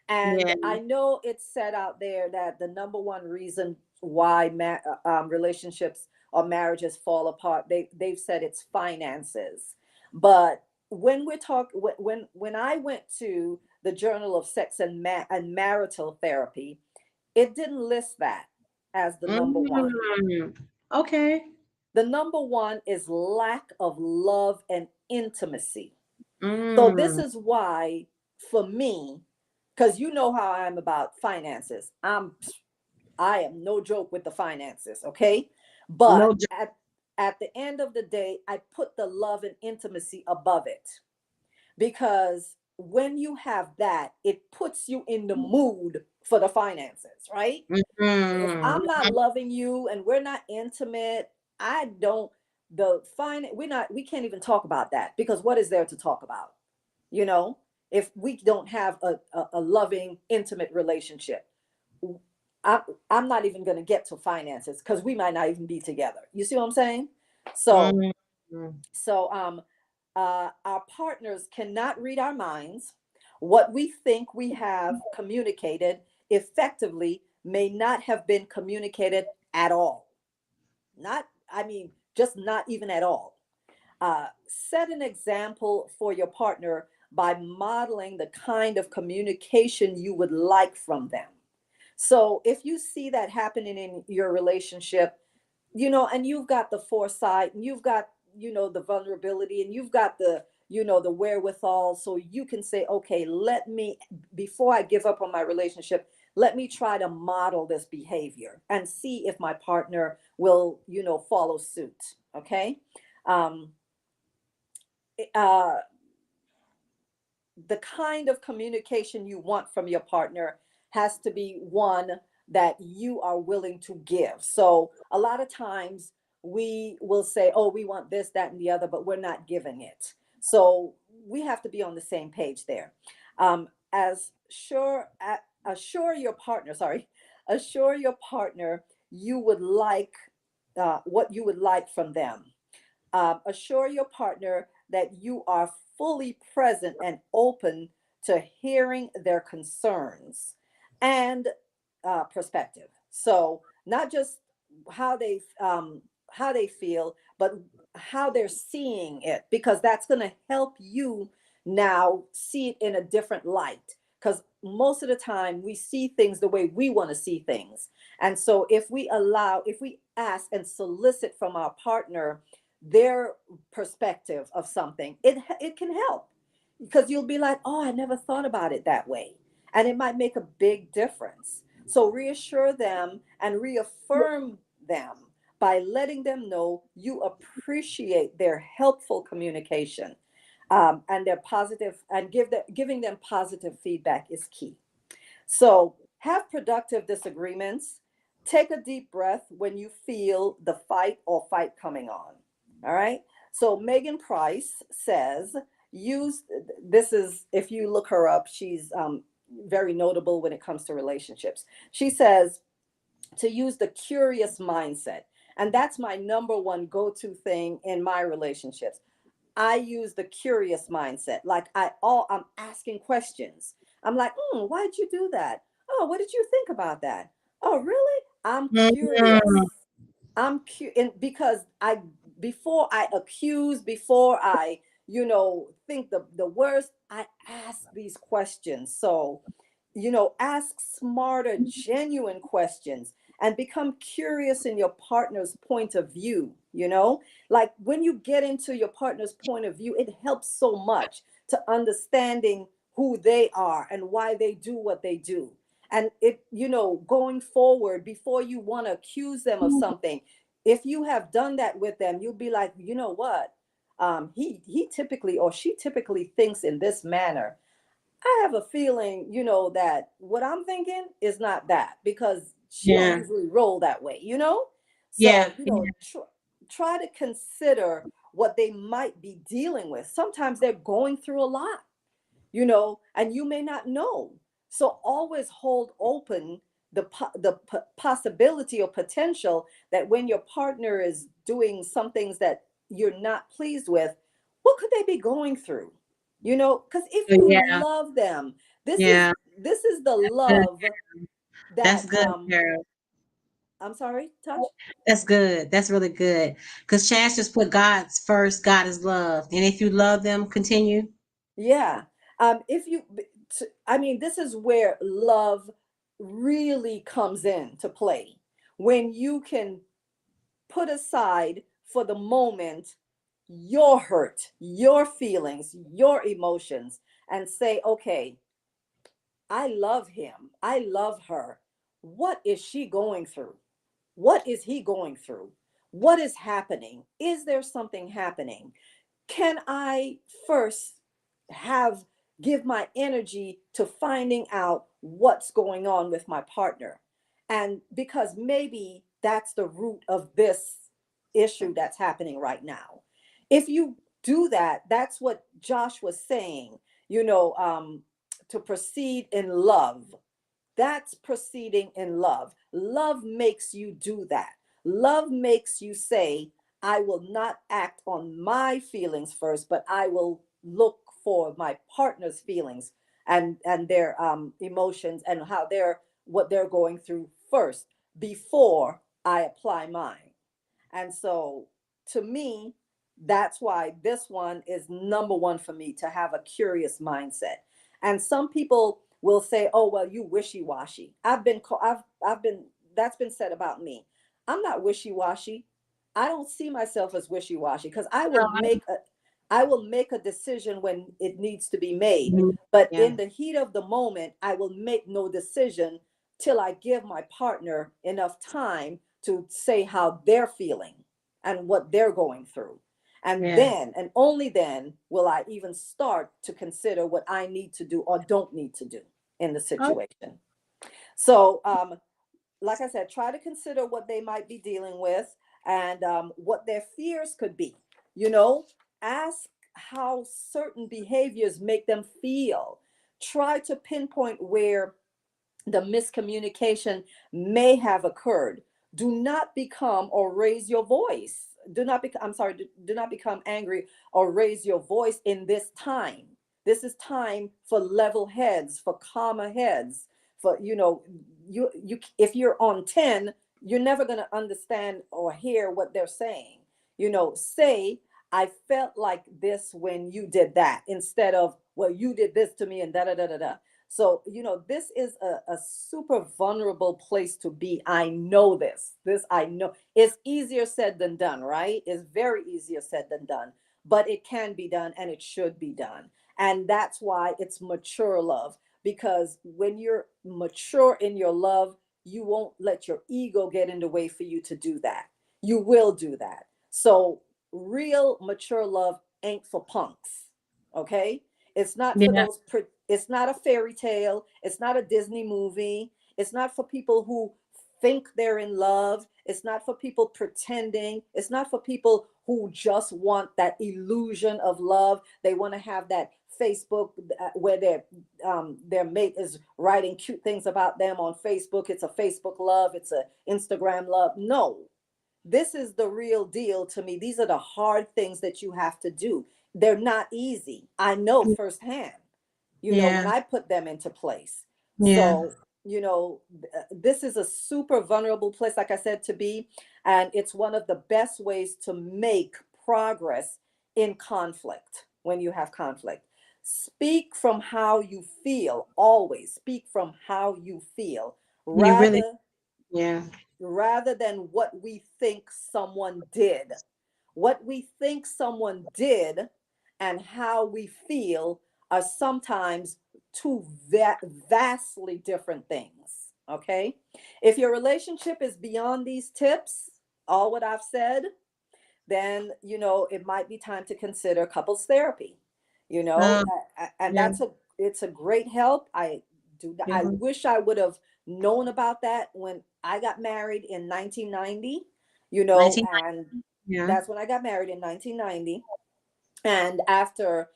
And
Yeah.
I know it's said out there that the number one reason why relationships or marriages fall apart, they've said it's finances. But when we're talking, when I went to the Journal of Sex and Marital Therapy, it didn't list that as the number one.
Mm. Okay.
The number one is lack of love and intimacy. So this
Mm.
is why, for me, because you know how I am about finances. I am no joke with the finances, okay?
No.
But at the end of the day, I put the love and intimacy above it because when you have that, it puts you in the mood for the finances, right? If
Mm.
I'm not loving you and we're not intimate, I don't the fine we can't even talk about that because what is there to talk about? You know, if we don't have a loving, intimate relationship. I, I'm not even going to get to finances because we might not even be together. You see what I'm saying? So,
Mm.
so our partners cannot read our minds. What we think we have communicated effectively may not have been communicated at all. Not, I mean, just not even at all. Set an example for your partner by modeling the kind of communication you would like from them. So if you see that happening in your relationship, and you've got the foresight and you've got, the vulnerability and you've got the wherewithal, so you can say, okay, before I give up on my relationship, let me try to model this behavior and see if my partner will, follow suit. Okay. Um, uh, the kind of communication you want from your partner has to be one that you are willing to give. So a lot of times we will say, oh, we want this, that, and the other, but we're not giving it. So we have to be on the same page there. As sure, assure your partner, sorry, assure your partner you would like what you would like from them. Assure your partner that you are fully present and open to hearing their concerns and perspective. So not just how they feel, but how they're seeing it, because that's going to help you now see it in a different light. Because most of the time we see things the way we want to see things. And so if we ask and solicit from our partner their perspective of something, it can help because you'll be like, oh, I never thought about it that way. And it might make a big difference. So reassure them and reaffirm them by letting them know you appreciate their helpful communication. And their positive and giving them positive feedback is key. So have productive disagreements. Take a deep breath when you feel the fight or fight coming on. All right. So Megan Price says, use this is, if you look her up, she's very notable when it comes to relationships. She says to use the curious mindset. And that's my number one go to thing in my relationships. I use the curious mindset. Like I'm asking questions. I'm like, why'd you do that? Oh, what did you think about that? Oh, really? I'm
Mhm.
curious. Because I before I accuse, before I, think the worst, I ask these questions. So, ask smarter, genuine questions and become curious in your partner's point of view. Like when you get into your partner's point of view, it helps so much to understanding who they are and why they do what they do. And going forward, before you want to accuse them of something, if you have done that with them, you'll be like, you know what? He typically, or she typically thinks in this manner. I have a feeling, that what I'm thinking is not that, because she don't
Yeah.
usually roll that way.
Yeah.
So, try to consider what they might be dealing with. Sometimes they're going through a lot, and you may not know. So always hold open the possibility or potential that when your partner is doing some things that you're not pleased with, what could they be going through? Because if you
Yeah.
love them, this is
Yeah.
this is the
Good.
love
That's
that
good, Carol.
I'm sorry, Touch.
That's good. That's really good. Because Chance just put God's first. God is love. And if you love them, continue.
Yeah. If you, I mean, this is where love really comes in to play. When you can put aside for the moment your hurt, your feelings, your emotions, and say, okay, I love him. I love her. What is she going through? What is he going through? What is happening? Is there something happening? Can I first have give my energy to finding out what's going on with my partner? And because maybe that's the root of this issue that's happening right now. If you do that, that's what Josh was saying, to proceed in love. That's proceeding in love. Love makes you do that. Love makes you say, I will not act on my feelings first, but I will look for my partner's feelings and their emotions and how what they're going through first before I apply mine. And so to me, that's why this one is number one for me, to have a curious mindset. And some people will say, "Oh, well, you wishy-washy." I've been that's been said about me. I'm not wishy-washy. I don't see myself as wishy-washy because I will make a decision when it needs to be made.
Mhm.
But
Yeah.
in the heat of the moment, I will make no decision till I give my partner enough time to say how they're feeling and what they're going through. And
Yeah.
then, and only then, will I even start to consider what I need to do or don't need to do in the
Oh,
situation. So, like I said, try to consider what they might be dealing with and what their fears could be. You know, ask how certain behaviors make them feel. Try to pinpoint where the miscommunication may have occurred. Do not become or raise your voice. Do not become, I'm sorry, do not become angry or raise your voice in this time. This is time for level heads, for calmer heads, for, you if you're on 10, you're never going to understand or hear what they're saying. Say, I felt like this when you did that, instead of, well, you did this to me and da da da da da. So, this is a super vulnerable place to be. I know this. This I know. It's easier said than done, right? It's very easier said than done, but it can be done and it should be done. And that's why it's mature love, because when you're mature in your love, you won't let your ego get in the way for you to do that. You will do that. So, real mature love ain't for punks. Okay. It's not for
Yeah.
those, it's not a fairy tale. It's not a Disney movie. It's not for people who think they're in love. It's not for people pretending. It's not for people who just want that illusion of love. They want to have that Facebook where their mate is writing cute things about them on Facebook. It's a Facebook love. It's a Instagram love. No, this is the real deal to me. These are the hard things that you have to do. They're not easy. I know firsthand, when
Yeah.
I put them into place.
Yeah.
So, this is a super vulnerable place, like I said, to be. And it's one of the best ways to make progress in conflict when you have conflict. Speak from how you feel, always speak from how you feel
You really,
rather
yeah.
rather than what we think someone did. What we think someone did and how we feel are sometimes two vastly different things. Okay. If your relationship is beyond these tips, all what I've said, then it might be time to consider couples therapy.
Um,
And
yeah.
it's a great help. I
Mhm.
wish I would have known about that when I got married in 1990.
1990.
And
Yeah.
that's when I got married in 1990. And after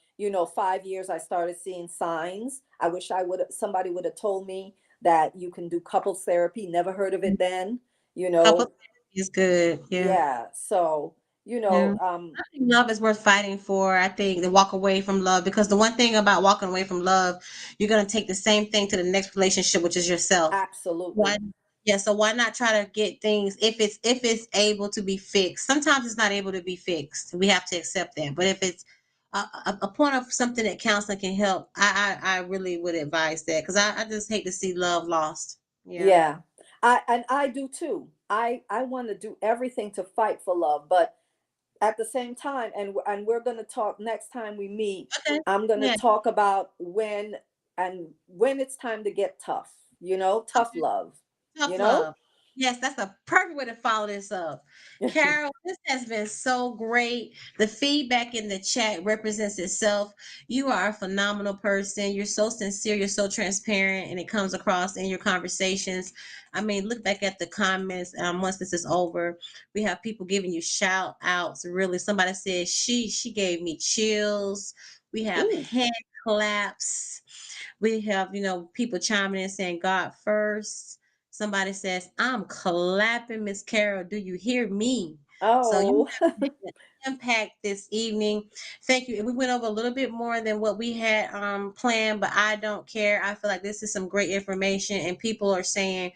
5 years, I started seeing signs. I wish somebody would have told me that you can do couples therapy. Never heard of it then. you
Couple
know
is good. Yeah.
yeah. So,
Yeah. I think love is worth fighting for. I think to walk away from love, because the one thing about walking away from love, you're gonna take the same thing to the next relationship, which is yourself. Why?
absolutely.
Yeah. So why not try to get things if it's able to be fixed? Sometimes it's not able to be fixed. We have to accept that. But if it's a point of something that counseling can help, I really would advise that, because I just hate to see love lost. Yeah.
Yeah. I do too. I want to do everything to fight for love, but at the same time, and we're going to talk next time we meet.
Okay.
I'm going to
Yeah.
talk about when it's time to get tough, tough
Okay.
love,
Tough
you know?
love. Yes, that's a perfect way to follow this up. Carol, this has been so great. The feedback in the chat represents itself. You are a phenomenal person. You're so sincere, you're so transparent, and it comes across in your conversations. I mean, look back at the comments once this is over. We have people giving you shout outs. Really, somebody said she gave me chills. We have
Ooh.
hand claps. We have, people chiming in saying God first. Somebody says, I'm clapping, Miss Carol. Do you hear me? So you
Oh.
have made an impact this evening. Thank you. And we went over a little bit more than what we had planned, but I don't care. I feel like this is some great information, and people are saying,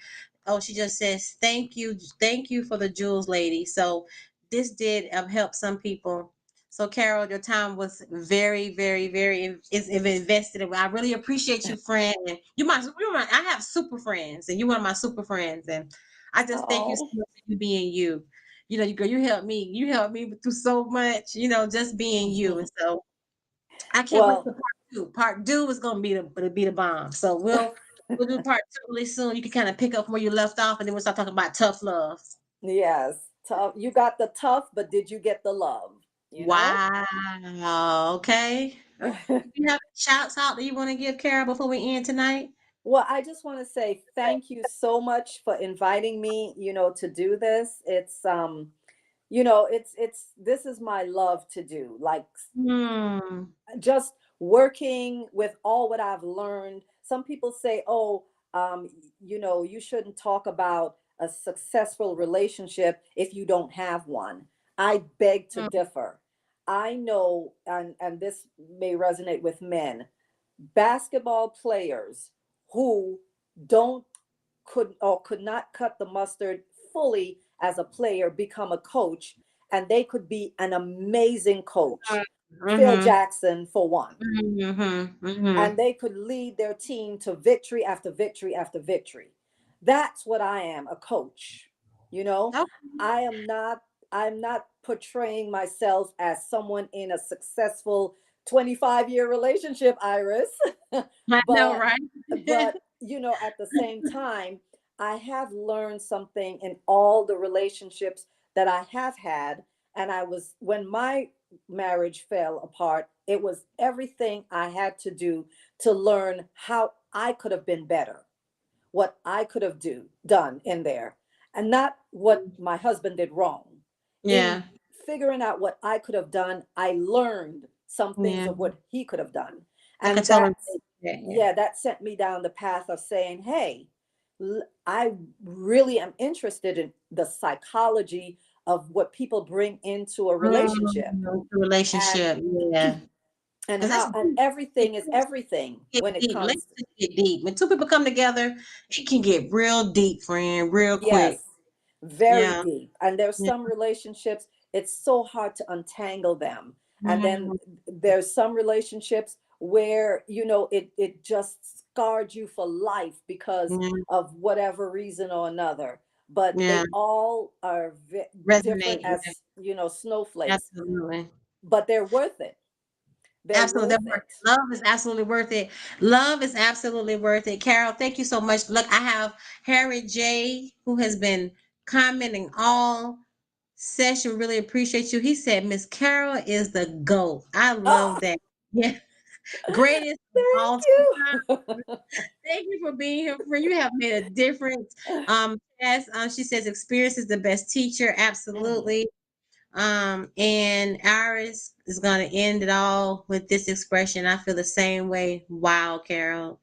oh, she just says, thank you. Thank you for the jewels, lady. So this did help some people. So, Carol, your time was very, very, very is invested. I really appreciate you, friend. And I have super friends, and you're one of my super friends. And I just thank you so
Oh.
much for you being you. Girl, you helped me. You helped me through so much. Just being you. And so I can't wait
Well,
for part two. Part two is gonna be the bomb. So we'll do part two really soon. You can kind of pick up where you left off, and then we'll start talking about tough love.
yes, tough. You got the tough, but did you get the love? You know?
Wow. Okay. You have shouts out that you want to give, Carol, before we end tonight?
Well, I just want to say thank you so much for inviting me, to do this. It's this is my love to do. Like,
Hmm.
just working with all what I've learned. Some people say, oh, you shouldn't talk about a successful relationship if you don't have one. I beg to
Hmm.
differ. I know, and this may resonate with men, basketball players who don't could not cut the mustard fully as a player become a coach, and they could be an amazing coach. Phil
Mm-hmm.
Jackson for one.
Mm-hmm. Mm-hmm.
And they could lead their team to victory after victory after victory. That's what I am, a coach. You know,
Okay.
I am not I'm not portraying myself as someone in a successful 25-year relationship, Iris.
I know,
but
right?
at the same time, I have learned something in all the relationships that I have had. And I was when my marriage fell apart, it was everything I had to do to learn how I could have been better, what I could have done in there, and not what my husband did wrong. In
Yeah.
figuring out what I could have done, I learned some things
Yeah.
of what he could have done.
I could
And
totally
that's,
yeah, yeah.
yeah, that sent me down the path of saying, hey, I really am interested in the psychology of what people bring into a relationship,
The
and
relationship. Yeah.
and
Because it's
how, and
deep.
everything is
It
everything
get
when it
deep.
comes.
Relationships get deep. When two people come together, it can get real deep, friend, real quick.
Yes, very
Yeah.
deep. And there's
Yeah.
some relationships, it's so hard to untangle them. And then
Mhm.
there's some relationships where, it just scarred you for life because
Yeah.
of whatever reason or another. But
Yeah.
they all are different
Resonate. Yeah.
as, snowflakes,
Absolutely.
but they're worth it. They're
Absolutely.
worth
They're worth
it.
it. Love is absolutely worth it. Love is absolutely worth it. Carol, thank you so much. Look, I have Harry J, who has been commenting all session. Really appreciate you. He said, Miss Carol is the GOAT. I
Oh,
love that. Yeah. Greatest of
thank
all time.
you.
Thank you for being here, friend. You have made a difference. Yes, she says experience is the best teacher.
Mm,
Absolutely. And Iris is gonna end it all with this expression. I feel the same way. Wow, Carol.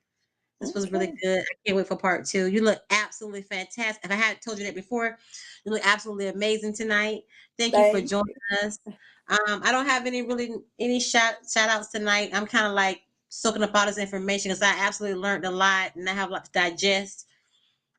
This was really
okay.
good. I can't wait for part two. You look absolutely fantastic. If I hadn't told you that before, you look absolutely amazing tonight. Thank you for
Thank
joining
you.
us. I don't have any shout outs tonight. I'm kind of like soaking up all this information because I absolutely learned a lot and I have a lot to digest.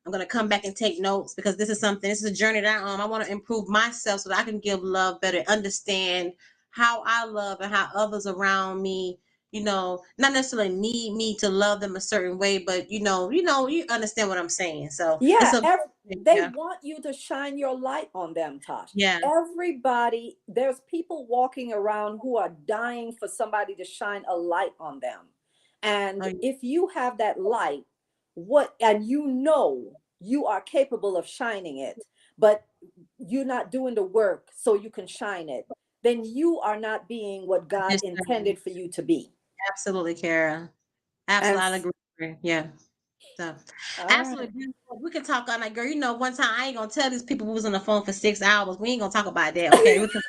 I'm gonna come back and take notes because this is a journey that I want to improve myself so that I can give love better, understand how I love and how others around me, not necessarily need me to love them a certain way, but you understand what I'm saying. So it's
Yeah,
a
they
yeah,
want you to shine your light on them, Tosh.
yeah,
Everybody, there's people walking around who are dying for somebody to shine a light on them. And
oh,
if you have that light, and you are capable of shining it, but you're not doing the work so you can shine it, then you are not being what
I
God
just
intended for you to be.
absolutely, Kara.
And
Absolutely, I agree. Yeah. So,
all right.
absolutely beautiful. We can talk all night, girl. One time I ain't gonna tell these people we was on the phone for 6 hours. We ain't gonna talk about that, okay? We can.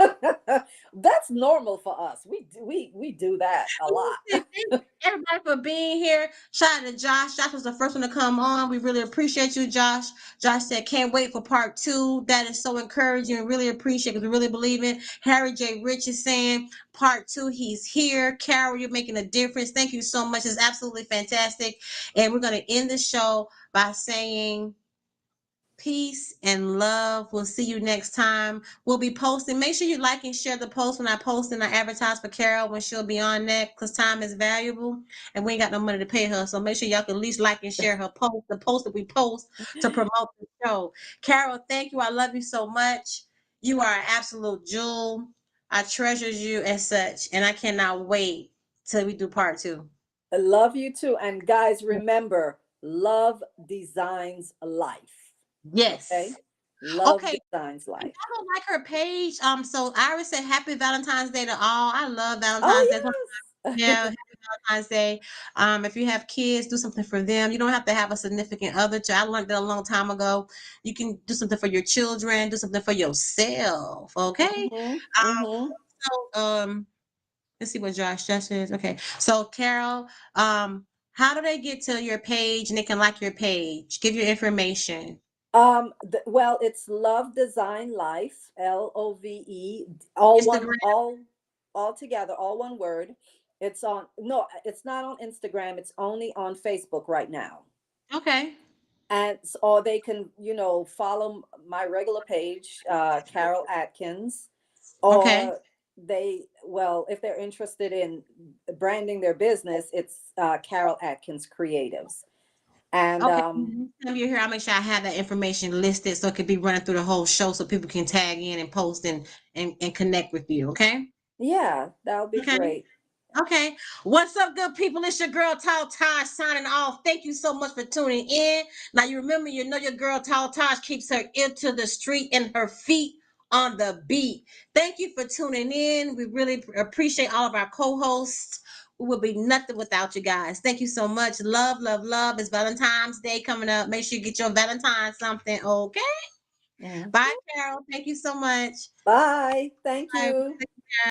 That's normal for us. We do that a lot.
Listen, thank everybody for being here. Shout out to Josh. Josh was the first one to come on. We really appreciate you, Josh. Josh said, "Can't wait for part two." That is so encouraging. And really appreciate because we really believe in. Harry J. Rich is saying part two. He's here. Carol, you're making a difference. Thank you so much. It's absolutely fantastic. And we're gonna end the show by saying peace and love. We'll see you next time. We'll be posting. Make sure you like and share the post when I post and I advertise for Carol when she'll be on that because time is valuable and we ain't got no money to pay her. So make sure y'all can at least like and share her post, the post that we post to promote the show. Carol, thank you. I love you so much. You are an absolute jewel. I treasure you as such, and I cannot wait till we do part two.
I love you too. And guys, remember, love designs life. Okay?
Yes.
Love
Okay,
designs
if
life.
y'all don't like her page, so Iris said happy Valentine's Day to all. I love Valentine's Day.
Oh,
Yeah,
yes.
happy Valentine's Day. If you have kids, do something for them. You don't have to have a significant other. I learned that a long time ago. You can do something for your children, do something for yourself. Okay.
Hmm.
Um,
Hmm.
so let's see what Josh says. Okay. So Carol, how do they get to your page and they can like your page? Give your information.
Well, it's Love Design Life, LOVE, all one,
Instagram.
all together, all one word. It's on, no, it's not on Instagram. It's only on Facebook right now.
Okay.
Or they can, follow my regular page, Carol Atkins,
Okay.
or if they're interested in branding their business, it's Carol Atkins Creatives. And
Okay. Next time you're here, I'll make sure I have that information listed so it could be running through the whole show so people can tag in and post and connect with you. Okay.
yeah, that'll be
Okay.
great.
Okay. What's up, good people? It's your girl Tall Tosh signing off. Thank you so much for tuning in. Now you remember, your girl Tall Tosh keeps her ear to the street and her feet on the beat. Thank you for tuning in. We really appreciate all of our co-hosts. We would be nothing without you guys. Thank you so much. Love, love, love. It's Valentine's Day coming up. Make sure you get your Valentine something, okay?
Mhm.
Bye, Carol. Thank you so much.
Bye. Thank
Bye.
you.
Guys.